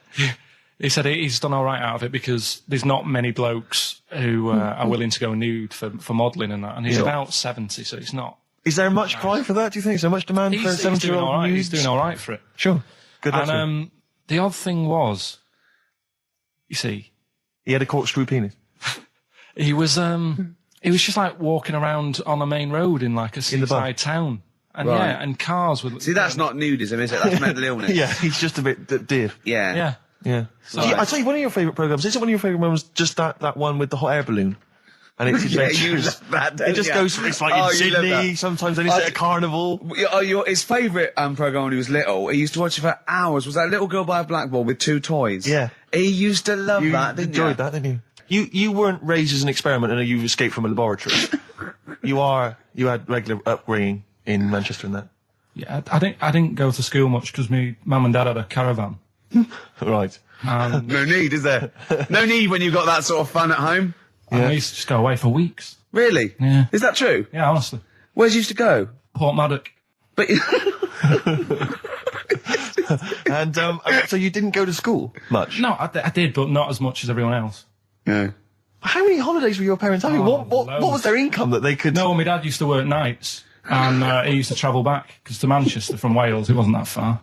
He said he's done all right out of it because there's not many blokes who are willing to go nude for modelling and that. And he's about 70, so it's not. Is there much cry for that, do you think? Is there much demand for a 70-year-old nude? He's doing all right for it. Sure. Good. And the odd thing was, you see, he had a corkscrew penis. He was just like walking around on a main road in like a seaside town. And Right. yeah, and cars would... See, that's not nudism, is it? That's mental illness. Yeah, he's just a bit div. Yeah. Yeah. So, I tell you, one of your favourite programmes, isn't one of your favourite programmes just that one with the hot air balloon? And it's Yeah, you love that, don't it just you? goes, it's like in you love Sydney, that. sometimes then it's at a carnival. His favourite program when he was little, he used to watch it for hours, was that little girl by a blackboard with two toys. Yeah. He used to love You that, didn't you? enjoyed that, didn't you? You weren't raised as an experiment and you escaped from a laboratory. you had regular upbringing in Manchester and that? Yeah, I didn't go to school much because my mum and dad had a caravan. Right. No need, is there? No need when you've got that sort of fun at home. And we used to just go away for weeks. Really? Yeah. Is that true? Yeah, honestly. Where'd you used to go? Portmaddock. But And so you didn't go to school much? No, I did, but not as much as everyone else. yeah. How many holidays were your parents having? Oh, What was their income that they could... No, my dad used to work nights, and he used to travel back, because to Manchester from Wales, it wasn't that far.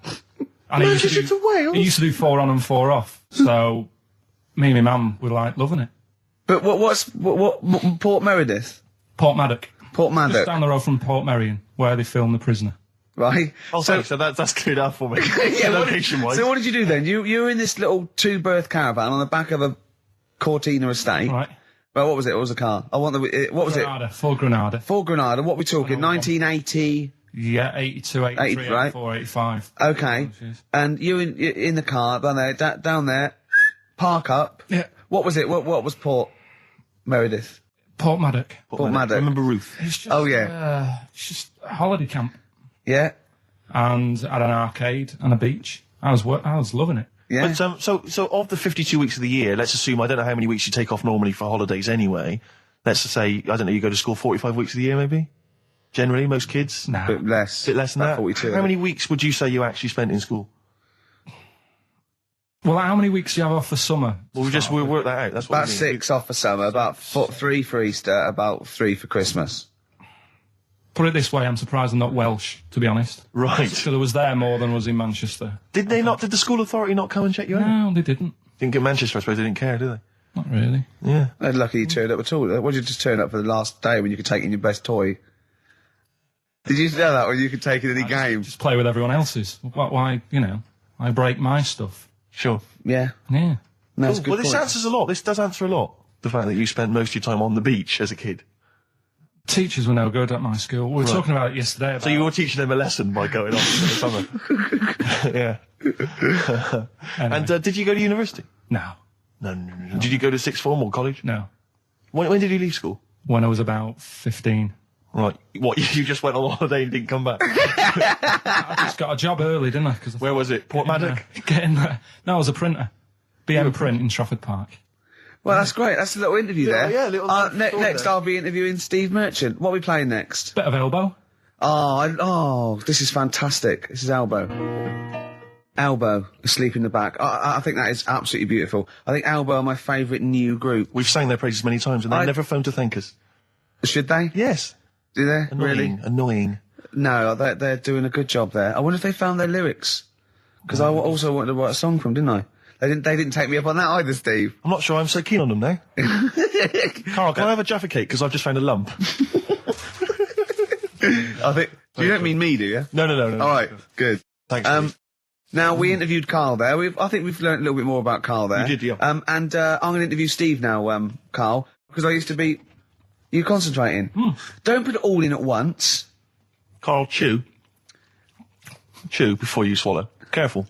And Manchester to Wales? He used to do 4 on and 4 off, so me and my mum were, like, loving it. But what Port Meredith? Portmaddock. Portmaddock. Just down the road from Port Merion, where they filmed The Prisoner. Right. Oh, so that's cleared up for me. Location-wise. So what did you do then? You were in this little 2-berth caravan on the back of a Cortina estate. Right. Well, what was it? What was the car? I want the. What was Granada, it? Ford Granada. Ford Granada. What are we talking? 1980. Yeah, 82, 83, 80, right? 84, 85. Okay. Oh, jeez. And you in the car down there, park up. Yeah. What was it? What was Port Meredith? Portmaddock. Portmaddock. I remember Ruth. It's just, Oh, yeah. it's just a holiday camp. Yeah. And had an arcade and a beach. I was loving it. Yeah. But so of the 52 weeks of the year, let's assume, I don't know how many weeks you take off normally for holidays anyway. Let's just say, I don't know, you go to school 45 weeks of the year maybe? Generally, most kids? Nah. Bit less. Bit less than About that? 42. How many weeks would you say you actually spent in school? Well, how many weeks do you have off for summer? Well, we'll work that out. That's what About I mean. 6 off for summer, about 3 for Easter, about 3 for Christmas. Put it this way, I'm surprised I'm not Welsh, to be honest. Right. So there was there more than was in Manchester. Did the school authority not come and check you out? No, they didn't. Didn't get Manchester, I suppose they didn't care, did they? Not really. Yeah. They're lucky you turned up at all. Why did you just turn up for the last day when you could take in your best toy? Did you know that when you could take in any game? Just play with everyone else's. Why, I break my stuff. Sure. Yeah. Yeah. No, that's a good Well, this point. answers a lot. This does answer a lot. The fact that you spent most of your time on the beach as a kid. Teachers were no good at my school. We were talking about it yesterday. So you were teaching them a lesson by going off for the summer. Yeah. Anyway. And did you go to university? No. No. Did you go to sixth form or college? No. When did you leave school? When I was about 15. Right. What, you just went on holiday and didn't come back? I just got a job early, didn't I? Where was it? Portmaddock? Getting there. No, I was a printer. BM Print in Trafford Park. Well, that's great. That's a little interview there. Yeah, little next, I'll be interviewing Steve Merchant. What are we playing next? Bit of elbow. Oh, this is fantastic. This is Elbow. Elbow, Asleep in the Back. I think that is absolutely beautiful. I think Elbow are my favourite new group. We've sang their praises many times and they've never phoned to thank us. Should they? Yes. Do they? Annoying. Really? Annoying. No, they're doing a good job there. I wonder if they found their lyrics. Because I also wanted to write a song from them, didn't I? They didn't take me up on that either, Steve. I'm not sure I'm so keen on them now. Carl, can I have a Jaffa cake? Because I've just found a lump. I think... You don't mean me, do you? No. All right, good. Thanks, Steve. Now, we interviewed Carl there. I think we've learned a little bit more about Carl there. You did, yeah. And I'm going to interview Steve now, Carl, because I used to be... You concentrating. Don't put it all in at once. Carl, chew. Chew before you swallow. Careful.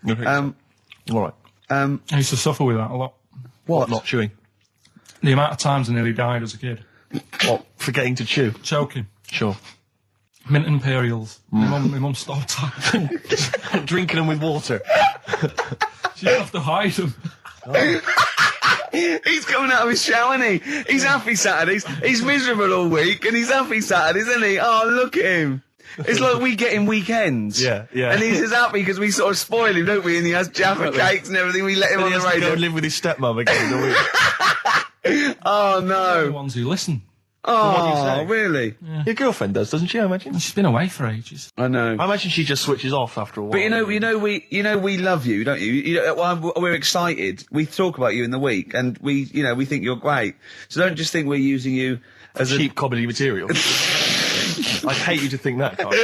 All right. I used to suffer with that a lot. What? Not chewing. The amount of times I nearly died as a kid. What? Forgetting to chew. Choking. Sure. Mint Imperials. My mum stopped that. Drinking them with water. She'd have to hide them. He's coming out of his shower, isn't he? He's happy Saturdays. He's miserable all week, and he's happy Saturdays, isn't he? Oh, look at him. It's like we get him weekends. Yeah. And he's just happy because we sort of spoil him, don't we? And he has Jaffa cakes and everything. We let him on the He has to radio. go live with his stepmum again. Don't we? Oh, The no. ones who listen. Oh, really? Your girlfriend does, doesn't she? I imagine. She's been away for ages. I know. I imagine she just switches off after a while. But we love you, don't you? We're excited. We talk about you in the week, and we think you're great. So don't just think we're using you as cheap comedy material. I'd hate you to think that, Carl.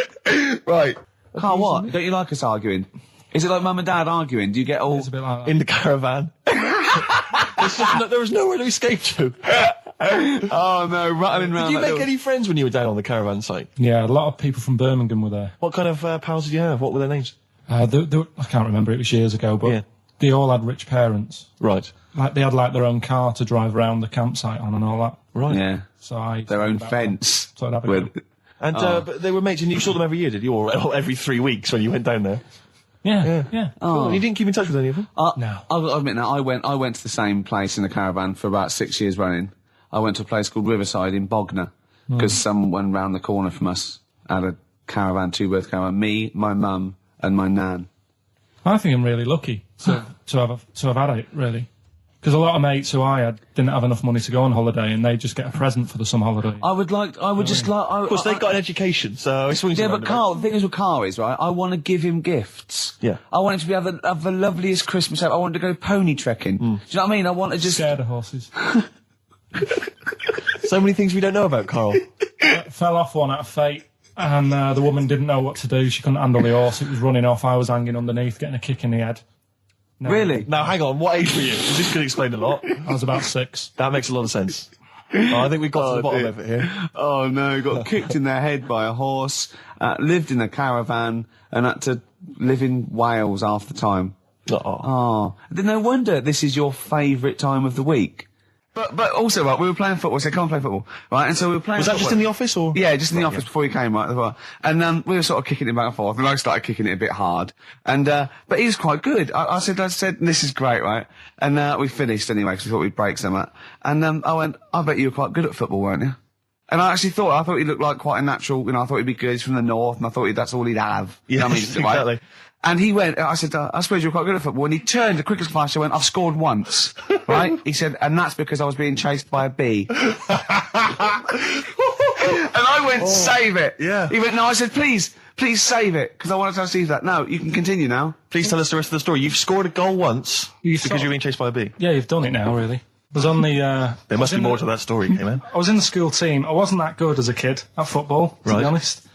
Right. Carl, what? Don't you like us arguing? Is it like mum and dad arguing? Do you get all... It's a bit like that. In the caravan. There was nowhere to escape to. Oh, no, rattling round. Did you make any friends when you were down on the caravan site? Yeah, a lot of people from Birmingham were there. What kind of pals did you have? What were their names? I can't remember, it was years ago, but Yeah. they all had rich parents. Right. Like, they had, like, their own car to drive around the campsite on and all that. Right. Yeah. So Their own fence. So I'd have a go. And, but they were mates, and you saw them every year, did you? Or every 3 weeks when you went down there? Yeah. Oh. You didn't keep in touch with any of them? No. I'll admit now, I went to the same place in the caravan for about 6 years running. I went to a place called Riverside in Bognor, because someone round the corner from us had a caravan, two-berth caravan. Me, my mum, and my nan. I think I'm really lucky to have had it, really. Because a lot of mates who I had didn't have enough money to go on holiday, and they just get a present for the summer holiday. Of course, they've got an education, so it swings Yeah, around but a bit. Carl, the thing is with Carl is, right, I want to give him gifts. Yeah. I want him to have the loveliest Christmas ever. I want to go pony trekking. Do you know what I mean? I want to just... Scared of horses. So many things we don't know about Carl. Fell off one out of fate, and the woman didn't know what to do. She couldn't handle the horse. It was running off. I was hanging underneath, getting a kick in the head. No. Really? Now, hang on, what age were you? This could explain a lot. I was about 6. That makes a lot of sense. I think we've got to the bottom of it here. Oh no, got kicked in the head by a horse, lived in a caravan, and had to live in Wales half the time. Oh. Then no wonder this is your favourite time of the week. But also, right, we were playing football, so I can't play football, right? And so we were playing Was that football. just in the office, or? Yeah, just in the office before you came, right? And we were sort of kicking it back and forth, and I started kicking it a bit hard. And but he was quite good. I said, this is great, right? And we finished anyway, because we thought we'd break some. And I went, I bet you were quite good at football, weren't you? And I thought he looked like quite a natural, I thought he'd be good. He's from the north, and I thought that's all he'd have. Yeah, you know what I mean? exactly. Right? And he went, I said, I suppose you're quite good at football. And he turned, the quickest flash, I went, I've scored once. Right? He said, and that's because I was being chased by a bee. And I went, save it. Yeah. He went, no, I said, please save it, because I wanted to see that. No, you can continue now. Please tell us the rest of the story. You've scored a goal once because you're being chased by a bee. Yeah, you've done it now, really. I was on the... There must be more to that story, man. I was in the school team. I wasn't that good as a kid at football, to be honest.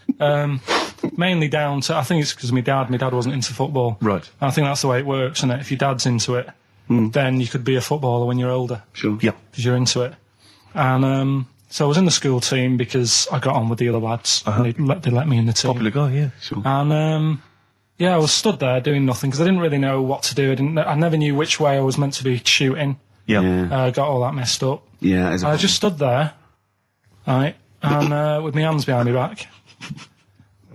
Mainly down to, I think it's because my dad wasn't into football. Right. And I think that's the way it works, isn't it? If your dad's into it, then you could be a footballer when you're older. Sure. Yeah. Because you're into it. And so I was in the school team because I got on with the other lads. And they let me in the team. Popular guy, yeah. Sure. And I was stood there doing nothing because I didn't really know what to do. I never knew which way I was meant to be shooting. Yeah. Got all that messed up. Yeah. I just stood there, right, and with my hands behind my back.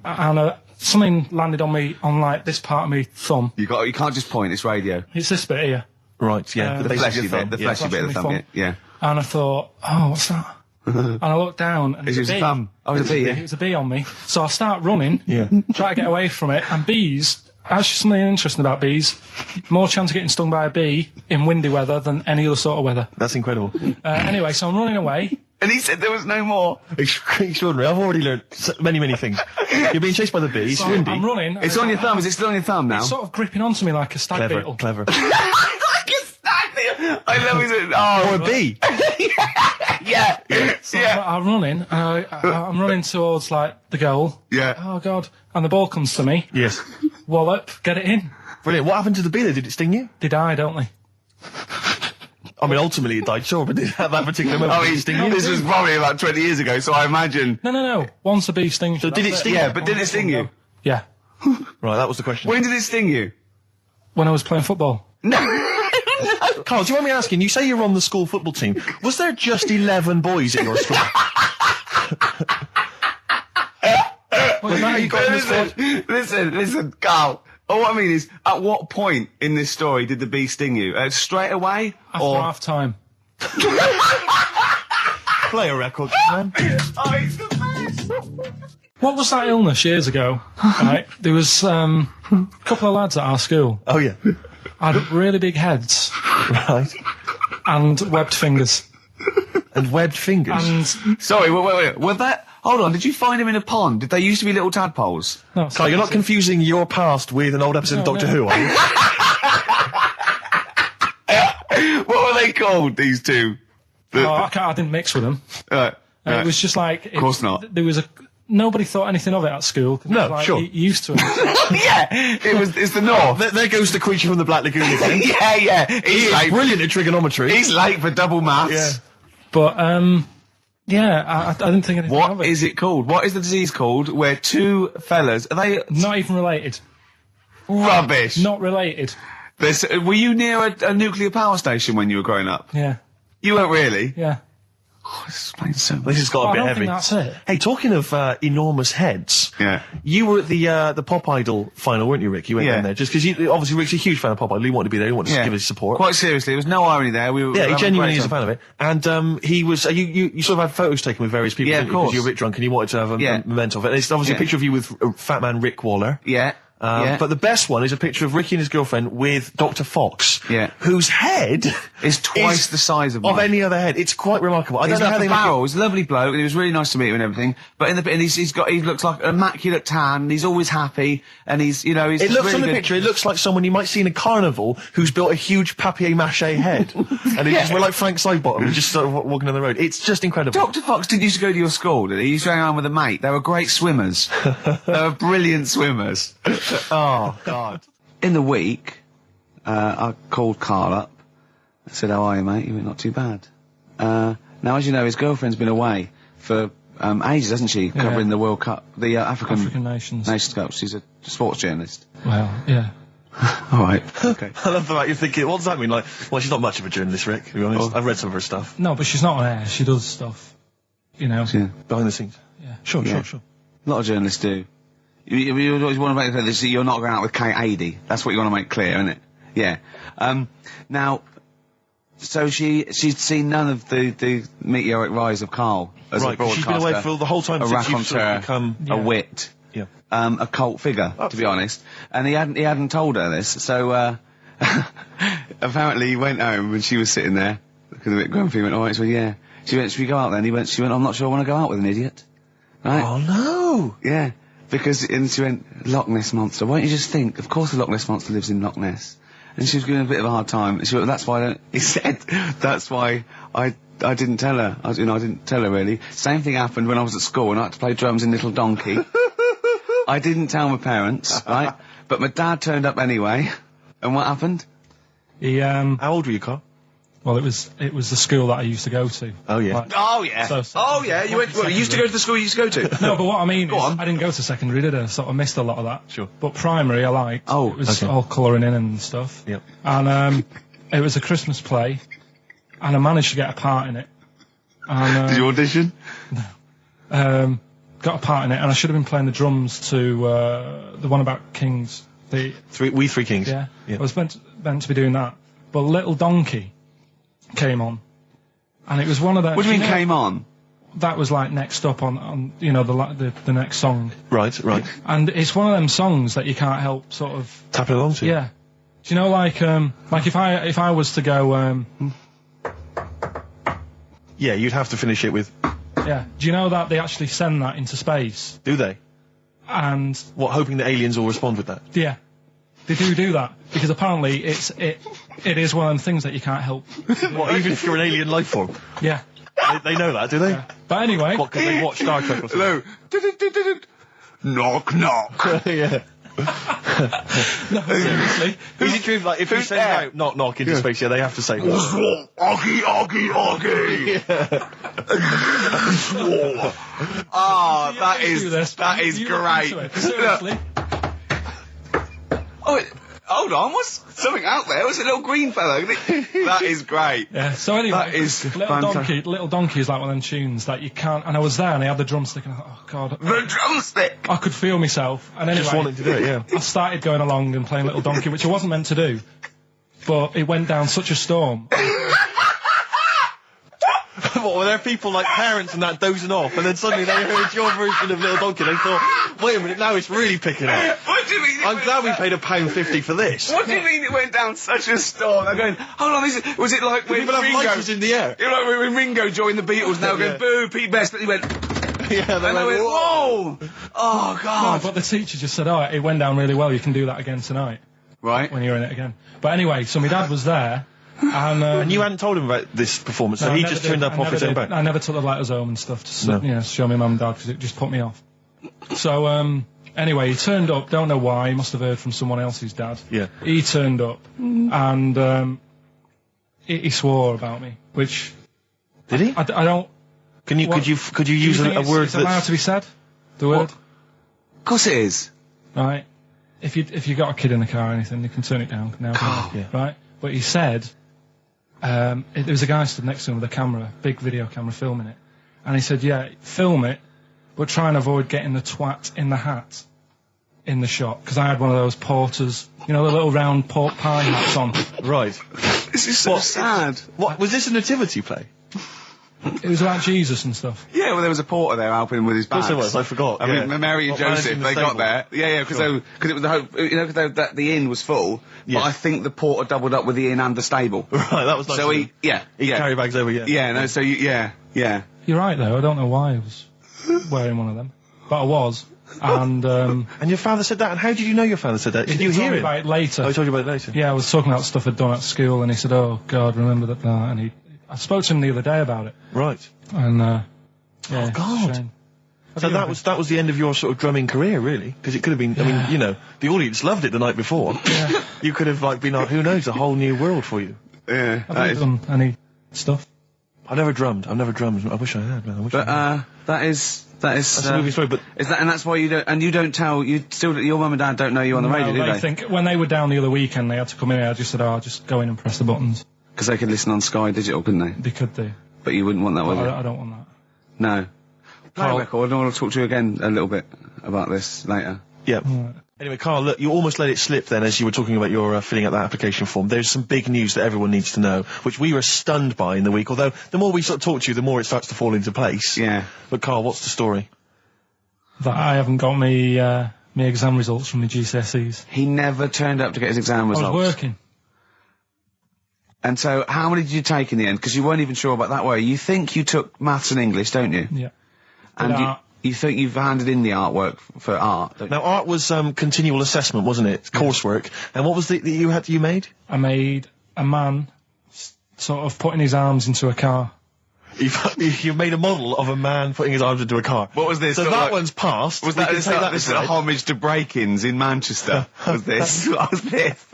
And something landed on me, on like this part of me thumb. You can't just point, it's radio. It's this bit here. Right, yeah. The fleshy bit, the fleshy bit of the thumb, yeah. And I thought, oh, what's that? And I looked down, and It was a thumb. Oh, it was a bee, yeah. It was a bee on me. So I start running, Yeah. try to get away from it, and bees, actually something interesting about bees, more chance of getting stung by a bee in windy weather than any other sort of weather. That's incredible. Anyway, so I'm running away. And he said there was no more. Extraordinary. I've already learned many, many things. You're being chased by the bees. So Windy. I'm running. It's on your thumb. Is it still on your thumb now? It's sort of gripping onto me like a stag beetle. Clever. Like a stag beetle. I love it. Oh, Or a bee. yeah. So I'm running. I'm running towards like the goal. Yeah. Oh God! And the ball comes to me. Yes. Wallop, get it in. Brilliant. What happened to the bee, though? Did it sting you? They die, don't they? I mean, ultimately it died, sure, but at that particular moment, did it sting you? This was probably about 20 years ago, so I imagine. No. Once a bee stings. So did it sting you? Yeah, but did it sting you? Yeah. Right, that was the question. When did it sting you? When I was playing football. No. Carl, do you want me asking, you say you're on the school football team. Was there just 11 boys at your school? Listen, Carl. All I mean is, at what point in this story did the bee sting you? Straight away? After half time. Play a record, man. Oh, it's the best. What was that illness years ago? Right, there was a couple of lads at our school. Oh, yeah. Had really big heads Right. and webbed fingers. And webbed fingers. And Sorry, wait. Was that... Hold on, did you find him in a pond? Did they used to be little tadpoles? no, Carl, you're not confusing your past with an old episode of Doctor Who, are you? What were they called, these two? I didn't mix with them. It was just like... Of course not. There was nobody thought anything of it at school. No, like, sure. Used to it. Yeah, it's the North. There goes the creature from the Black Lagoon again. yeah. He's late. Brilliant at trigonometry. He's late for double maths. Yeah. But, yeah, I didn't think anything of What it. is it called? What is the disease called where two fellas... Are they... Not even related. Rubbish. Not related. Were you near a nuclear power station when you were growing up? Yeah. You weren't really? Yeah. Oh, this explains so much. This has got a bit I don't heavy. think that's it. Hey, talking of enormous heads, Yeah. you were at the Pop Idol final, weren't you, Rick? You went Yeah. down there just because obviously Rick's a huge fan of Pop Idol. He wanted to be there. He wanted to give his support. Quite seriously, there was no irony there. We were Yeah, he having genuinely great is a time. fan of it. And he was, you sort of had photos taken with various people, Yeah, didn't of you? 'Cause course. you were a bit drunk and you wanted to have a memento of it. And it's obviously a picture of you with Fat Man Rick Waller. Yeah. But the best one is a picture of Ricky and his girlfriend with Dr. Fox. Yeah. Whose head is twice the size of mine. any other head. It's quite remarkable. I don't know how they Barrel. He's a lovely bloke, and he was really nice to meet him and everything. But he looks like an immaculate tan. And he's always happy, and he's It looks really on the good. picture. It looks like someone you might see in a carnival who's built a huge papier-mâché head, and he's just we're like Frank Sidebottom, just sort of walking down the road. It's just incredible. Dr. Fox didn't used to go to your school, did he? He used to hang around with a mate. They were great swimmers. They were brilliant swimmers. Oh, God. In the week, I called Karl up. I said, how are you, mate? He went, not too bad. Now, as you know, his girlfriend's been away for ages, hasn't she? Covering the World Cup, the African Nations Cup. She's a sports journalist. Well, yeah. All right. Okay. I love the fact you're thinking, what does that mean? Like, well, she's not much of a journalist, Rick, to be honest. I've read some of her stuff. No, but she's not on air. She does stuff, you know. Yeah. Behind the scenes. Yeah. Sure. A lot of journalists do. You always want to make clear that you're not going out with Kate Adie. That's what you want to make clear, isn't it? Yeah. Now, so she'd seen none of the meteoric rise of Karl as a broadcaster. She's been away for the whole time a since you've sort of raconteur, become a wit, Yeah. a cult figure, to be honest. And he hadn't told her this, so apparently he went home and she was sitting there, looking a bit grumpy. He went, all right, so yeah. She went, should we go out then? She went, I'm not sure I want to go out with an idiot. Right? Oh no! Yeah. And she went, Loch Ness Monster. Why don't you just think, of course the Loch Ness Monster lives in Loch Ness. And she was giving a bit of a hard time. And she went, that's why he said, that's why I didn't tell her. I didn't tell her really. Same thing happened when I was at school and I had to play drums in Little Donkey. I didn't tell my parents, right? But my dad turned up anyway. And what happened? He, How old were you, Carl? Well, it was the school that I used to go to. Oh yeah. Like, Oh yeah. You used to go to the school you used to go to? No, but what I mean is, on. I didn't go to secondary, did I? Sort of missed a lot of that. Sure. But primary, I liked. Oh, it was okay. all colouring in and stuff. Yep. And it was a Christmas play, and I managed to get a part in it. And, Did you audition? got a part in it, and I should have been playing the drums to the one about Kings. We Three Kings. Yeah. I was meant to be doing that, but Little Donkey came on, and it was one of those. What do you mean came on? That was like next up on the next song. Right. And it's one of them songs that you can't help sort of Tapping along to. Yeah. Do you know like if I was to go Yeah, you'd have to finish it with. yeah. Do you know that they actually send that into space? Do they? And What, hoping that aliens will respond with that? yeah. They do that because apparently it is one of them things that you can't help. What, even if you're an alien life form? Yeah. They know that, do they? But anyway, What, because they watch Star Trek or something? Hello. Knock knock. Yeah. no, seriously. Is it true, like, if you send out knock knock into space, they have to say that? Oggy. Oh, that is great. Seriously. Oh, hold on, what's something out there? Was it a little green fellow? That is great. Yeah, so anyway, That is Little Donkey is like one of them tunes that you can't, and I was there and I had the drumstick and I thought, oh god. The drumstick! I could feel myself, and anyway. Just wanting to do it, yeah. I started going along and playing Little Donkey, which I wasn't meant to do, but it went down such a storm. What, were there people like parents and that dozing off, and then suddenly they heard your version of Little Donkey, and they thought, wait a minute, now it's really picking up. What do you mean? I'm glad we paid £1.50 for this. What do you mean it went down such a storm? I'm going, hold on, was it like when People have Ringo... lighters in the air. You know, like when Ringo joined the Beatles, now going, boo, Pete Best, but he went... Yeah, and I went, whoa! Oh, God. No, but the teacher just said, oh, it went down really well, you can do that again tonight. Right. When you're in it again. But anyway, so my dad was there, and you hadn't told him about this performance, so he just turned up off his own back. I never took the letters home and stuff to show my mum and dad, because it just put me off. So, anyway, he turned up, don't know why, he must have heard from someone else's dad. Yeah. He turned up, and he swore about me, which... Did he? I don't... Could you use a word that's allowed to be said? The word? Of course it is. Right. if you got a kid in the car or anything, you can turn it down now, yeah. right? But he said, there was a guy stood next to him with a camera, big video camera, filming it, and he said, yeah, film it, but try and avoid getting the twat in the hat in the shot, because I had one of those porters, you know, the little round pork pie hats on. Right. This is so sad. What was this a nativity play? It was about Jesus and stuff. Yeah, well, there was a porter there helping him with his bags. Of course, I forgot. I mean, Mary and Joseph, they got there. Yeah, because it was the hope, you know, because the inn was full. Yes. But I think the porter doubled up with the inn and the stable. Right, that was nice. So he carry bags over, yeah. Yeah, no, so yeah. You're right, though. I don't know why I was wearing one of them, but I was. And and your father said that, and how did you know your father said that? Did you hear it? About it later. Oh, he told you about it later? Yeah, I was talking about stuff I'd done at school, and he said, oh, God, remember that, and I spoke to him the other day about it. Right. And, yeah. Oh, God. So that was the end of your sort of drumming career, really? Because it could have been, I mean, you know, the audience loved it the night before. Yeah. You could have, like, been, who knows, a whole new world for you. Yeah. Have you done any stuff? I've never drummed. I wish I had, man. That's a movie story, but... and that's why you don't tell, your mum and dad don't know you on the radio, do they? I think when they were down the other weekend, they had to come in here, I just said, I'll just go in and press the buttons. Because they could listen on Sky Digital, couldn't they? They could do. But you wouldn't want that, would you? I don't want that. No. Play record, I want to talk to you again a little bit about this later. Yeah. Right. Anyway, Karl, look, you almost let it slip then as you were talking about your filling out that application form. There's some big news that everyone needs to know, which we were stunned by in the week, although the more we sort of talk to you, the more it starts to fall into place. Yeah. But Karl, what's the story? That I haven't got me exam results from my GCSEs. He never turned up to get his exam results. I was working. And so, how many did you take in the end? Because you weren't even sure about that, were you? You think you took maths and English, don't you? Yeah. And you think you've handed in the artwork for art, don't you? Now, art was continual assessment, wasn't it? Coursework. And what was it that you made? I made a man sort of putting his arms into a car. You made a model of a man putting his arms into a car. What was this? So that one's passed. Was that this is a homage to break-ins in Manchester? Was this? What was this?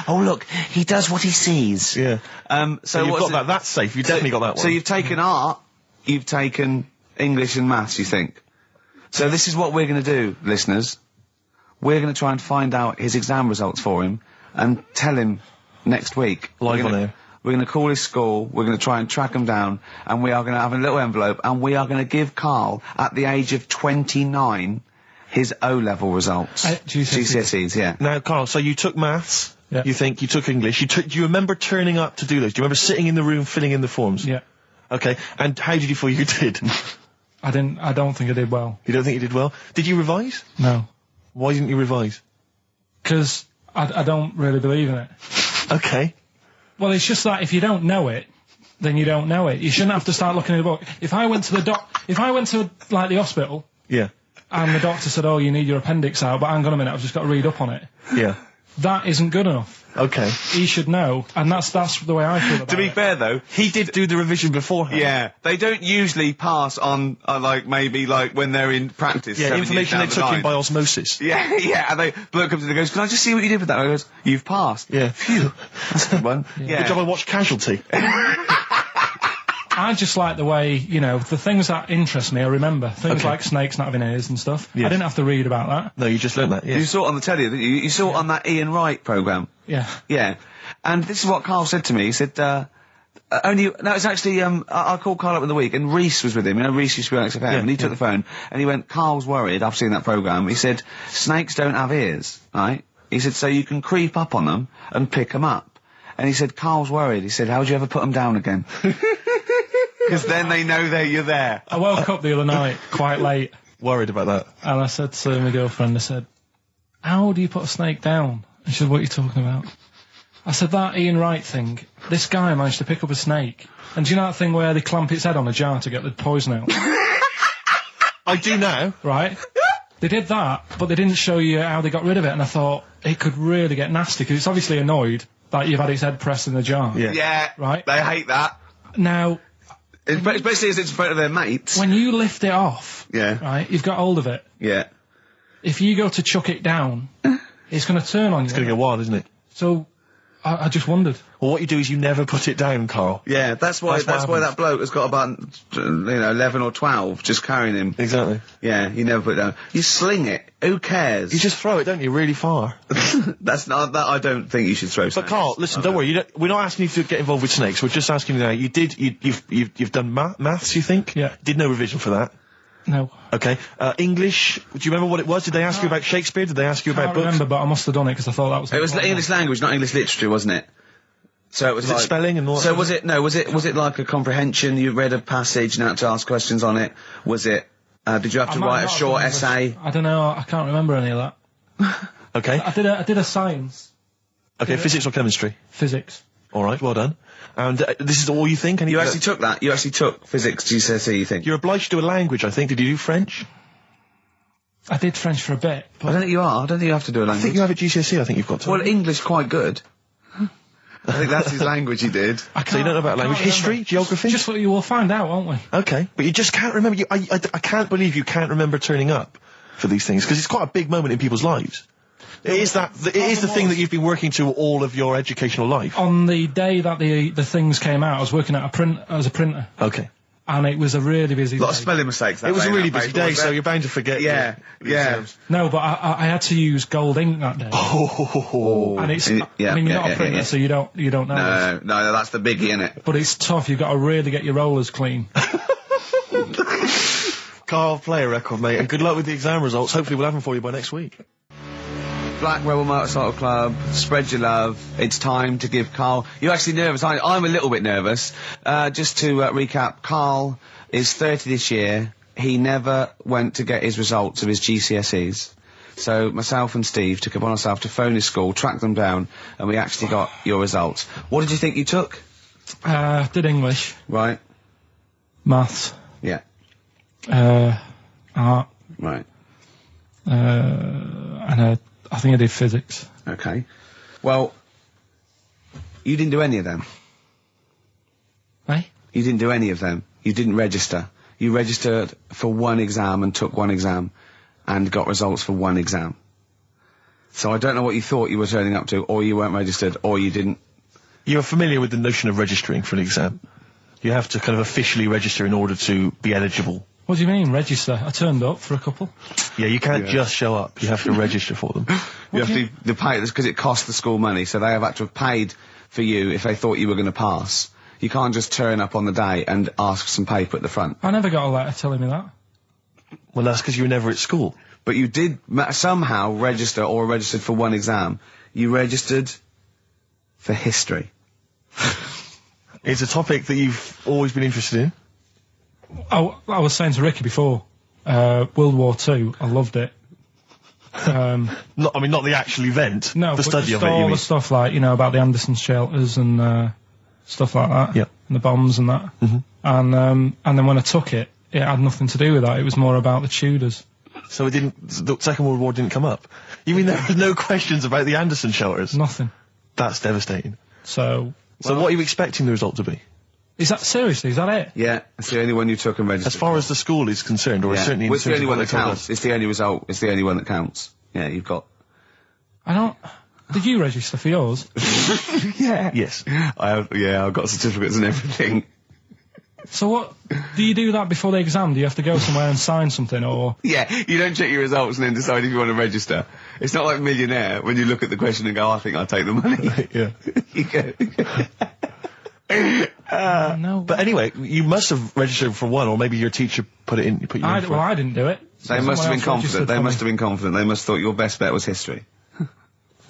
Oh look, he does what he sees. Yeah. So you've got that. That's safe. You definitely got that one. So you've taken art, you've taken English and maths. You think? So this is what we're going to do, listeners. We're going to try and find out his exam results for him and tell him next week. Live on air. We're going to call his school, we're going to try and track him down, and we are going to have a little envelope, and we are going to give Karl, at the age of 29, his O-level results. GCSEs, yeah. Now, Karl, so you took maths, yeah. You think, you took English, do you remember turning up to do those? Do you remember sitting in the room filling in the forms? Yeah. Okay, and how did you feel you did? I don't think I did well. You don't think you did well? Did you revise? No. Why didn't you revise? Because I don't really believe in it. Okay. Well, it's just that if you don't know it, then you don't know it. You shouldn't have to start looking in the book. If I went to like the hospital, yeah, and the doctor said, "Oh, you need your appendix out," but hang on a minute, I've just got to read up on it. Yeah, that isn't good enough. Okay, he should know, and that's the way I feel about it. To be fair, though, he did do the revision beforehand. Yeah, they don't usually pass on, maybe when they're in practice. Yeah, information they took in by osmosis. Yeah, yeah, and bloke comes in and goes, "Can I just see what you did with that?" I goes, "You've passed." Yeah, phew, that's a good one. Yeah. Good job I watched Casualty. I just like the way, the things that interest me, I remember. Things like snakes not having ears and stuff. Yes. I didn't have to read about that. No, you just learned that, yeah. You saw it on the telly, didn't you? You saw it on that Ian Wright programme. Yeah. Yeah. And this is what Karl said to me. He said, it's actually, I called Karl up in the week, and Reese was with him. Reese used to be on XFM, and he took the phone, and he went, "Karl's worried, I've seen that programme." He said, "Snakes don't have ears, right?" He said, "So you can creep up on them and pick them up." And he said, "Karl's worried." He said, "How would you ever put them down again?" Because then they know you're there. I woke up the other night quite late. Worried about that. And I said to my girlfriend, I said, "How do you put a snake down?" And she said, "What are you talking about?" I said, "That Ian Wright thing, this guy managed to pick up a snake. And do you know that thing where they clamp its head on a jar to get the poison out?" I do now. Right? They did that, but they didn't show you how they got rid of it, and I thought, it could really get nasty, because it's obviously annoyed that you've had its head pressed in the jar. Yeah. Yeah. Right? They hate that. Now... Especially as it's in front of their mates. When you lift it off, yeah, right, you've got hold of it. Yeah. If you go to chuck it down, it's going to turn on you. It's going to go wild, isn't it? So, I just wondered. Well, what you do is you never put it down, Carl. Yeah, that's why that bloke has got about 11 or 12 just carrying him. Exactly. Yeah, you never put it down. You sling it. Who cares? You just throw it, don't you, really far. That's not that. I don't think you should throw. But Carl, listen, don't worry. We're not asking you to get involved with snakes. We're just asking you now. You've done maths, you think? Yeah. Did no revision for that? No. Okay. English. Do you remember what it was? Did they ask you about Shakespeare? Did they ask you about books? I remember, but I must have done it because I thought that was. It was English language, not English literature, wasn't it? So it was like spelling and all that. So was it like a comprehension? You read a passage and had to ask questions on it? Was it? Did you have to write a short essay? I don't know. I can't remember any of that. Okay. I did a science. Okay, physics or chemistry? Physics. All right, well done. And this is all you think? You actually took that? You actually took physics GCSE, you think? You're obliged to do a language, I think. Did you do French? I did French for a bit. But I don't think you are. I don't think you have to do a language. I think you have a GCSE, I think you've got to. Well, English quite good. I think that's his language he did. So you don't know about language? History? Geography? Just what you will find out, won't we? Okay. But you just can't remember. I can't believe you can't remember turning up for these things, because it's quite a big moment in people's lives. It is the thing that you've been working to all of your educational life. On the day that the things came out, I was working at as a printer. Okay. And it was a really busy day. A lot of spelling mistakes. It was a really busy day, so you're bound to forget. Yeah, yeah. No, but I had to use gold ink that day. Oh. And it's, I mean, you're not a printer, so you don't know. No, that's the biggie, innit? But it's tough. You've got to really get your rollers clean. Carl, play a record, mate, and good luck with the exam results. Hopefully we'll have them for you by next week. Black Rebel Motorcycle Club, spread your love. It's time to give Carl... You're actually nervous, aren't you? I'm a little bit nervous. Just to recap, Carl is 30 this year. He never went to get his results of his GCSEs. So myself and Steve took it upon ourselves to phone his school, track them down, and we actually got your results. What did you think you took? Did English. Right. Maths. Yeah. Art. Right. And I think I did physics. Okay. Well, you didn't do any of them. Eh? You didn't do any of them. You didn't register. You registered for one exam and took one exam and got results for one exam. So I don't know what you thought you were turning up to, or you weren't registered, or you didn't. You're familiar with the notion of registering for an exam. You have to kind of officially register in order to be eligible. What do you mean, register? I turned up for a couple. Yeah, you can't just show up. You have to register for them. You have to pay this because it costs the school money, so they have had to have paid for you if they thought you were going to pass. You can't just turn up on the day and ask for some paper at the front. I never got a letter telling me that. Well, that's because you were never at school. But you did somehow register or registered for one exam. You registered for history. It's a topic that you've always been interested in. I was saying to Ricky before, World War II, I loved it. Not the actual event. No, the study of it. All the stuff like, about the Anderson shelters and stuff like that. Yeah. And the bombs and that. And then when I took it, it had nothing to do with that. It was more about the Tudors. So the Second World War didn't come up? You mean there were no questions about the Anderson shelters? Nothing. That's devastating. So what are you expecting the result to be? Is that seriously? Is that it? Yeah, it's the only one you took and registered. As far as the school is concerned, or certainly in it's the only one that told counts. us. It's the only result. It's the only one that counts. Yeah, you've got. Did you register for yours? Yeah. Yes. I've got certificates and everything. So what, do you do that before the exam? Do you have to go somewhere and sign something, or? Yeah, you don't check your results and then decide if you want to register. It's not like Millionaire, when you look at the question and go, I think I'll take the money. Yeah. You go. No. But anyway, you must have registered for one, or maybe your teacher put you in for Well, I didn't do it. They must have been confident. They must have been confident. They must have thought your best bet was history.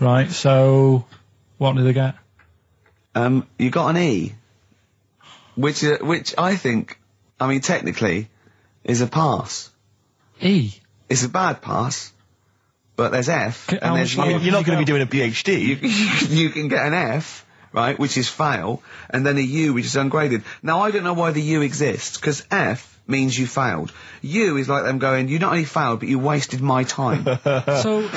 Right, so what did they get? You got an E. Which I think, technically, is a pass. E? It's a bad pass, but there's F, and there's you're not going to be doing a PhD. You can get an F, right, which is fail, and then a U, which is ungraded. Now, I don't know why the U exists, because F means you failed. U is like them going, you not only failed, but you wasted my time. So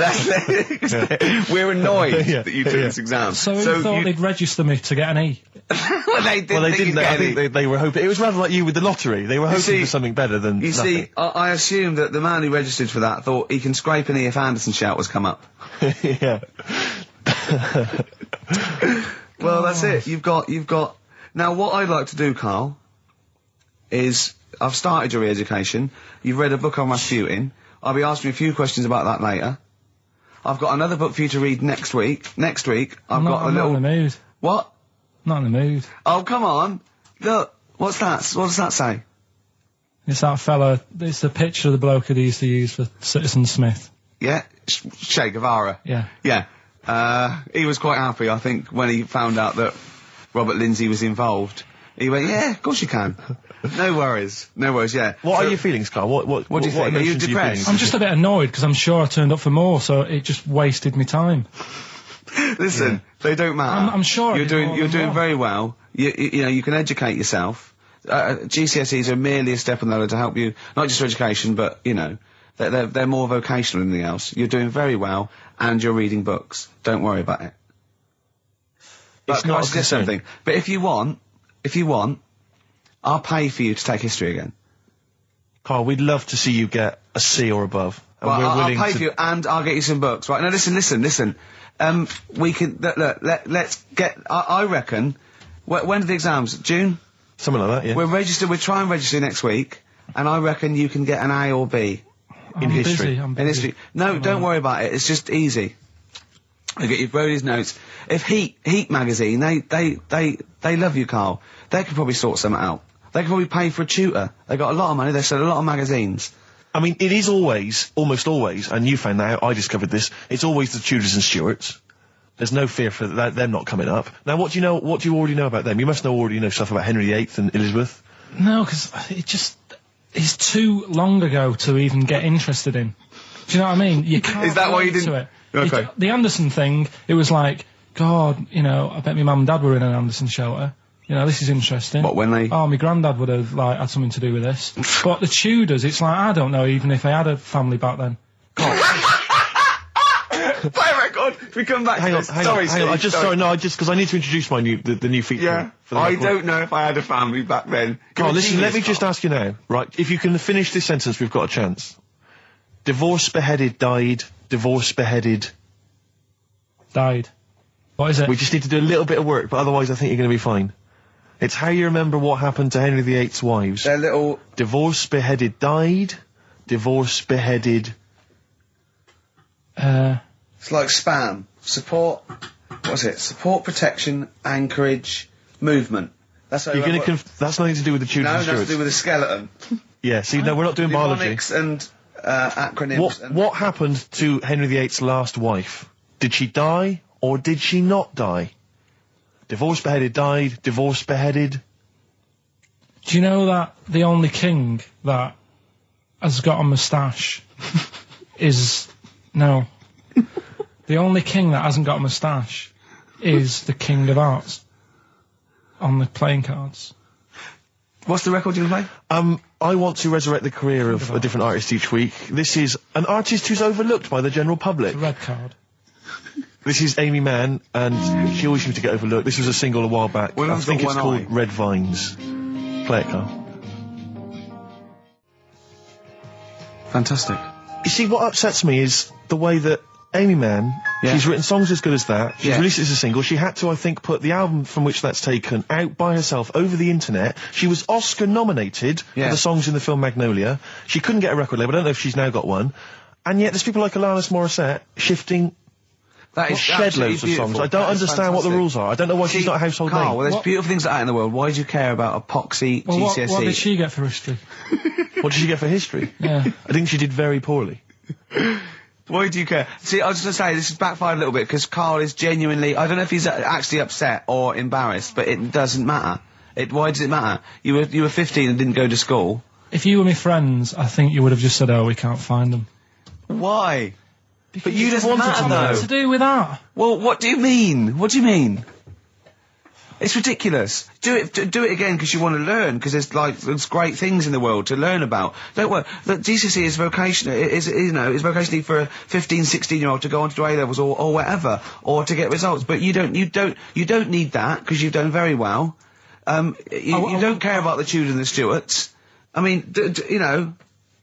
we're annoyed that you took this exam. So you thought they'd register me to get an E? Well, they didn't. I think they were hoping. It was rather like you with the lottery. They were hoping for something better than You nothing. see, I assume that the man who registered for that thought he can scrape an E if Anderson shout was come up. Yeah. Well, that's it. You've got. Now, what I'd like to do, Carl, is I've started your re-education. You've read a book on Rasputin. I'll be asking you a few questions about that later. I've got another book for you to read next week. Next week, I'm not in the mood. What? Not in the mood. Oh, come on. Look, what's that? What does that say? It's that fella, it's the picture of the bloke that he used to use for Citizen Smith. Yeah? Che Guevara. Yeah. Yeah. He was quite happy, I think, when he found out that Robert Lindsay was involved. He went, yeah, of course you can. No worries, yeah. What are your feelings, Carl? What do you think? Are you depressed? I'm just a bit annoyed because I'm sure I turned up for more, so it just wasted me time. Listen, they don't matter. I'm sure you're doing very well. You know, you can educate yourself. GCSEs are merely a step on the ladder to help you, not just for education, but, you know, they're more vocational than anything else. You're doing very well, and you're reading books. Don't worry about it. It's not just something. But if you want, I'll pay for you to take history again. Carl, we'd love to see you get a C or above. And well, we're willing I'll pay for you, and I'll get you some books. Right, now listen. We can, let's get, I reckon, when are the exams? June? Something like that, yeah. We'll try and register next week, and I reckon you can get an A or B. In history. I'm busy. In history. No, don't worry about it, it's just easy. I get you Brody's notes. If Heat magazine, they love you, Carl. They could probably sort something out. They could probably pay for a tutor. They got a lot of money, they sell a lot of magazines. I mean, it is almost always, and you found that out, I discovered this, it's always the Tudors and Stuarts. There's no fear for them not coming up. Now, what do you already know about them? You must already know stuff about Henry VIII and Elizabeth. No, because it's too long ago to even get interested in. Do you know what I mean? You can't. Is that why you didn't? To it. Okay. The Anderson thing, it was like, God, you know, I bet my mum and dad were in an Anderson shelter. You know, this is interesting. What, when they... Oh, my granddad would have, like, had something to do with this. But the Tudors, it's like, I don't know even if they had a family back then. Play record. If we come back hang to on, this. hang Sorry, on, hang on. Steve, Because I need to introduce my the new feature. Yeah. For the I record. don't know if I had a family back then. Carl, listen, let me just ask you now, right? If you can finish this sentence, we've got a chance. Divorced, beheaded, died. Divorced, beheaded. Died. What is it? We just need to do a little bit of work, but otherwise I think you're going to be fine. It's how you remember what happened to Henry VIII's wives. They're little... Divorced, beheaded, died. Divorced, beheaded... It's like spam. Support... What's it? Support, protection, anchorage, movement. That's how you're going to... That's nothing to do with the Tudors and Stuarts. No, nothing to do with the skeleton. Yeah, see, no, we're not doing biology. Mnemonics and acronyms. What happened to Henry VIII's last wife? Did she die, or did she not die? Divorced, beheaded, died. Divorced, beheaded. Do you know that the only king that has got a moustache is... No. The only king that hasn't got a moustache is the King of Hearts on the playing cards. What's the record you play? I want to resurrect the career of a different artist each week. This is an artist who's overlooked by the general public. It's a red card. This is Amy Mann, and she always seems to get overlooked. This was a single a while back. Well, I think it's called Red Vines. Play it, Carl. Fantastic. You see, what upsets me is the way that Amy Mann, she's written songs as good as that, she's released it as a single, she had to, I think, put the album from which that's taken out by herself over the internet. She was Oscar nominated for the songs in the film Magnolia. She couldn't get a record label, I don't know if she's now got one. And yet there's people like Alanis Morissette shifting shed loads of songs. I don't understand what the rules are. I don't know why she's not a household name. Well, there's beautiful things like that in the world. Why do you care about epoxy GCSE? What did she get for history? What did she get for history? Yeah. I think she did very poorly. Why do you care? See, I was just going to say, this has backfired a little bit, because Carl is genuinely... I don't know if he's actually upset or embarrassed, but it doesn't matter. Why does it matter? You were 15 and didn't go to school. If you were my friends, I think you would have just said, oh, we can't find them. Why? Because but you just matter, though. What's to do with that? Well, what do you mean? What do you mean? It's ridiculous. Do it again because you want to learn, because there's great things in the world to learn about. Don't worry. The GCSE is vocational. Is vocationally for a 15, 16-year-old to go on to do A-levels or whatever, or to get results. But you don't need that, because you've done very well. You don't care about the Tudors and the Stuarts. I mean, you know.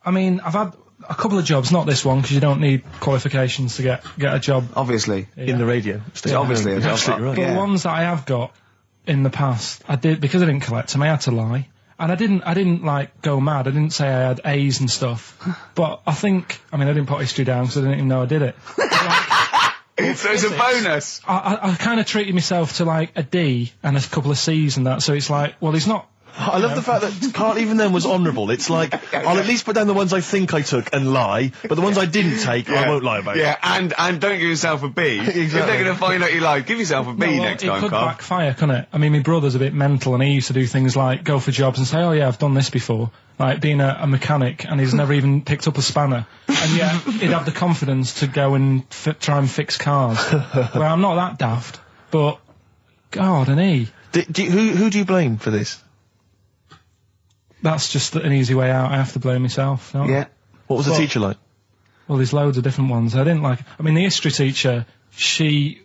I mean, I've had a couple of jobs, not this one, because you don't need qualifications to get a job. Obviously. In the radio. Obviously. You're absolutely right. But the ones that I have got in the past, I did, because I didn't collect them, I had to lie. And I didn't like go mad. I didn't say I had A's and stuff. But I didn't put history down because I didn't even know I did it. So it's a bonus. I kind of treated myself to like a D and a couple of C's and that. So it's like, well, he's not. I love the fact that Karl even then was honourable. It's like, I'll at least put down the ones I think I took and lie, but the ones I didn't take, I won't lie about. Yeah, and don't give yourself a B. Exactly. If they're going to find out you lied, give yourself a B next time, It could Karl. backfire, couldn't it? I mean, my brother's a bit mental and he used to do things like go for jobs and say, oh yeah, I've done this before. Like being a mechanic, and he's never even picked up a spanner. And yet, he'd have the confidence to go and try and fix cars. Well, I'm not that daft, but God, and he. Who do you blame for this? That's just an easy way out. I have to blame myself. Don't I? Yeah. What was the teacher like? Well, there's loads of different ones. I didn't like. I mean, the history teacher, it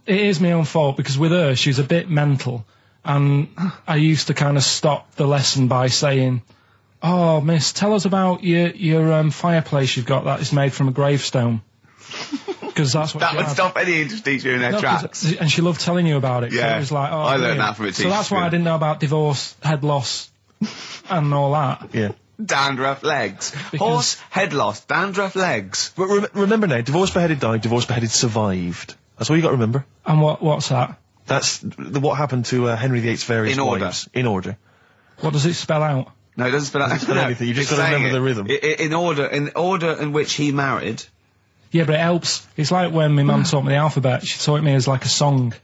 is my own fault because with her, she's a bit mental, and I used to kind of stop the lesson by saying, "Oh, miss, tell us about your fireplace you've got that is made from a gravestone." Because that's what that would stop any English teacher in their tracks. And she loved telling you about it. Yeah, so it was like, oh, I learned brilliant. that from a teacher. So that's why I didn't know about divorce, head loss, and all that. Yeah. Dandruff legs. Horse, head loss, dandruff legs. But remember now, divorce beheaded died, divorce beheaded survived. That's all you got to remember. And what's that? That's what happened to Henry VIII's various wives. In order. What does it spell out? No, it doesn't spell out. It doesn't spell anything, you just got to remember the rhythm. In order in which he married. Yeah, but it helps. It's like when my mum taught me the alphabet. She taught me as like a song.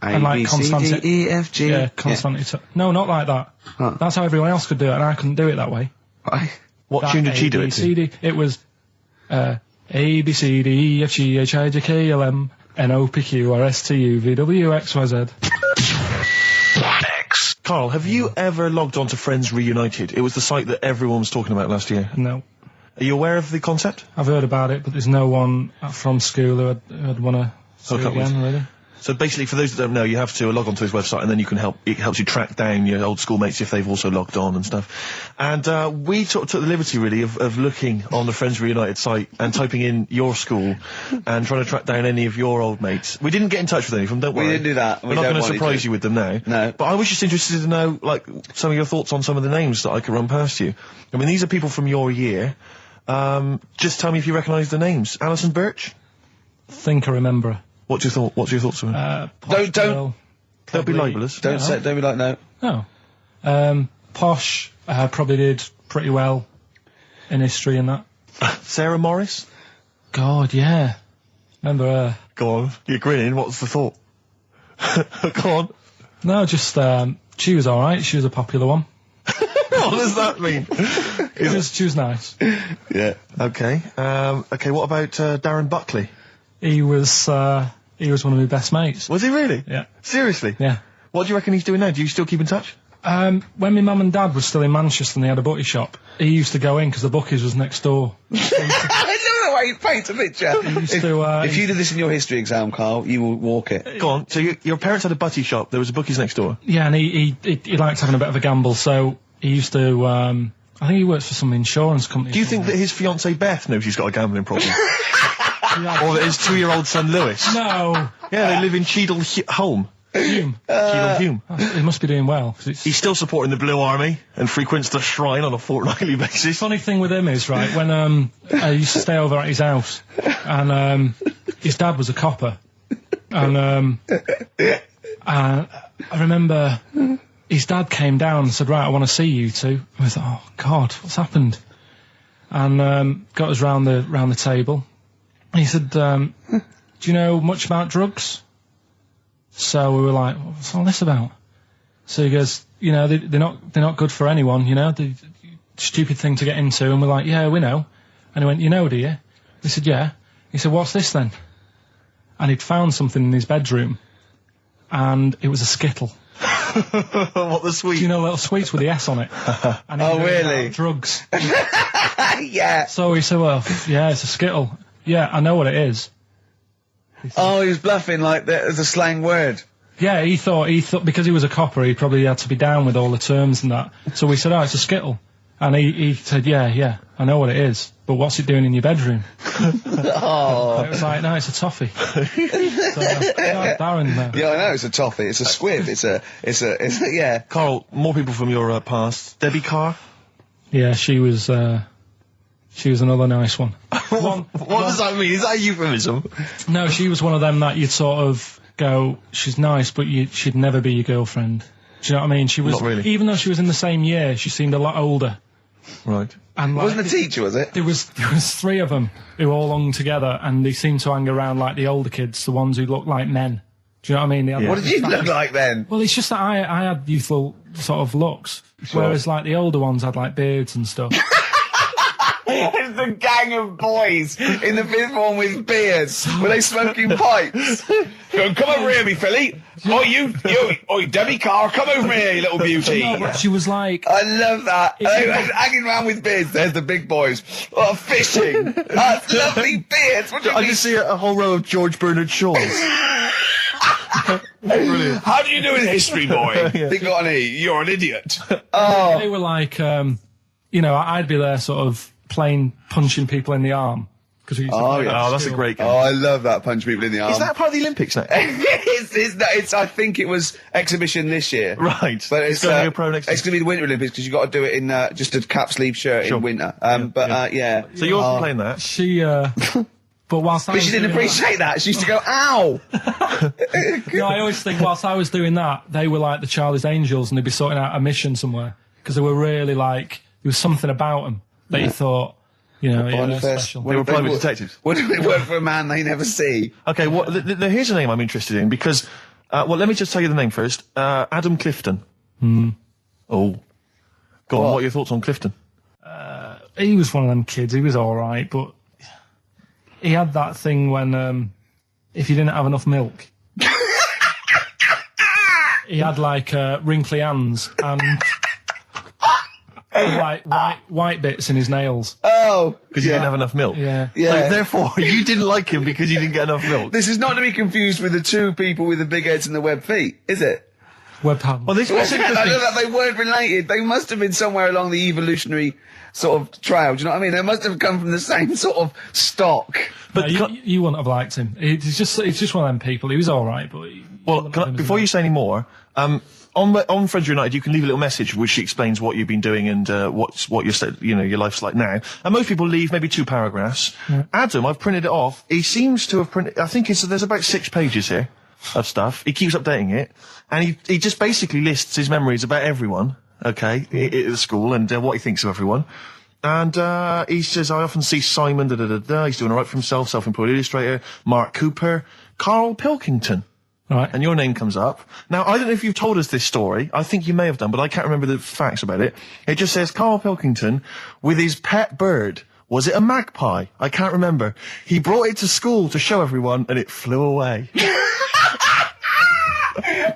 And like C, D, E, F, G. Yeah, constantly. No, not like that. Huh. That's how everyone else could do it, and I couldn't do it that way. Right. What tune did she do it to? It was A, B, C, D, E, F, G, H, I, J, K, L, M, N, O, P, Q, R, S, T, U, V, W, X, Y, Z. Karl, have you ever logged on to Friends Reunited? It was the site that everyone was talking about last year. No. Are you aware of the concept? I've heard about it, but there's no one from school who'd want to see it again, really. So basically, for those that don't know, you have to log on to his website, and then you can it helps you track down your old schoolmates if they've also logged on and stuff. And we took the liberty, really, of looking on the Friends Reunited site and typing in your school and trying to track down any of your old mates. We didn't get in touch with any of them, don't worry. We didn't do that. We're not going to surprise you with them now. No. But I was just interested to know, like, some of your thoughts on some of the names that I could run past you. I mean, these are people from your year. Just tell me if you recognise the names. Alison Birch? Think I remember. What's your thoughts on her? Don't be libelous. Don't be like no. No. Posh probably did pretty well in history and that. Sarah Morris? God, yeah. Remember her. Go on. You're grinning. What's the thought? Go on. No, just she was all right. She was a popular one. What does that mean? She was nice. Yeah. Okay. Okay. What about Darren Buckley? He was one of my best mates. Was he really? Yeah. Seriously? Yeah. What do you reckon he's doing now? Do you still keep in touch? When my mum and dad were still in Manchester and they had a bookie shop, he used to go in because the bookies was next door. I know the way you paint a picture. If you did this in your history exam, Karl, you will walk it. Go on. So your parents had a butty shop. There was a bookies next door. Yeah, and he liked having a bit of a gamble, so he used to. I think he works for some insurance company. Do you think that his fiancée Beth knows he's got a gambling problem? Or that his 2-year-old son Lewis? No. Yeah, they live in Cheadle Home. Hume. Cheadle Hume. He must be doing well. He's still supporting the Blue Army and frequents the shrine on a fortnightly basis. Funny thing with him is, right, when I used to stay over at his house, and his dad was a copper, and I remember his dad came down and said, right, I want to see you two. I thought, oh God, what's happened? And got us round the table. And he said, do you know much about drugs? So we were like, what's all this about? So he goes, you know, they're not good for anyone, you know, the stupid thing to get into. And we're like, yeah, we know. And he went, you know, do you? We said, yeah. He said, what's this then? And he'd found something in his bedroom, and it was a Skittle. What, the sweet? Do you know little sweets with the S on it? And oh, really? Drugs. Yeah. So he said, well, yeah, it's a Skittle. Yeah, I know what it is. Oh, he was bluffing like that as a slang word. Yeah, he thought because he was a copper, he probably had to be down with all the terms and that. So we said, oh, it's a Skittle. And he said, yeah, I know what it is, but what's it doing in your bedroom? Oh. It was like, no, it's a toffee. So, Darren, yeah, I know, it's a toffee. It's a squib. It's a, yeah. Carl, more people from your past. Debbie Carr? Yeah, she was another nice one. What does that mean? Is that a euphemism? No, she was one of them that you'd sort of go, she's nice, but she'd never be your girlfriend. Do you know what I mean? She was, not really. Even though she was in the same year, she seemed a lot older. Right. And It wasn't a teacher, was it? There was 3 of them who all hung together, and they seemed to hang around like the older kids, the ones who looked like men. Do you know what I mean? They had What did you look like then? Well, it's just that I had youthful sort of looks, whereas like the older ones had like beards and stuff. It's a gang of boys in the 5th form with beards. Were they smoking pipes? Come over here, me filly. Oh, Debbie Carr, come over here, you little beauty. No, but she was like... I love that. They were hanging around with beards. There's the big boys. Oh, fishing. That's lovely beards. What do you I mean? just see a whole row of George Bernard Shaws. Brilliant. How do you do in history, boy? Yeah. Think on E, you're an idiot. Oh. They were like, you know, I'd be there sort of playing punching people in the arm. Oh, that's a great game. Oh, I love that, punch people in the arm. Is that part of the Olympics now? it's, I think it was exhibition this year. Right. But it's going to be a pro next year. It's going to be the Winter Olympics because you've got to do it in just a cap sleeve shirt in winter. Yeah. So you're playing that? She, but whilst I But was she didn't doing appreciate that. She used to go, ow! No, I always think whilst I was doing that, they were like the Charlie's Angels and they'd be sorting out a mission somewhere. Because they were really like, there was something about them that you thought, you know, yeah, they're special. They were private detectives. What do they work for a man they never see? Okay, well, here's a name I'm interested in because, well, let me just tell you the name first. Adam Clifton. Oh. Go on, what are your thoughts on Clifton? He was one of them kids, he was alright, but he had that thing when, if you didn't have enough milk, he had like, wrinkly hands and like white bits in his nails. Oh! Because you didn't have enough milk? Yeah. So therefore, you didn't like him because you didn't get enough milk? This is not to be confused with the 2 people with the big heads and the web feet, is it? Web hands. Well, this was I know that they weren't related. They must have been somewhere along the evolutionary sort of trail. Do you know what I mean? They must have come from the same sort of stock. But you wouldn't have liked him. He's just one of them people. He was all right, but before you say any more, on Friends United, you can leave a little message which explains what you've been doing and what your life's like now. And most people leave maybe 2 paragraphs. Yeah. Adam, I've printed it off. He seems to have printed. I think there's about 6 pages here of stuff. He keeps updating it, and he just basically lists his memories about everyone. Okay, at the school and what he thinks of everyone. And he says, I often see Simon, he's doing all right for himself, self-employed illustrator, Mark Cooper, Karl Pilkington. Right. And your name comes up. Now, I don't know if you've told us this story. I think you may have done, but I can't remember the facts about it. It just says Karl Pilkington with his pet bird. Was it a magpie? I can't remember. He brought it to school to show everyone and it flew away.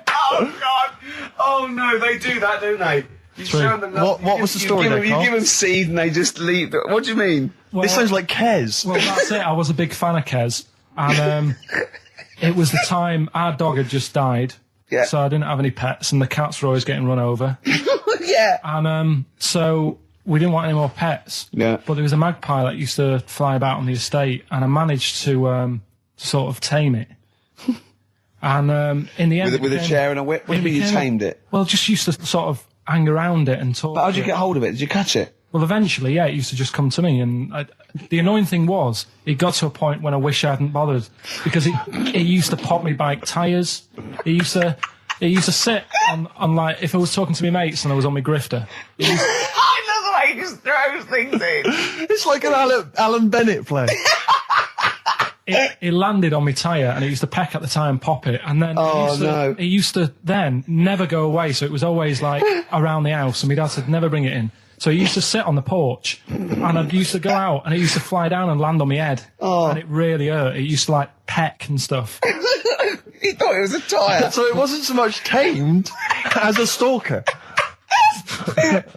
Oh, God. Oh, no, they do that, don't they? You show them what was the story there, You give them seed and they just leave. What do you mean? Well, this sounds like Kez. Well, that's it. I was a big fan of Kez. And it was the time our dog had just died. Yeah. So I didn't have any pets and the cats were always getting run over. Yeah. And so we didn't want any more pets. Yeah. But there was a magpie that used to fly about on the estate and I managed to sort of tame it. And in the end... With a chair and a whip? What do you mean you tamed it? Well, just used to sort of hang around it and talk. But how did you get hold of it? Did you catch it? Well, eventually, yeah, it used to just come to me. And the annoying thing was, it got to a point when I wish I hadn't bothered. Because it used to pop me bike tyres. It used to sit on like, if I was talking to my mates and I was on my grifter. I love the way he just throws things in. It's like an Alan Bennett play. It landed on my tyre and it used to peck at the tyre and pop it. And then it used to then never go away. So it was always like around the house and my dad said, never bring it in. So it used to sit on the porch and I used to go out and it used to fly down and land on my head. Oh. And it really hurt. It used to like peck and stuff. He thought it was a tyre. So it wasn't so much tamed as a stalker.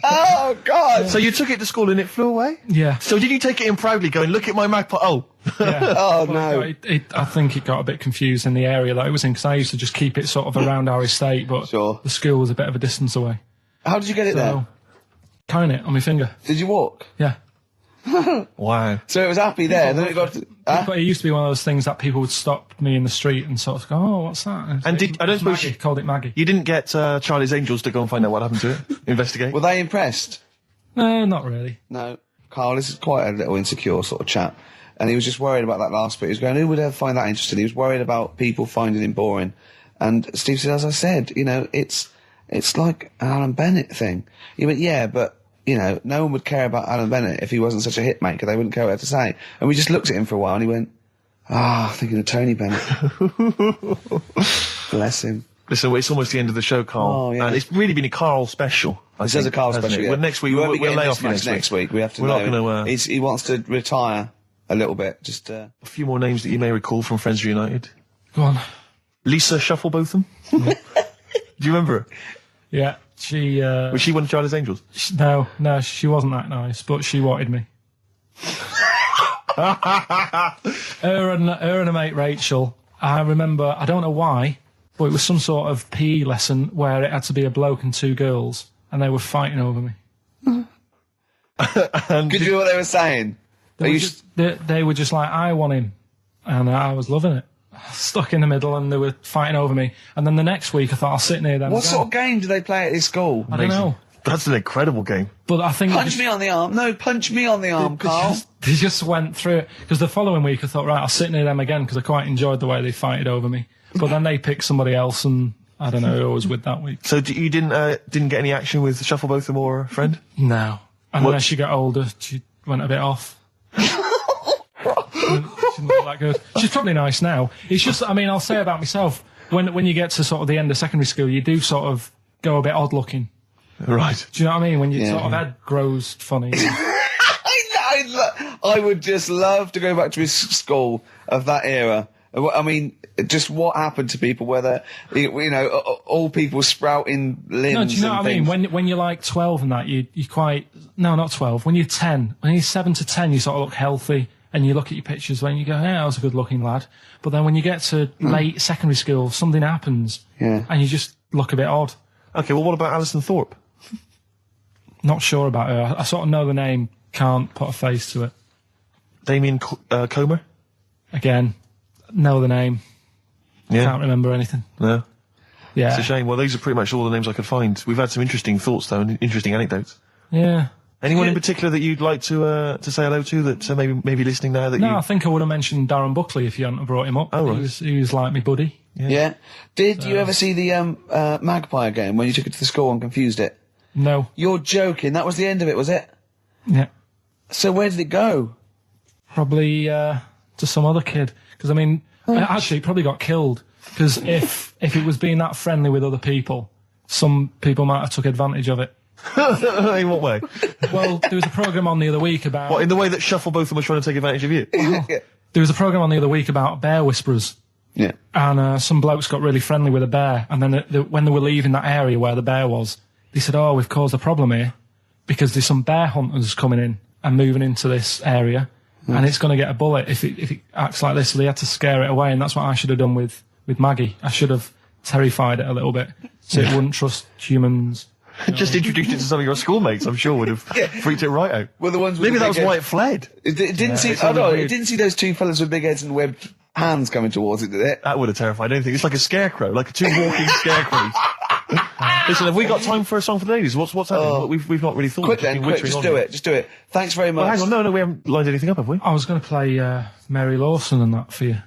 Oh, God. So you took it to school and it flew away? Yeah. So did you take it in proudly going, look at my magpie? Oh. Yeah. Oh, well, no. I think it got a bit confused in the area that it was in because I used to just keep it sort of around our estate, but the school was a bit of a distance away. How did you get it there? Carrying it on my finger. Did you walk? Yeah. Wow. So it was happy there, then it got... But it used to be one of those things that people would stop me in the street and sort of go, oh, what's that? And I don't suppose Maggie, called it Maggie. You didn't get Charlie's Angels to go and find out what happened to it? Investigate? Were they impressed? No, not really. No. Carl, this is quite a little insecure sort of chap. And he was just worried about that last bit. He was going, who would ever find that interesting? He was worried about people finding him boring. And Steve said, as I said, you know, it's like an Alan Bennett thing. He went, yeah, but, you know, no one would care about Alan Bennett if he wasn't such a hit maker. They wouldn't care what he had to say. And we just looked at him for a while and he went, thinking of Tony Bennett. Bless him. Listen, it's almost the end of the show, Carl. Oh, yeah. And it's really been a Carl special. This is a Carl special, yeah. Well, next week, we'll lay off next week. We have to We're know. not going to... He wants to retire a little bit. Just A few more names that you may recall from Friends Reunited. Go on. Lisa Shufflebotham? Do you remember her? Yeah, she... Was she one of Charlie's Angels? No, she wasn't that nice, but she wanted me. her and a mate Rachel, I remember, I don't know why, but it was some sort of PE lesson where it had to be a bloke and two girls, and they were fighting over me. Could you hear what they were saying? They were just like, I want him, and I was loving it. Stuck in the middle, and they were fighting over me. And then the next week, I thought I'll sit near them. What sort of game do they play at this school? I don't know. That's an incredible game. But I think Punch me on the arm. No, punch me on the arm, Carl. They just went through it. Because the following week, I thought, right, I'll sit near them again, because I quite enjoyed the way they fighted over me. But then they picked somebody else, and I don't know who I was with that week. So you didn't get any action with Shufflebotham or a friend? No. And as she got older, she went a bit off. She didn't look that good. She's probably nice now. It's just, I mean, I'll say about myself, when you get to sort of the end of secondary school, you do sort of go a bit odd looking. Right. Do you know what I mean? When your sort of head grows funny. I would just love to go back to his school of that era. I mean, just what happened to people, whether, you know, all people sprouting limbs. No, do you know what I mean? When you're like 12 and that, you quite, no, not 12, when you're 10, when you're 7 to 10, you sort of look healthy. And you look at your pictures when you go, yeah, I was a good-looking lad. But then when you get to late secondary school, something happens. Yeah. And you just look a bit odd. Okay, well, what about Alison Thorpe? Not sure about her. I sort of know the name, can't put a face to it. Damien Comer? Again, know the name. Yeah. Can't remember anything. No. Yeah. It's a shame. Well, these are pretty much all the names I could find. We've had some interesting thoughts, though, and interesting anecdotes. Yeah. Anyone in particular that you'd like to say hello to that maybe listening now that No, I think I would have mentioned Darren Buckley if you hadn't brought him up. Oh, right. He was like my buddy. Yeah. Did you ever see the Magpie game when you took it to the school and confused it? No. You're joking. That was the end of it, was it? Yeah. So where did it go? Probably to some other kid. Because, I mean, actually, it probably got killed. Because if it was being that friendly with other people, some people might have took advantage of it. In what way? Well, there was a programme on the other week about... What, in the way that Shufflebotham was trying to take advantage of you? Well, there was a programme on the other week about bear whisperers. Yeah. And some blokes got really friendly with a bear. And then when they were leaving that area where the bear was, they said, oh, we've caused a problem here because there's some bear hunters coming in and moving into this area. And it's going to get a bullet if it acts like this. So they had to scare it away. And that's what I should have done with Maggie. I should have terrified it a little bit so it wouldn't trust humans. Just introduced it to some of your schoolmates, I'm sure would have freaked it right out. Well, the ones with maybe the that was big why heads. it fled. It didn't see. Oh no! It didn't see those two fellas with big heads and webbed hands coming towards it, did it? That would have terrified anything. It's like a scarecrow, like two walking scarecrows. Listen, have we got time for a song for the ladies? What's happening? We've not really thought. Quick then, quick, just do it. Thanks very much. Well, hang on, no, we haven't lined anything up, have we? I was going to play Mary Lawson and that for you.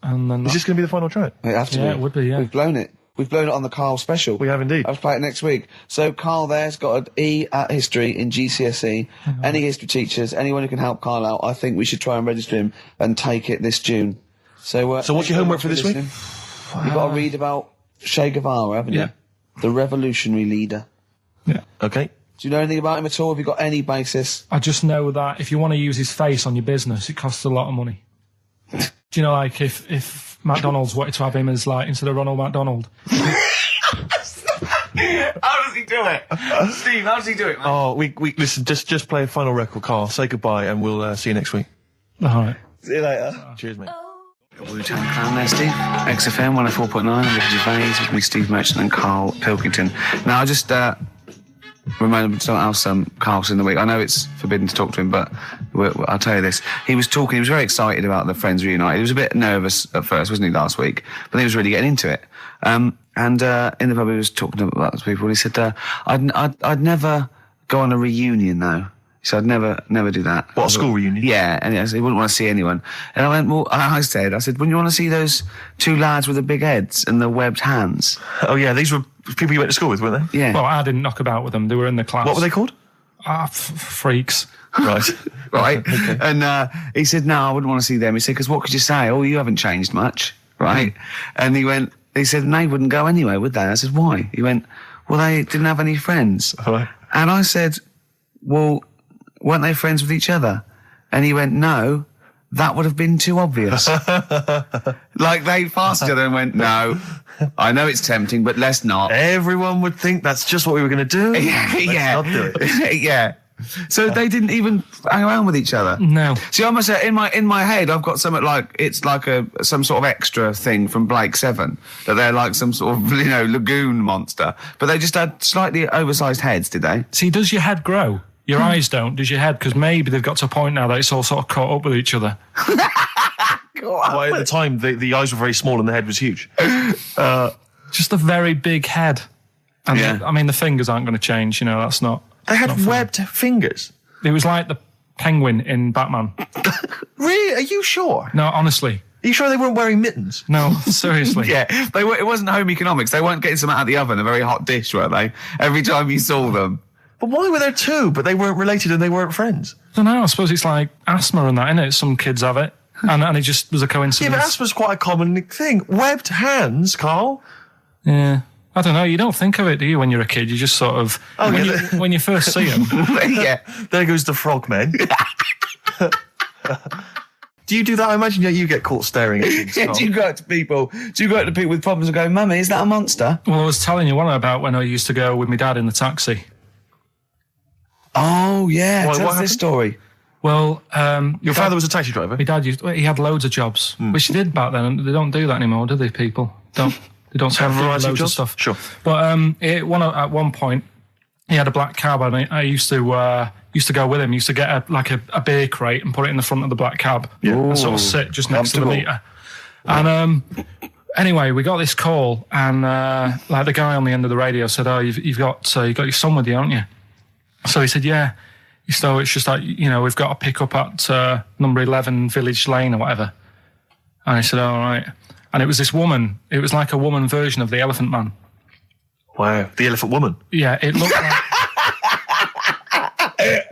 And then Is this going to be the final track? It have to be. it would be, yeah. We've blown it. We've blown it on the Carl special. We have indeed. I've played it next week. So Carl there's got an E at history in GCSE. Any history teachers, anyone who can help Carl out, I think we should try and register him and take it this June. So what's your homework for this week? You've got to read about Che Guevara, haven't you? Yeah. The revolutionary leader. Yeah. Okay. Do you know anything about him at all? Have you got any basis? I just know that if you want to use his face on your business, it costs a lot of money. Do you know, like, if McDonald's wanted to have him as, like, instead of Ronald McDonald? How does he do it? Steve, how does he do it, man? Oh, we listen, just play a final record, Carl. Say goodbye, and we'll see you next week. All right. See you later. Cheers, mate. Wu-Tang Clan there, Steve. XFM 104.9. I'm Ricky Gervais with me, Steve Merchant and Karl Pilkington. Now, I just remember something else, Carl's in the week. I know it's forbidden to talk to him, but I'll tell you this. He was very excited about the Friends Reunited. He was a bit nervous at first, wasn't he, last week? But he was really getting into it. And in the pub, he was talking about those people, and he said, I'd never go on a reunion, though. So I'd never do that. What, a school reunion? Yeah, and he wouldn't want to see anyone. And I went, well, I said, wouldn't you want to see those two lads with the big heads and the webbed hands? Oh, yeah, these were people you went to school with, weren't they? Yeah. Well, I didn't knock about with them. They were in the class. What were they called? Freaks. Right. Right. Okay. And he said, no, I wouldn't want to see them. He said, because what could you say? Oh, you haven't changed much. Right. And he said, and they wouldn't go anyway, would they? I said, why? He went, well, they didn't have any friends. Right. And I said, well, weren't they friends with each other? And he went, no, that would have been too obvious. Like they passed each other and went, no, I know it's tempting, but let's not. Everyone would think that's just what we were going to do. Let's not do it. Yeah. So they didn't even hang around with each other. No. See, I must say, in my head, I've got something like it's like some sort of extra thing from Blake 7 that they're like some sort of lagoon monster, but they just had slightly oversized heads, did they? See, does your head grow? Your eyes don't, does your head? Because maybe they've got to a point now that it's all sort of caught up with each other. Well, at the time, the eyes were very small and the head was huge. Just a very big head. And the fingers aren't going to change, that's not... They had webbed fingers. It was like the penguin in Batman. Really? Are you sure? No, honestly. Are you sure they weren't wearing mittens? No, seriously. Yeah, it wasn't home economics. They weren't getting something out of the oven, a very hot dish, were they? Every time you saw them. But why were there two, but they weren't related and they weren't friends? I don't know, I suppose it's like asthma and that, innit? Some kids have it. And it just was a coincidence. Yeah, but asthma's quite a common thing. Webbed hands, Carl. Yeah. I don't know, you don't think of it, do you, when you're a kid? You just sort of... when you first see them... Yeah. There goes the frogmen. Do you do that? I imagine you get caught staring at things. Yeah, do you go up to people with problems and go, Mummy, is that a monster? Well, I was telling you one about when I used to go with my dad in the taxi. Oh, yeah. Tell us this story. Well, your father was a taxi driver? My dad he had loads of jobs, which he did back then, and they don't do that anymore, do they, people? They don't have loads of stuff. Sure. But at one point, he had a black cab, and I used to go with him. Used to get a beer crate and put it in the front of the black cab, and sort of sit just next to the meter. And anyway, we got this call, and the guy on the end of the radio said, "Oh, you've got your son with you, haven't you?" So he said, "Yeah." So it's just like, we've got to pick up at number 11 Village Lane or whatever. And I said, all right. And it was this woman. It was like a woman version of the Elephant Man. Wow, the Elephant Woman. Yeah, it looked like...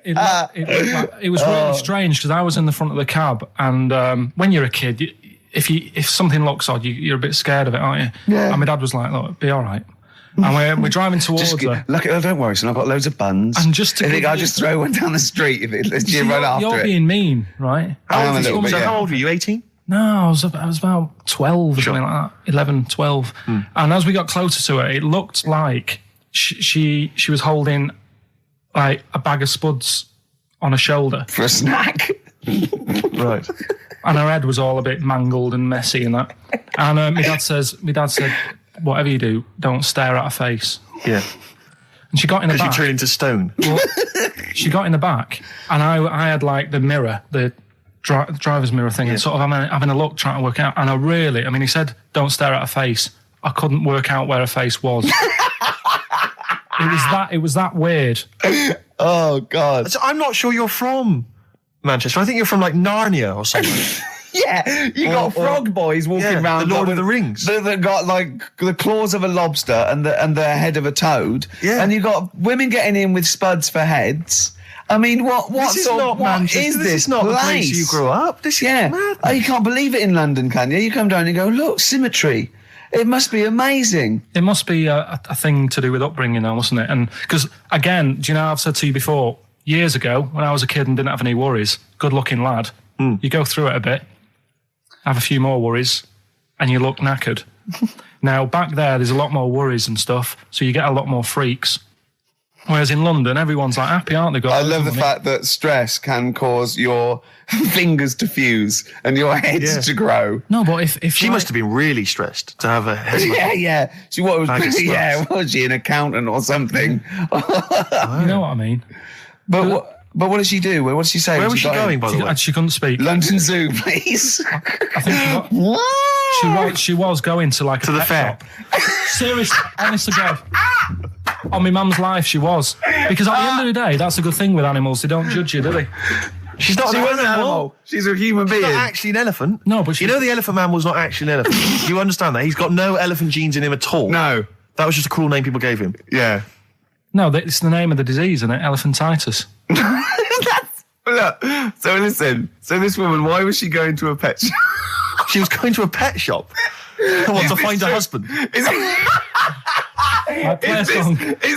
it was really strange because I was in the front of the cab, and when you're a kid, if something looks odd, you're a bit scared of it, aren't you? Yeah. And my dad was like, look, be all right. And we're driving towards her. Look, don't worry, son, I've got loads of buns. And just to I'll just throw one down the street if it lets you run after it. You're being mean, right? How old were you, 18? No, I was about 12 or something like that. 11, 12. And as we got closer to her, it looked like she was holding like a bag of spuds on her shoulder. For a snack. Right. And her head was all a bit mangled and messy and that. And my dad said, whatever you do, don't stare at her face. Yeah. And she got in the back. Because you turned into stone. Well, she got in the back, and I had like the mirror, the driver's mirror thing, and sort of having a look, trying to work out. And he said, don't stare at her face. I couldn't work out where her face was. It was that weird. Oh, God. So I'm not sure you're from Manchester. I think you're from like Narnia or something. Yeah, you got frog boys walking around. The Lord of the Rings. That got like the claws of a lobster and the head of a toad. Yeah. And you got women getting in with spuds for heads. I mean, what is this? This is not the place you grew up. This is mad. Oh, you can't believe it in London, can you? You come down and go, look, symmetry. It must be amazing. It must be a thing to do with upbringing now, mustn't it? And because, again, do you know, I've said to you before, years ago, when I was a kid and didn't have any worries, good-looking lad, you go through it a bit, have a few more worries, and you look knackered. Now, back there's a lot more worries and stuff, so you get a lot more freaks. Whereas in London, everyone's like happy, aren't they? I love the fact that stress can cause your fingers to fuse and your head to grow. No, but if she must have been really stressed to have a head. Yeah. She was she an accountant or something? You know what I mean? But what did she do? What did she say? Where was she going, by the way? She couldn't speak. London Zoo, please. I think she was going to like to the fair. Shop. Seriously, honest to God. On my mum's life, she was. Because at the end of the day, that's a good thing with animals. They don't judge you, do they? She's not an animal. She's a human being. She's not actually an elephant. No, but you know the elephant man was not actually an elephant. You understand that? He's got no elephant genes in him at all. No. That was just a cruel name people gave him. Yeah. No, it's the name of the disease, isn't it? Elephantitis. Look, so listen. So this woman, why was she going to a pet shop? She was going to a pet shop. To find a husband. Is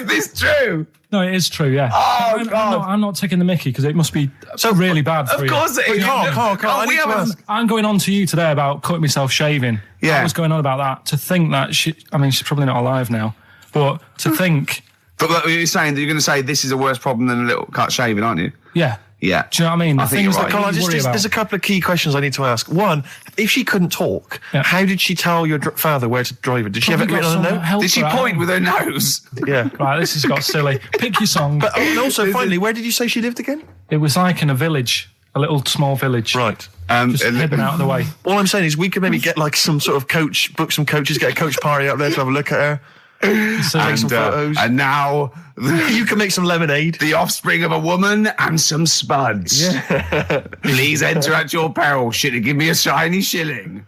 this true? No, it is true, yeah. Oh, God. I'm not taking the mickey because it must be so really bad for you. Of course it is. Carl, I'm going on to you today about cutting myself shaving. Yeah. I was going on about that. To think that she's probably not alive now, but to think... But you're saying that you're going to say this is a worse problem than a little cut shaving, aren't you? Yeah. Yeah. Do you know what I mean? I think you're right. Carl, there's a couple of key questions I need to ask. One, if she couldn't talk, how did she tell your father where to drive it? Did she have it written on a note? Did she point with her nose? Yeah. Right, this has got silly. Pick your song. But also, finally, where did you say she lived again? It was like in a village, a little small village. Right. Just hidden out of the way. All I'm saying is we could maybe get like some sort of coach, book some coaches, get a coach party up there to have a look at her. Take some photos. And now you can make some lemonade. The offspring of a woman and some spuds. Yeah. Please enter at your peril. Should it give me a shiny shilling?